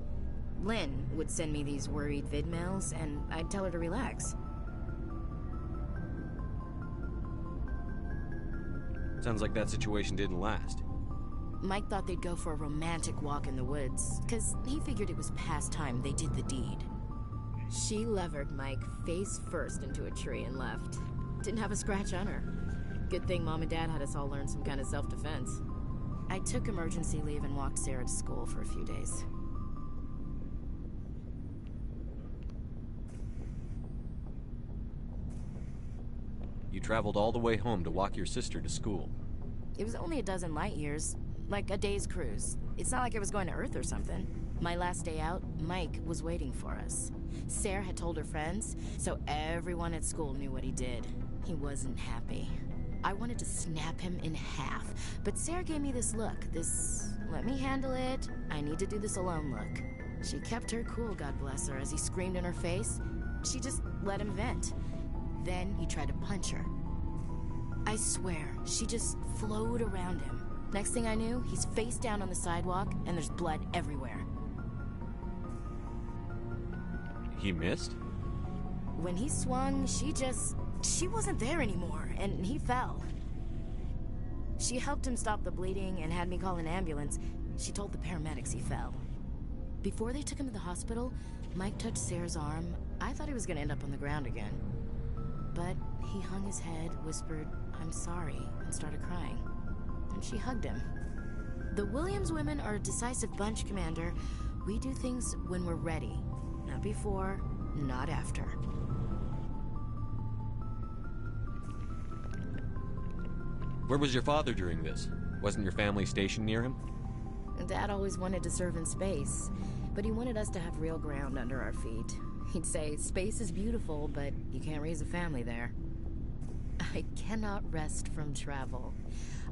Lynn would send me these worried vidmails, and I'd tell her to relax. Sounds like that situation didn't last. Mike thought they'd go for a romantic walk in the woods, because he figured it was past time they did the deed. She levered Mike face first into a tree and left. Didn't have a scratch on her. Good thing Mom and Dad had us all learn some kind of self-defense. I took emergency leave and walked Sarah to school for a few days. You traveled all the way home to walk your sister to school. It was only a dozen light years, like a day's cruise. It's not like I was going to Earth or something. My last day out, Mike was waiting for us. Sarah had told her friends, so everyone at school knew what he did. He wasn't happy. I wanted to snap him in half, but Sarah gave me this look, this let me handle it, I need to do this alone look. She kept her cool, God bless her, as he screamed in her face. She just let him vent. Then he tried to punch her. I swear, she just flowed around him. Next thing I knew, he's face down on the sidewalk, and there's blood everywhere. He missed? When he swung, she wasn't there anymore, and he fell. She helped him stop the bleeding and had me call an ambulance. She told the paramedics he fell. Before they took him to the hospital, Mike touched Sarah's arm. I thought he was gonna end up on the ground again. But he hung his head, whispered, "I'm sorry," and started crying. And she hugged him. The Williams women are a decisive bunch, Commander. We do things when we're ready. Not before, not after. Where was your father during this? Wasn't your family stationed near him? Dad always wanted to serve in space, but he wanted us to have real ground under our feet. He'd say, space is beautiful, but you can't raise a family there. I cannot rest from travel.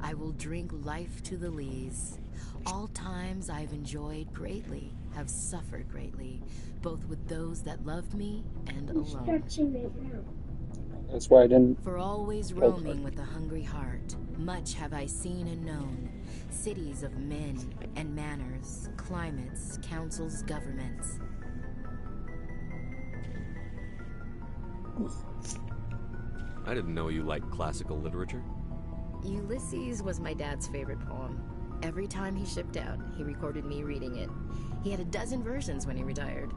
I will drink life to the lees. all times I've enjoyed greatly, have suffered greatly, both with those that loved me and alone. Stretching right now. That's why I didn't. For always pull roaming with a hungry heart, much have I seen and known. Cities of men and manners, climates, councils, governments. I didn't know you liked classical literature. Ulysses was my dad's favorite poem. Every time he shipped out, he recorded me reading it. He had a dozen versions when he retired.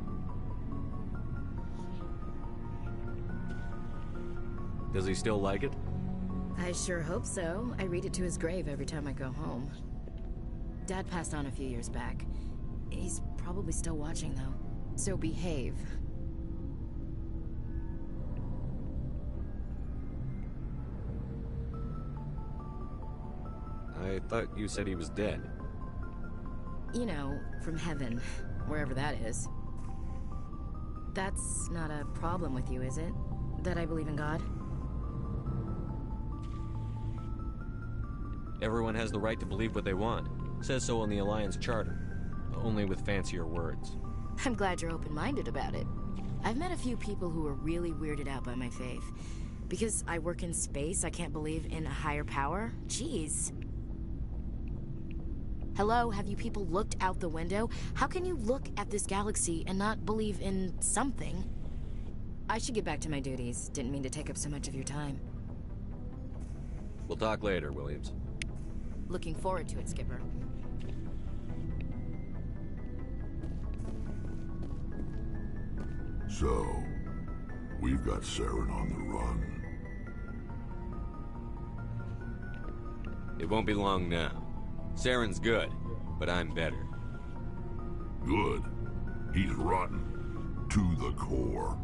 Does he still like it? I sure hope so. I read it to his grave every time I go home. Dad passed on a few years back. He's probably still watching, though. So behave. I thought you said he was dead. You know, from heaven, wherever that is. That's not a problem with you, is it? That I believe in God? Everyone has the right to believe what they want. Says so in the Alliance Charter. Only with fancier words. I'm glad you're open-minded about it. I've met a few people who are really weirded out by my faith. Because I work in space, I can't believe in a higher power? Jeez. Hello, have you people looked out the window? How can you look at this galaxy and not believe in something? I should get back to my duties. Didn't mean to take up so much of your time. We'll talk later, Williams. Looking forward to it, Skipper. So, we've got Saren on the run. It won't be long now. Saren's good, but I'm better. Good. He's rotten. To the core.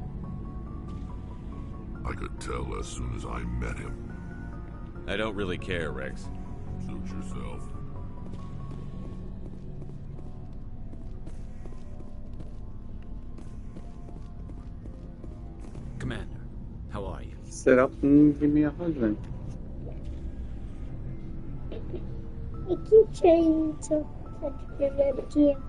I could tell as soon as I met him. I don't really care, Rex. Suit yourself. Commander, how are you? Sit up and give me a hug then. I keep trying to touch the webcam.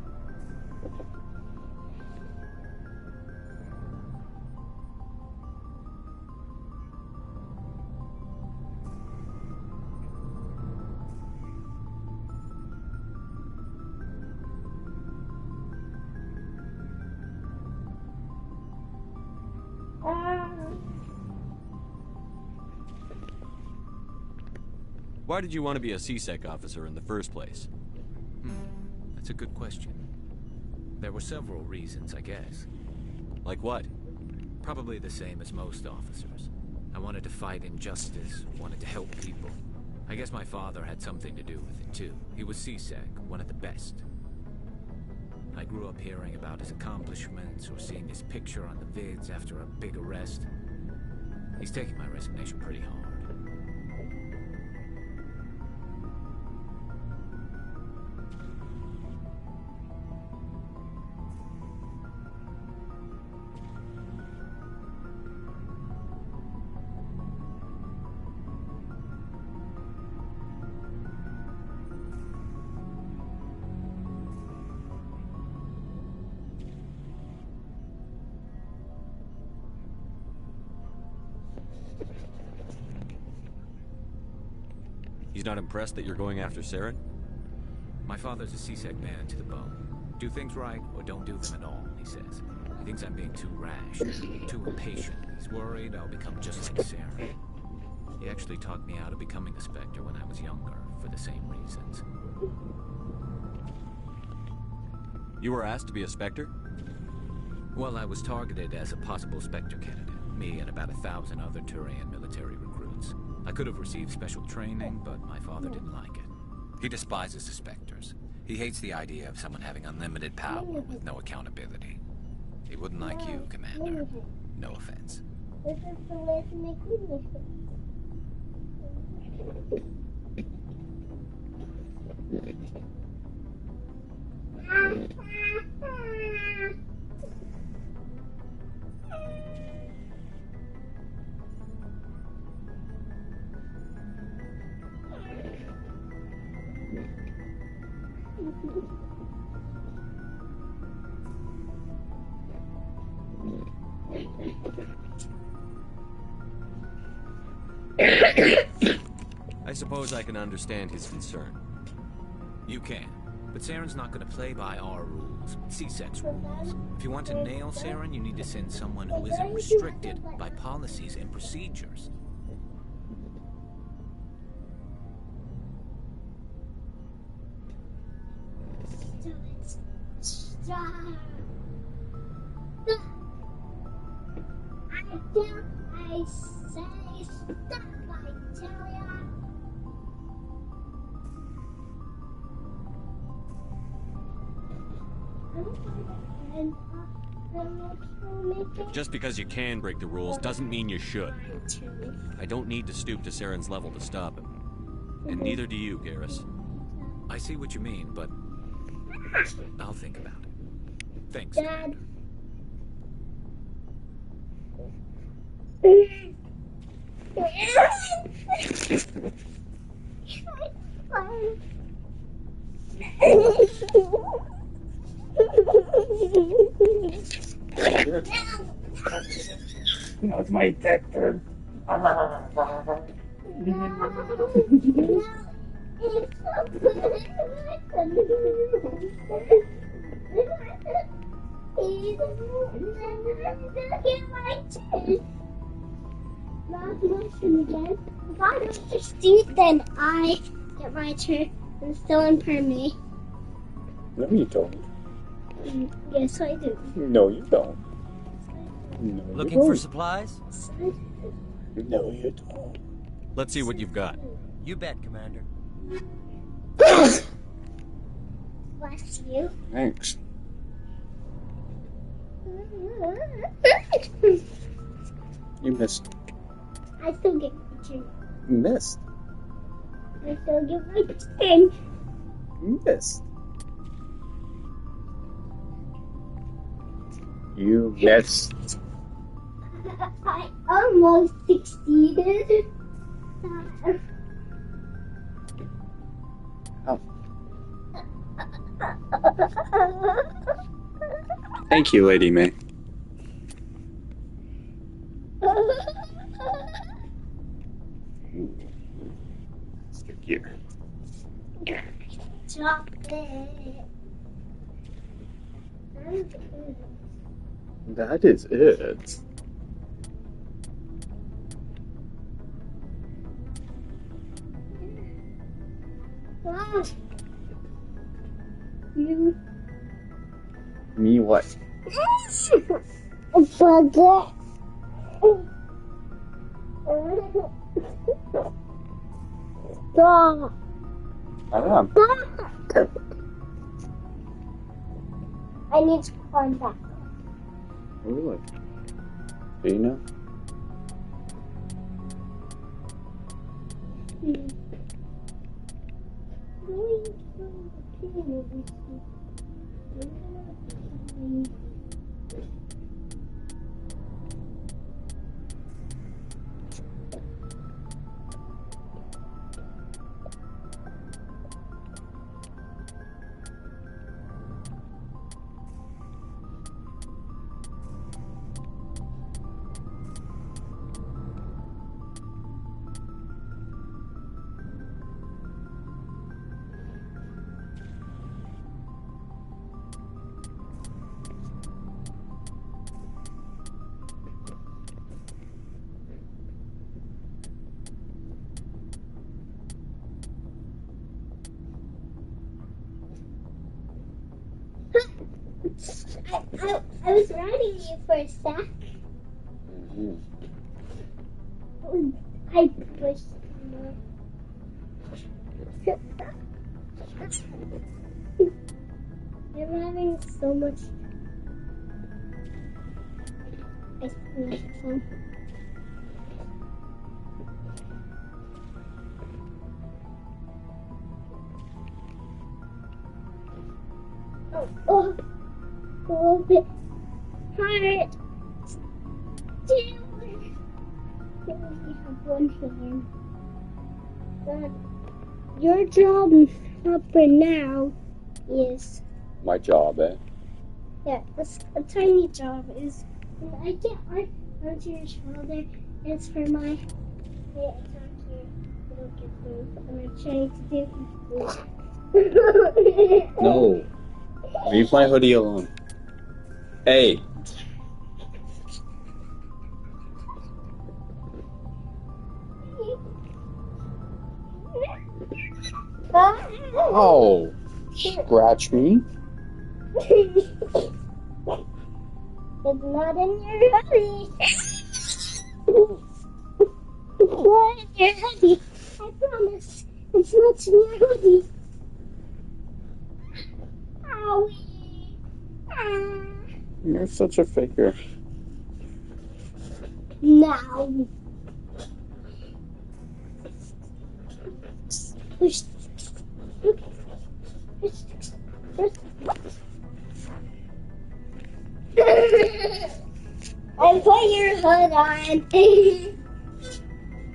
Why did you want to be a CSEC officer in the first place? That's a good question. There were several reasons, I guess. Like what? Probably the same as most officers. I wanted to fight injustice, wanted to help people. I guess my father had something to do with it, too. He was CSEC, one of the best. I grew up hearing about his accomplishments or seeing his picture on the vids after a big arrest. He's taking my resignation pretty hard. He's not impressed that you're going after Saren? My father's a CSEC man to the bone. Do things right or don't do them at all, he says. He thinks I'm being too rash, too impatient. He's worried I'll become just like Saren. He actually talked me out of becoming a Spectre when I was younger, for the same reasons. You were asked to be a Spectre? Well, I was targeted as a possible Spectre candidate. Me and about 1,000 other Turian military recruits. I could have received special training, but my father didn't like it. He despises the Spectres. He hates the idea of someone having unlimited power with no accountability. He wouldn't like you, Commander. No offense. This is the way to make English. I suppose I can understand his concern. You can. But Saren's not going to play by our rules. C-Sex rules. If you want to nail Saren, you need to send someone who isn't restricted by policies and procedures. Stop. I say stop, I tell ya. Just because you can break the rules doesn't mean you should. I don't need to stoop to Saren's level to stop him. And neither do you, Garrus. I see what you mean, but I'll think about it. Thanks, Dad. Not my detector. Again. If I don't succeed, then I get my turn and still imprison me. No, you don't. Yes, I do. No, you don't. No, Looking for supplies? No, you don't. Let's see what you've got. You bet, Commander. Bless you. Thanks. You missed. I still get my turn. You missed. I still get my turn. You missed. You missed. I almost succeeded. Oh. Thank you, Lady May. Stick here. Chocolate. That is it. Wow. You. Me what? A burger. Stop. I am. Stop. I need to climb back. Really? Do you know? I was riding you for a sec. I pushed him I'm having so much ice cream. Oh, a little bit hard. Still, we have one hand. But your job up for now Yes. My job, eh? Yeah, a tiny job is. I get onto your shoulder. It's for my. Hey, attack here. I don't get food. And I'm trying to do food. No. Leave my hoodie alone. Hey. Oh. Scratch me. It's not in your hoodie. It's not in your hoodie. I promise. It's not in your hoodie. Owie. You're such a faker. Now. I put your hood on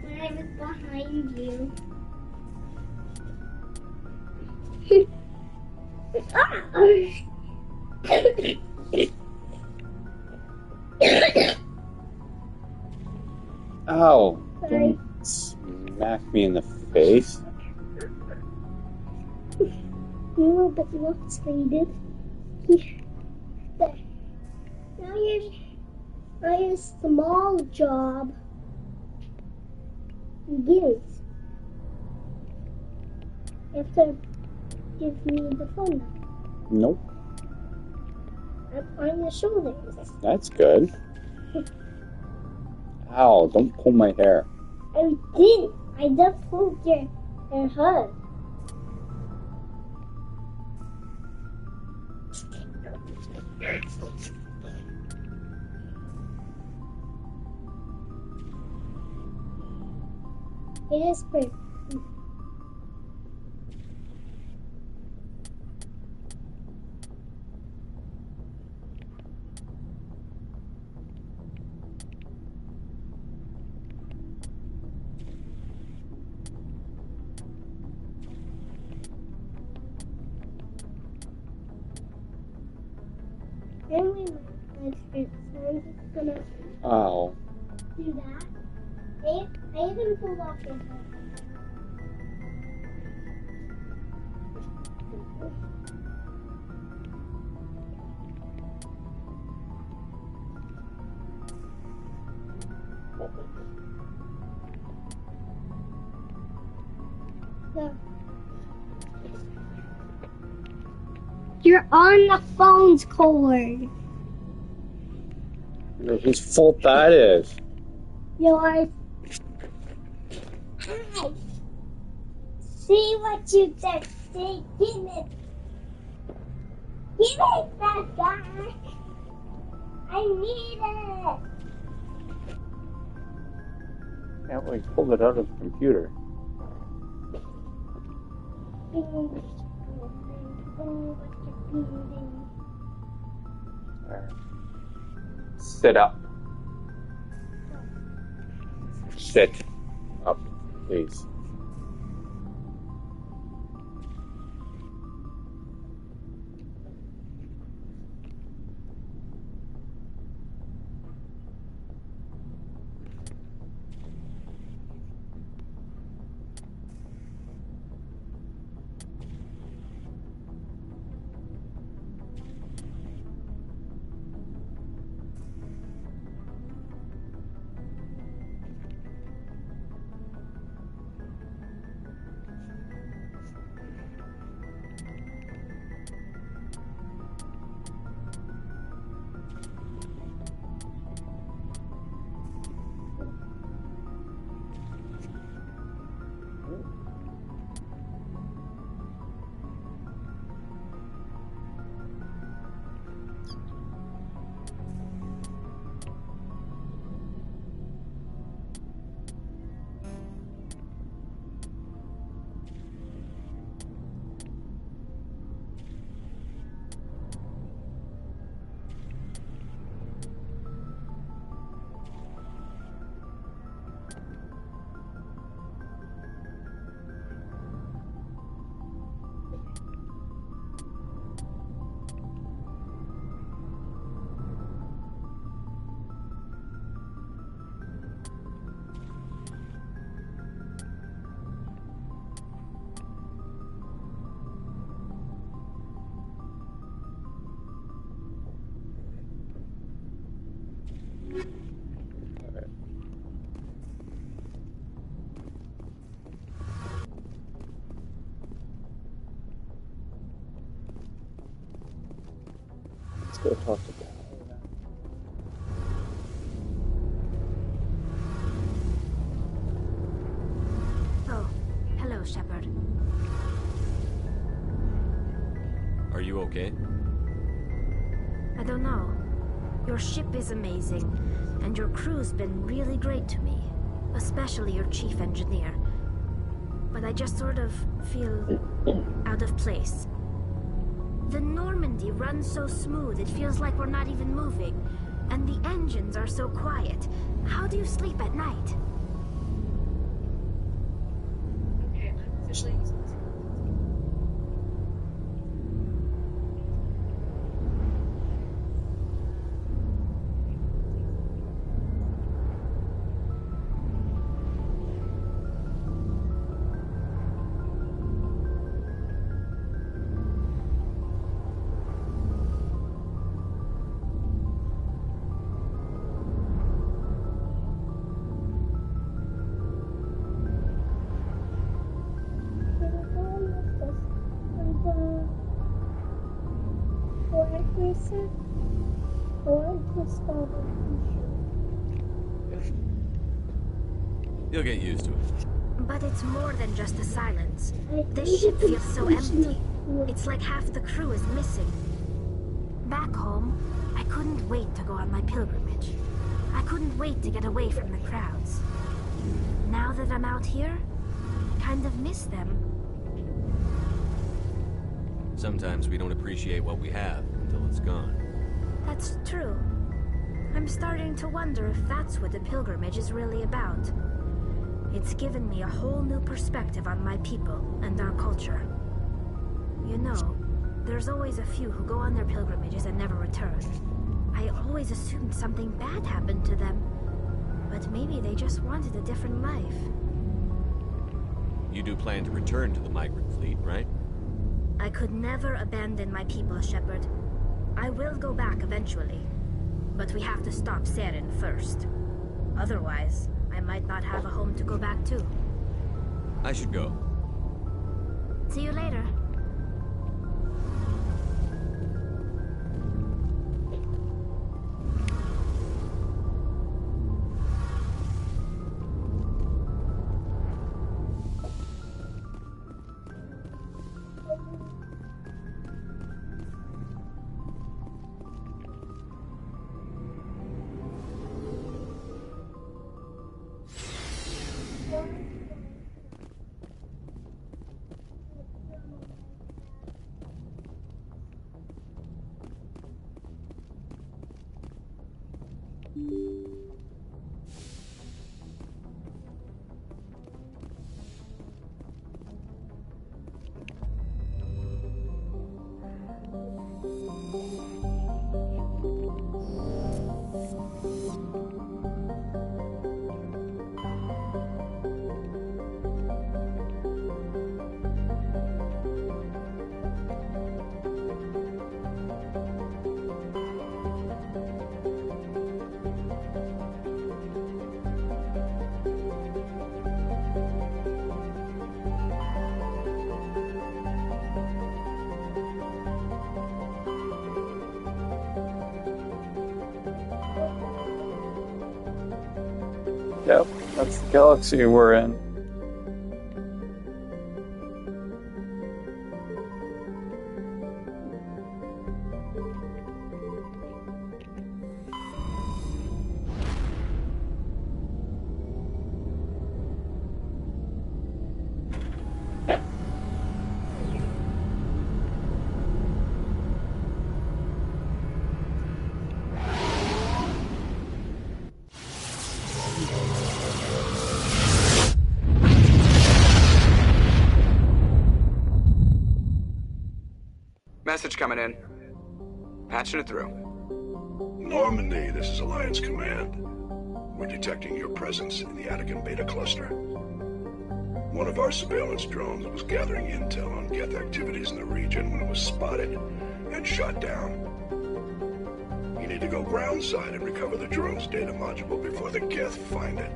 when I was behind you. Ow. Sorry. Don't smack me in the face. You're a bit lopsided. There. Now your small job begins. You have to give me the phone number. Nope. On your shoulders. That's good. Ow, don't pull my hair. I didn't. I just pulled your hood. It is pretty. Apparently my legs hurt, so I'm just gonna Ow. do that. I even pulled off your hood. So, you're on the phone's cord. Whose fault that is? Yours. Hi. See what you just did. Give it. Give it back, guy. I need it. Can't like pull it out of the computer. Sit up. Sit up, please. go talk to them. Oh, hello, Shepard. Are you okay? I don't know. Your ship is amazing, and your crew's been really great to me. Especially your chief engineer. But I just sort of feel out of place. The Normandy runs so smooth, it feels like we're not even moving. And the engines are so quiet. How do you sleep at night? Okay, I'm officially using this. You'll get used to it. But it's more than just the silence. This ship feels so empty. It's like half the crew is missing. Back home, I couldn't wait to go on my pilgrimage. I couldn't wait to get away from the crowds. Now that I'm out here, I kind of miss them. Sometimes we don't appreciate what we have until it's gone. That's true. I'm starting to wonder if that's what the pilgrimage is really about. It's given me a whole new perspective on my people and our culture. You know, there's always a few who go on their pilgrimages and never return. I always assumed something bad happened to them. But maybe they just wanted a different life. You do plan to return to the migrant fleet, right? I could never abandon my people, Shepard. I will go back eventually. But we have to stop Saren first. Otherwise, I might not have a home to go back to. I should go. See you later. Yep, that's the galaxy we're in. Message coming in. Patching it through. Normandy, this is Alliance Command. We're detecting your presence in the Attican Beta Cluster. One of our surveillance drones was gathering intel on Geth activities in the region when it was spotted and shot down. You need to go groundside and recover the drone's data module before the Geth find it.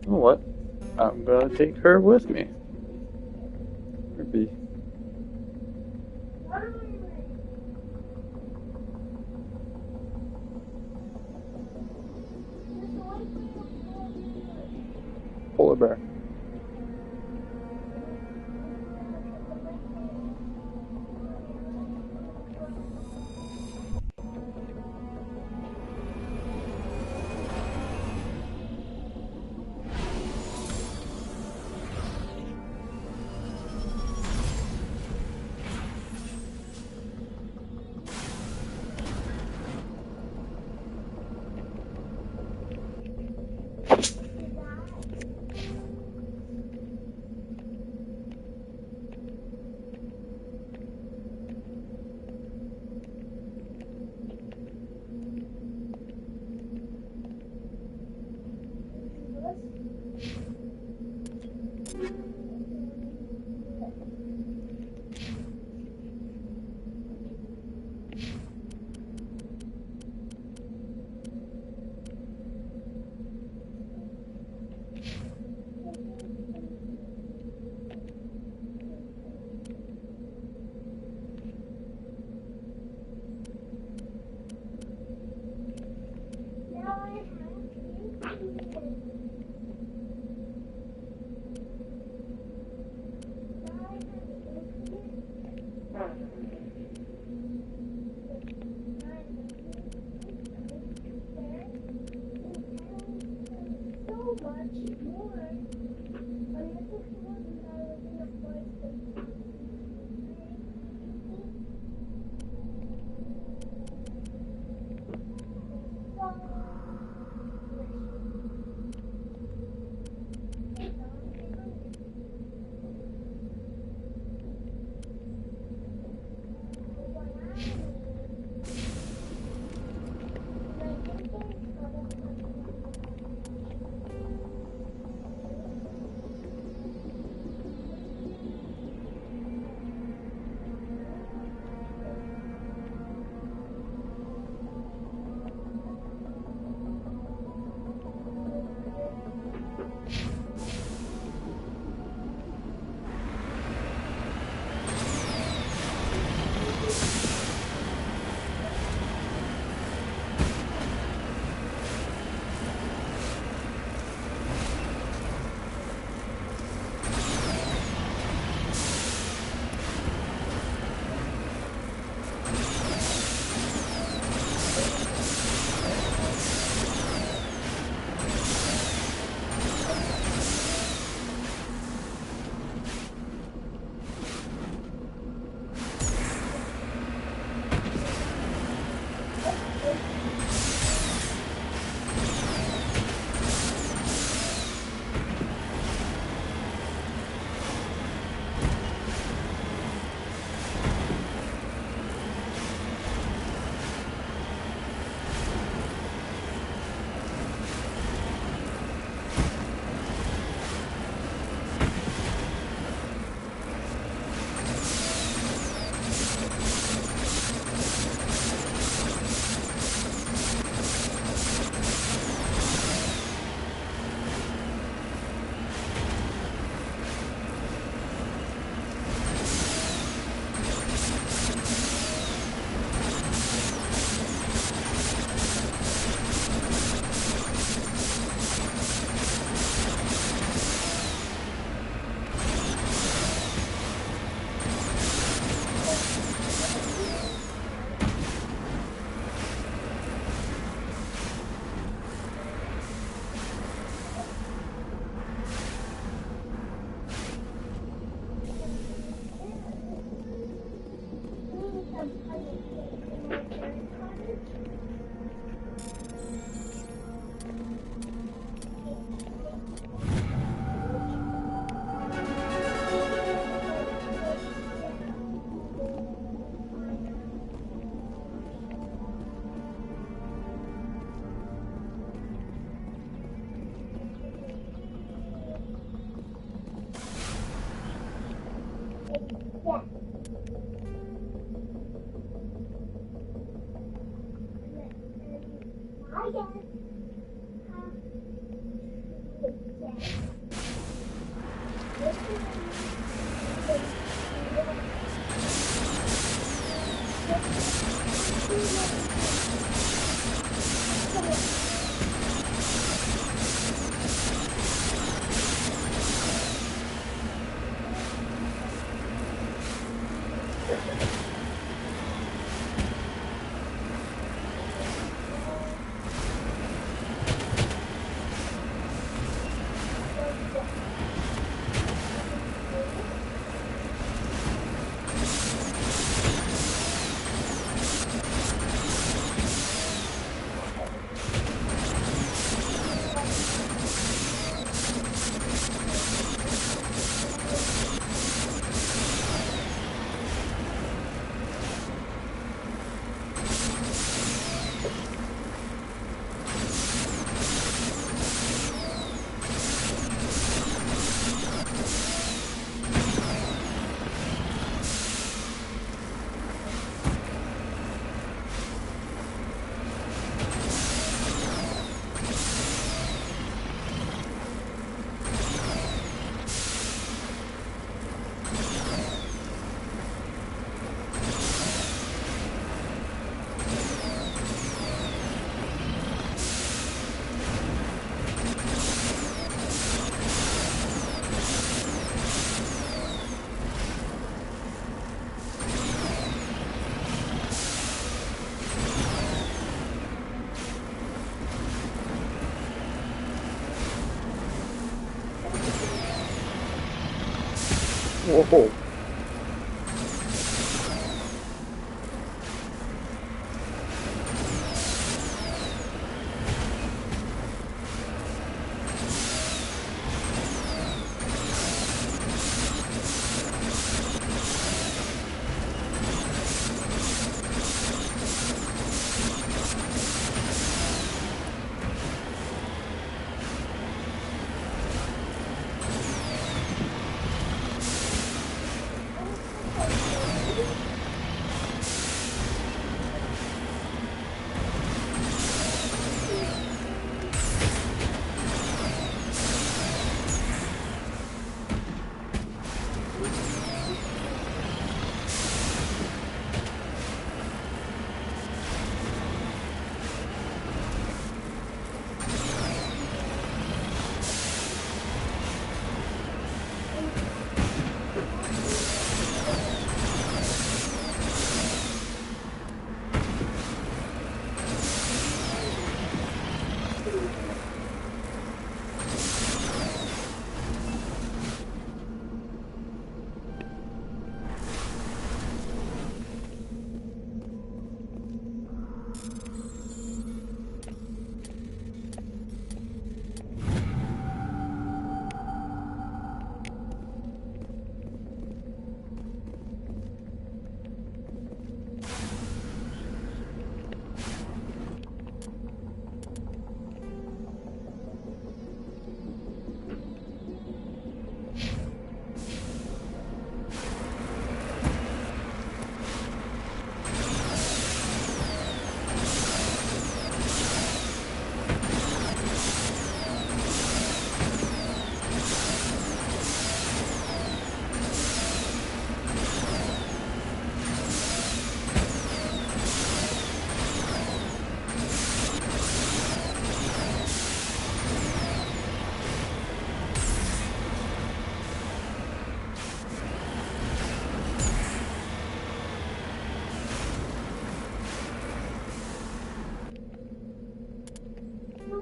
You know what? I'm gonna take her with me. Maybe. Polar bear. Whoa.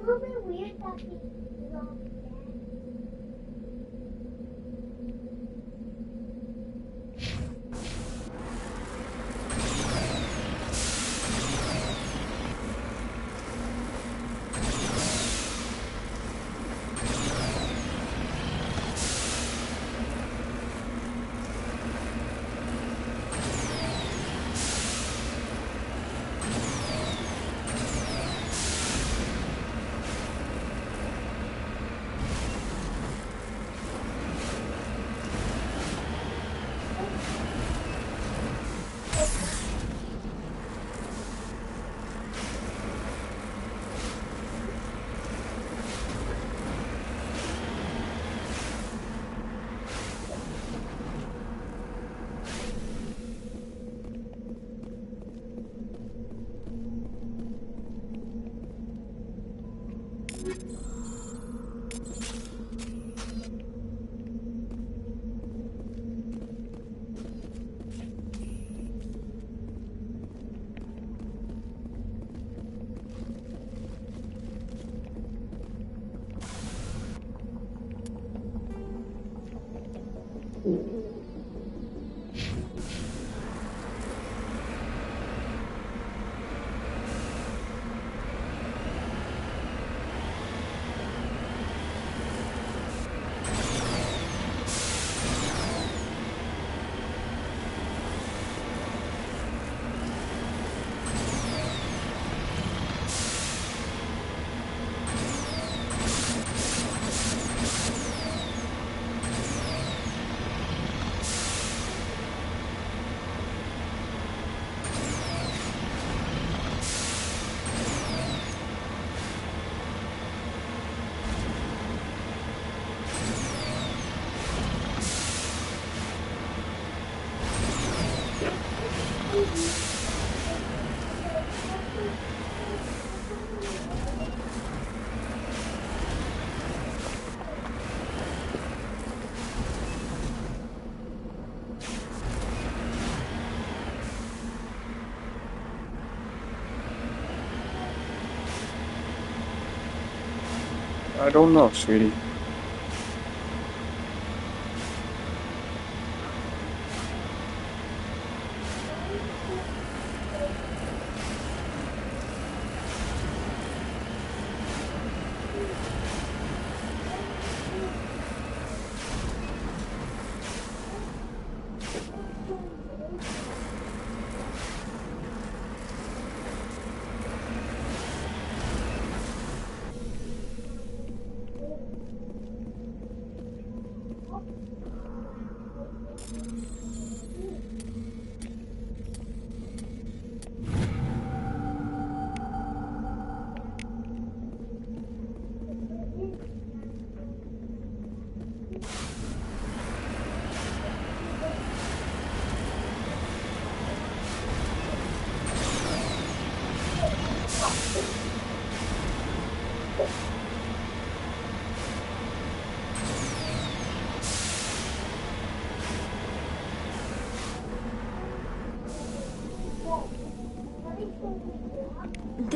little bit weird that he is all dead. I don't know, sweetie.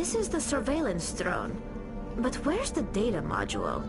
This is the surveillance drone. But where's the data module?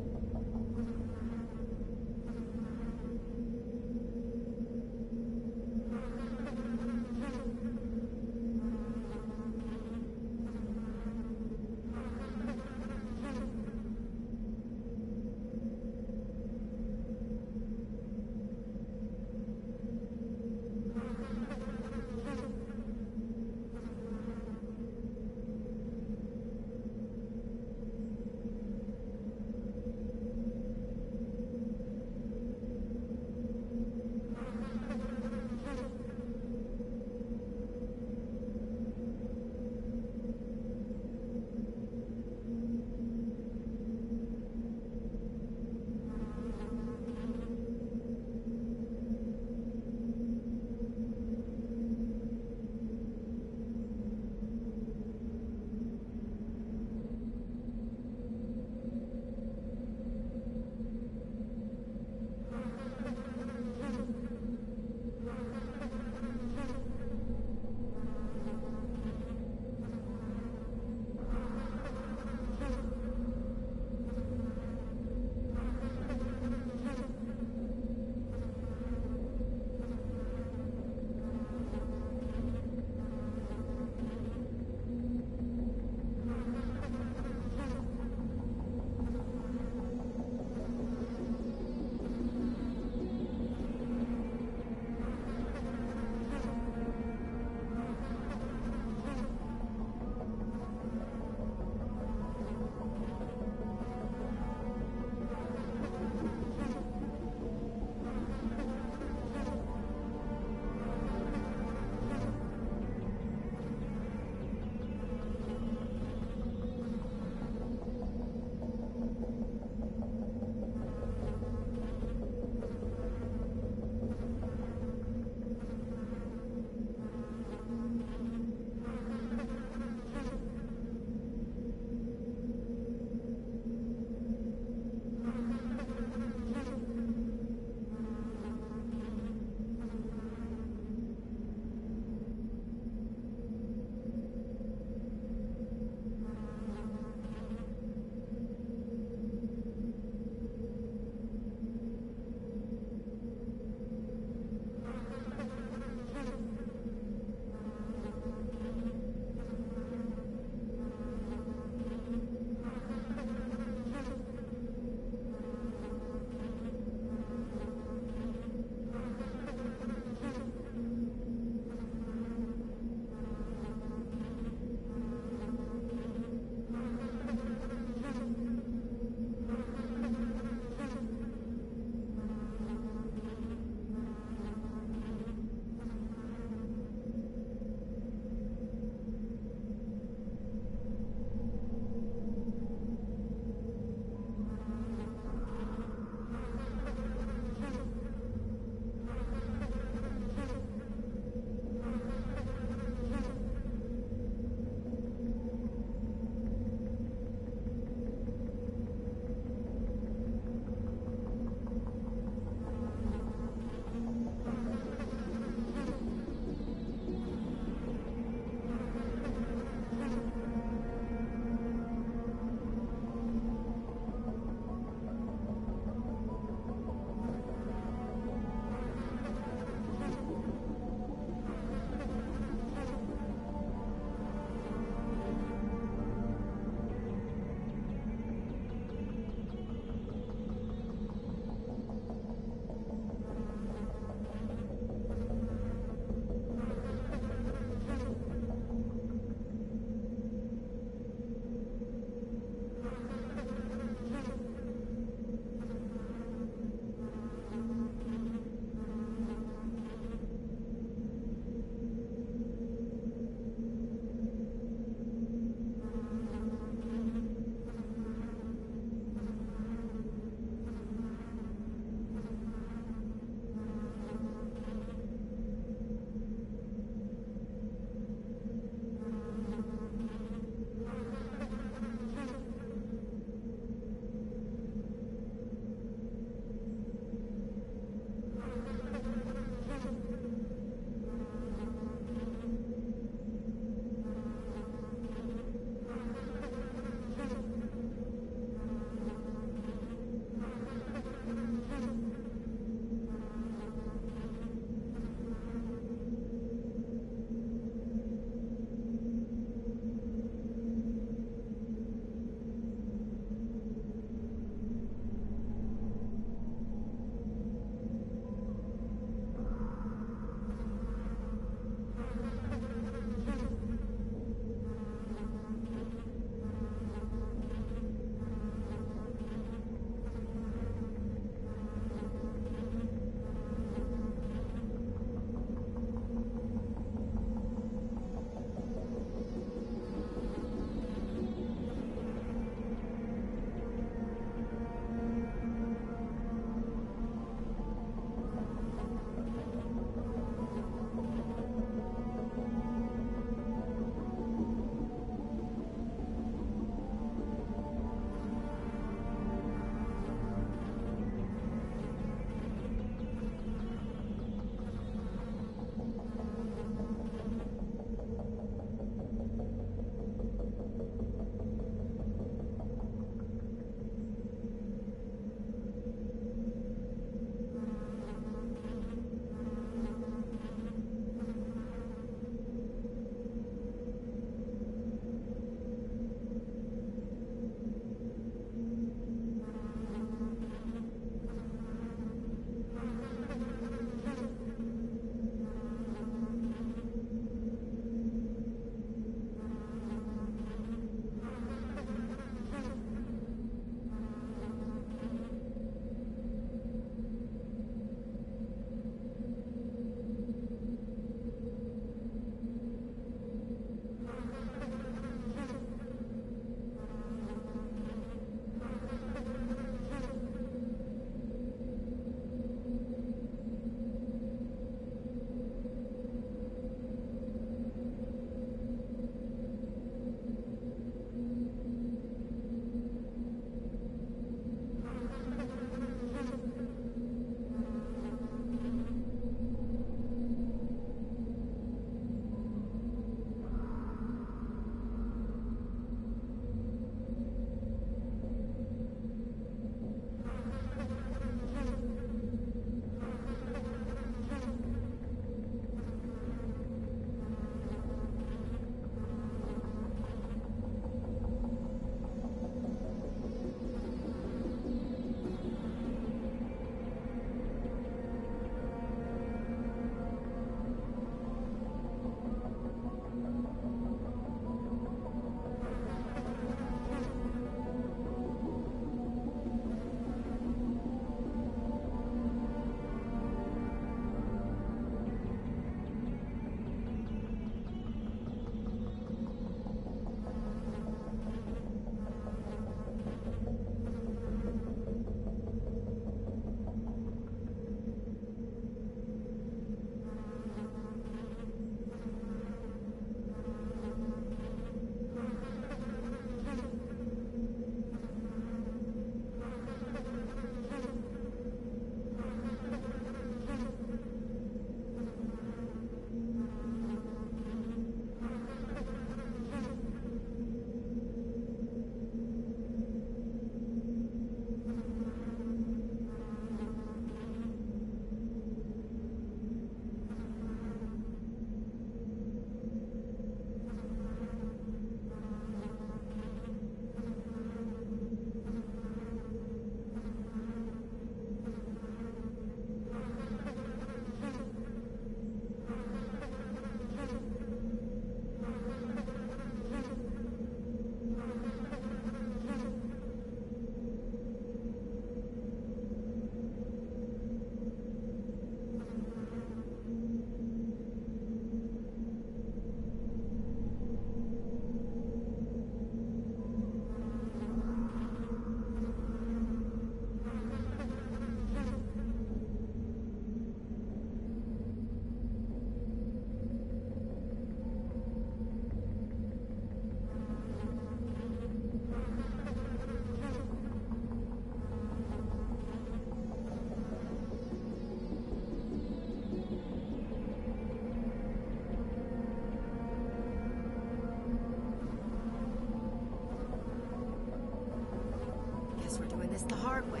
this the hard way.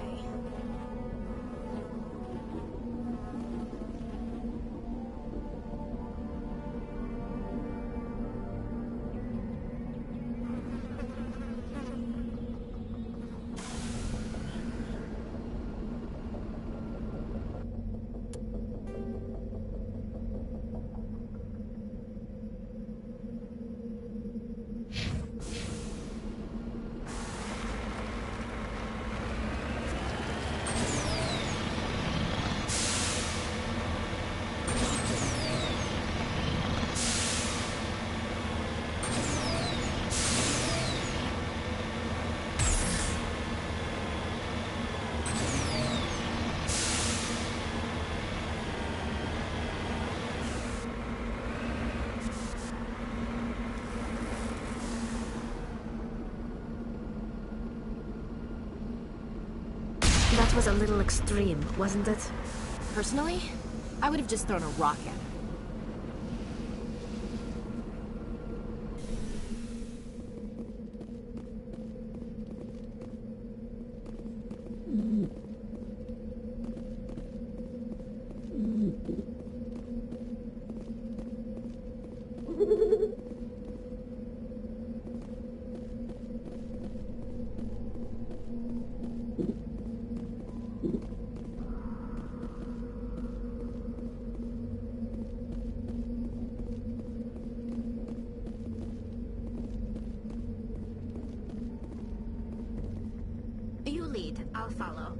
That was a little extreme, wasn't it? Personally, I would have just thrown a rock at him. You lead, I'll follow.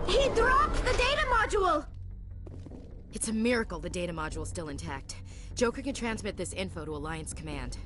He dropped the data module! It's a miracle the data module's still intact. Joker can transmit this info to Alliance Command.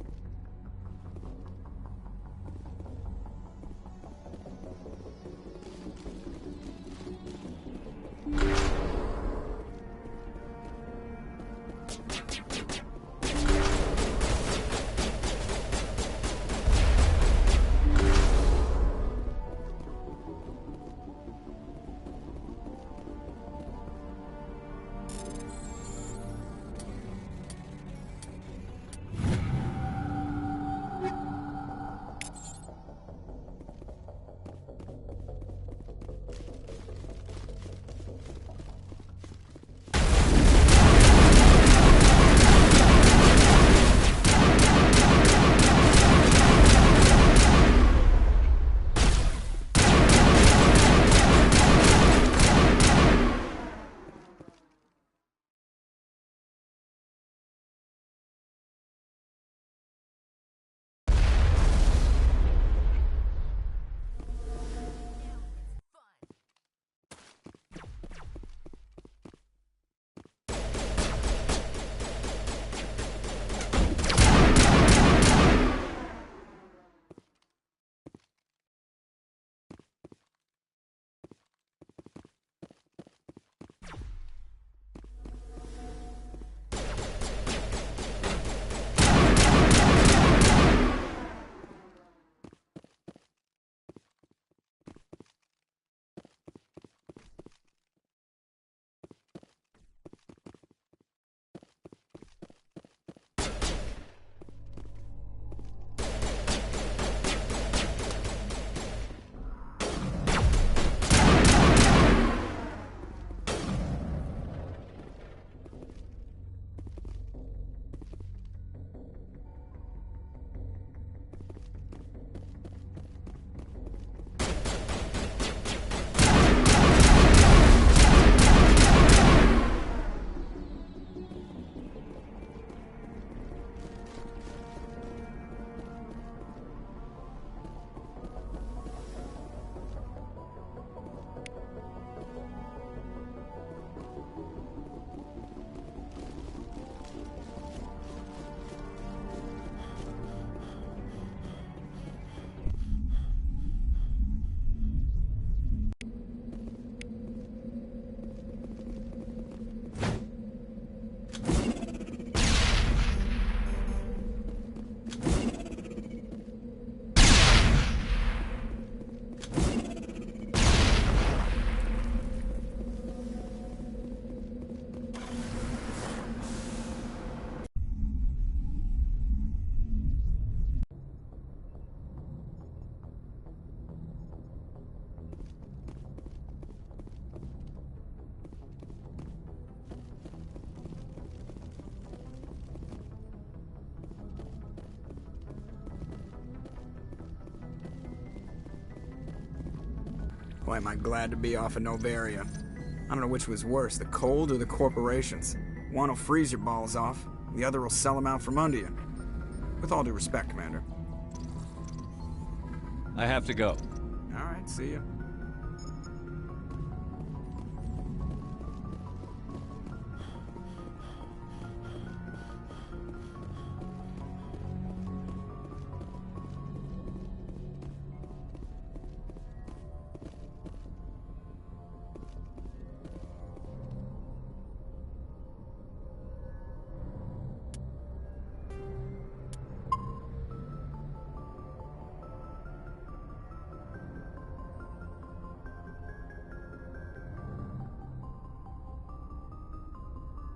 Boy, am I glad to be off of Novaria. I don't know which was worse, the cold or the corporations. One will freeze your balls off, the other will sell them out from under you. With all due respect, Commander. I have to go. All right, see you.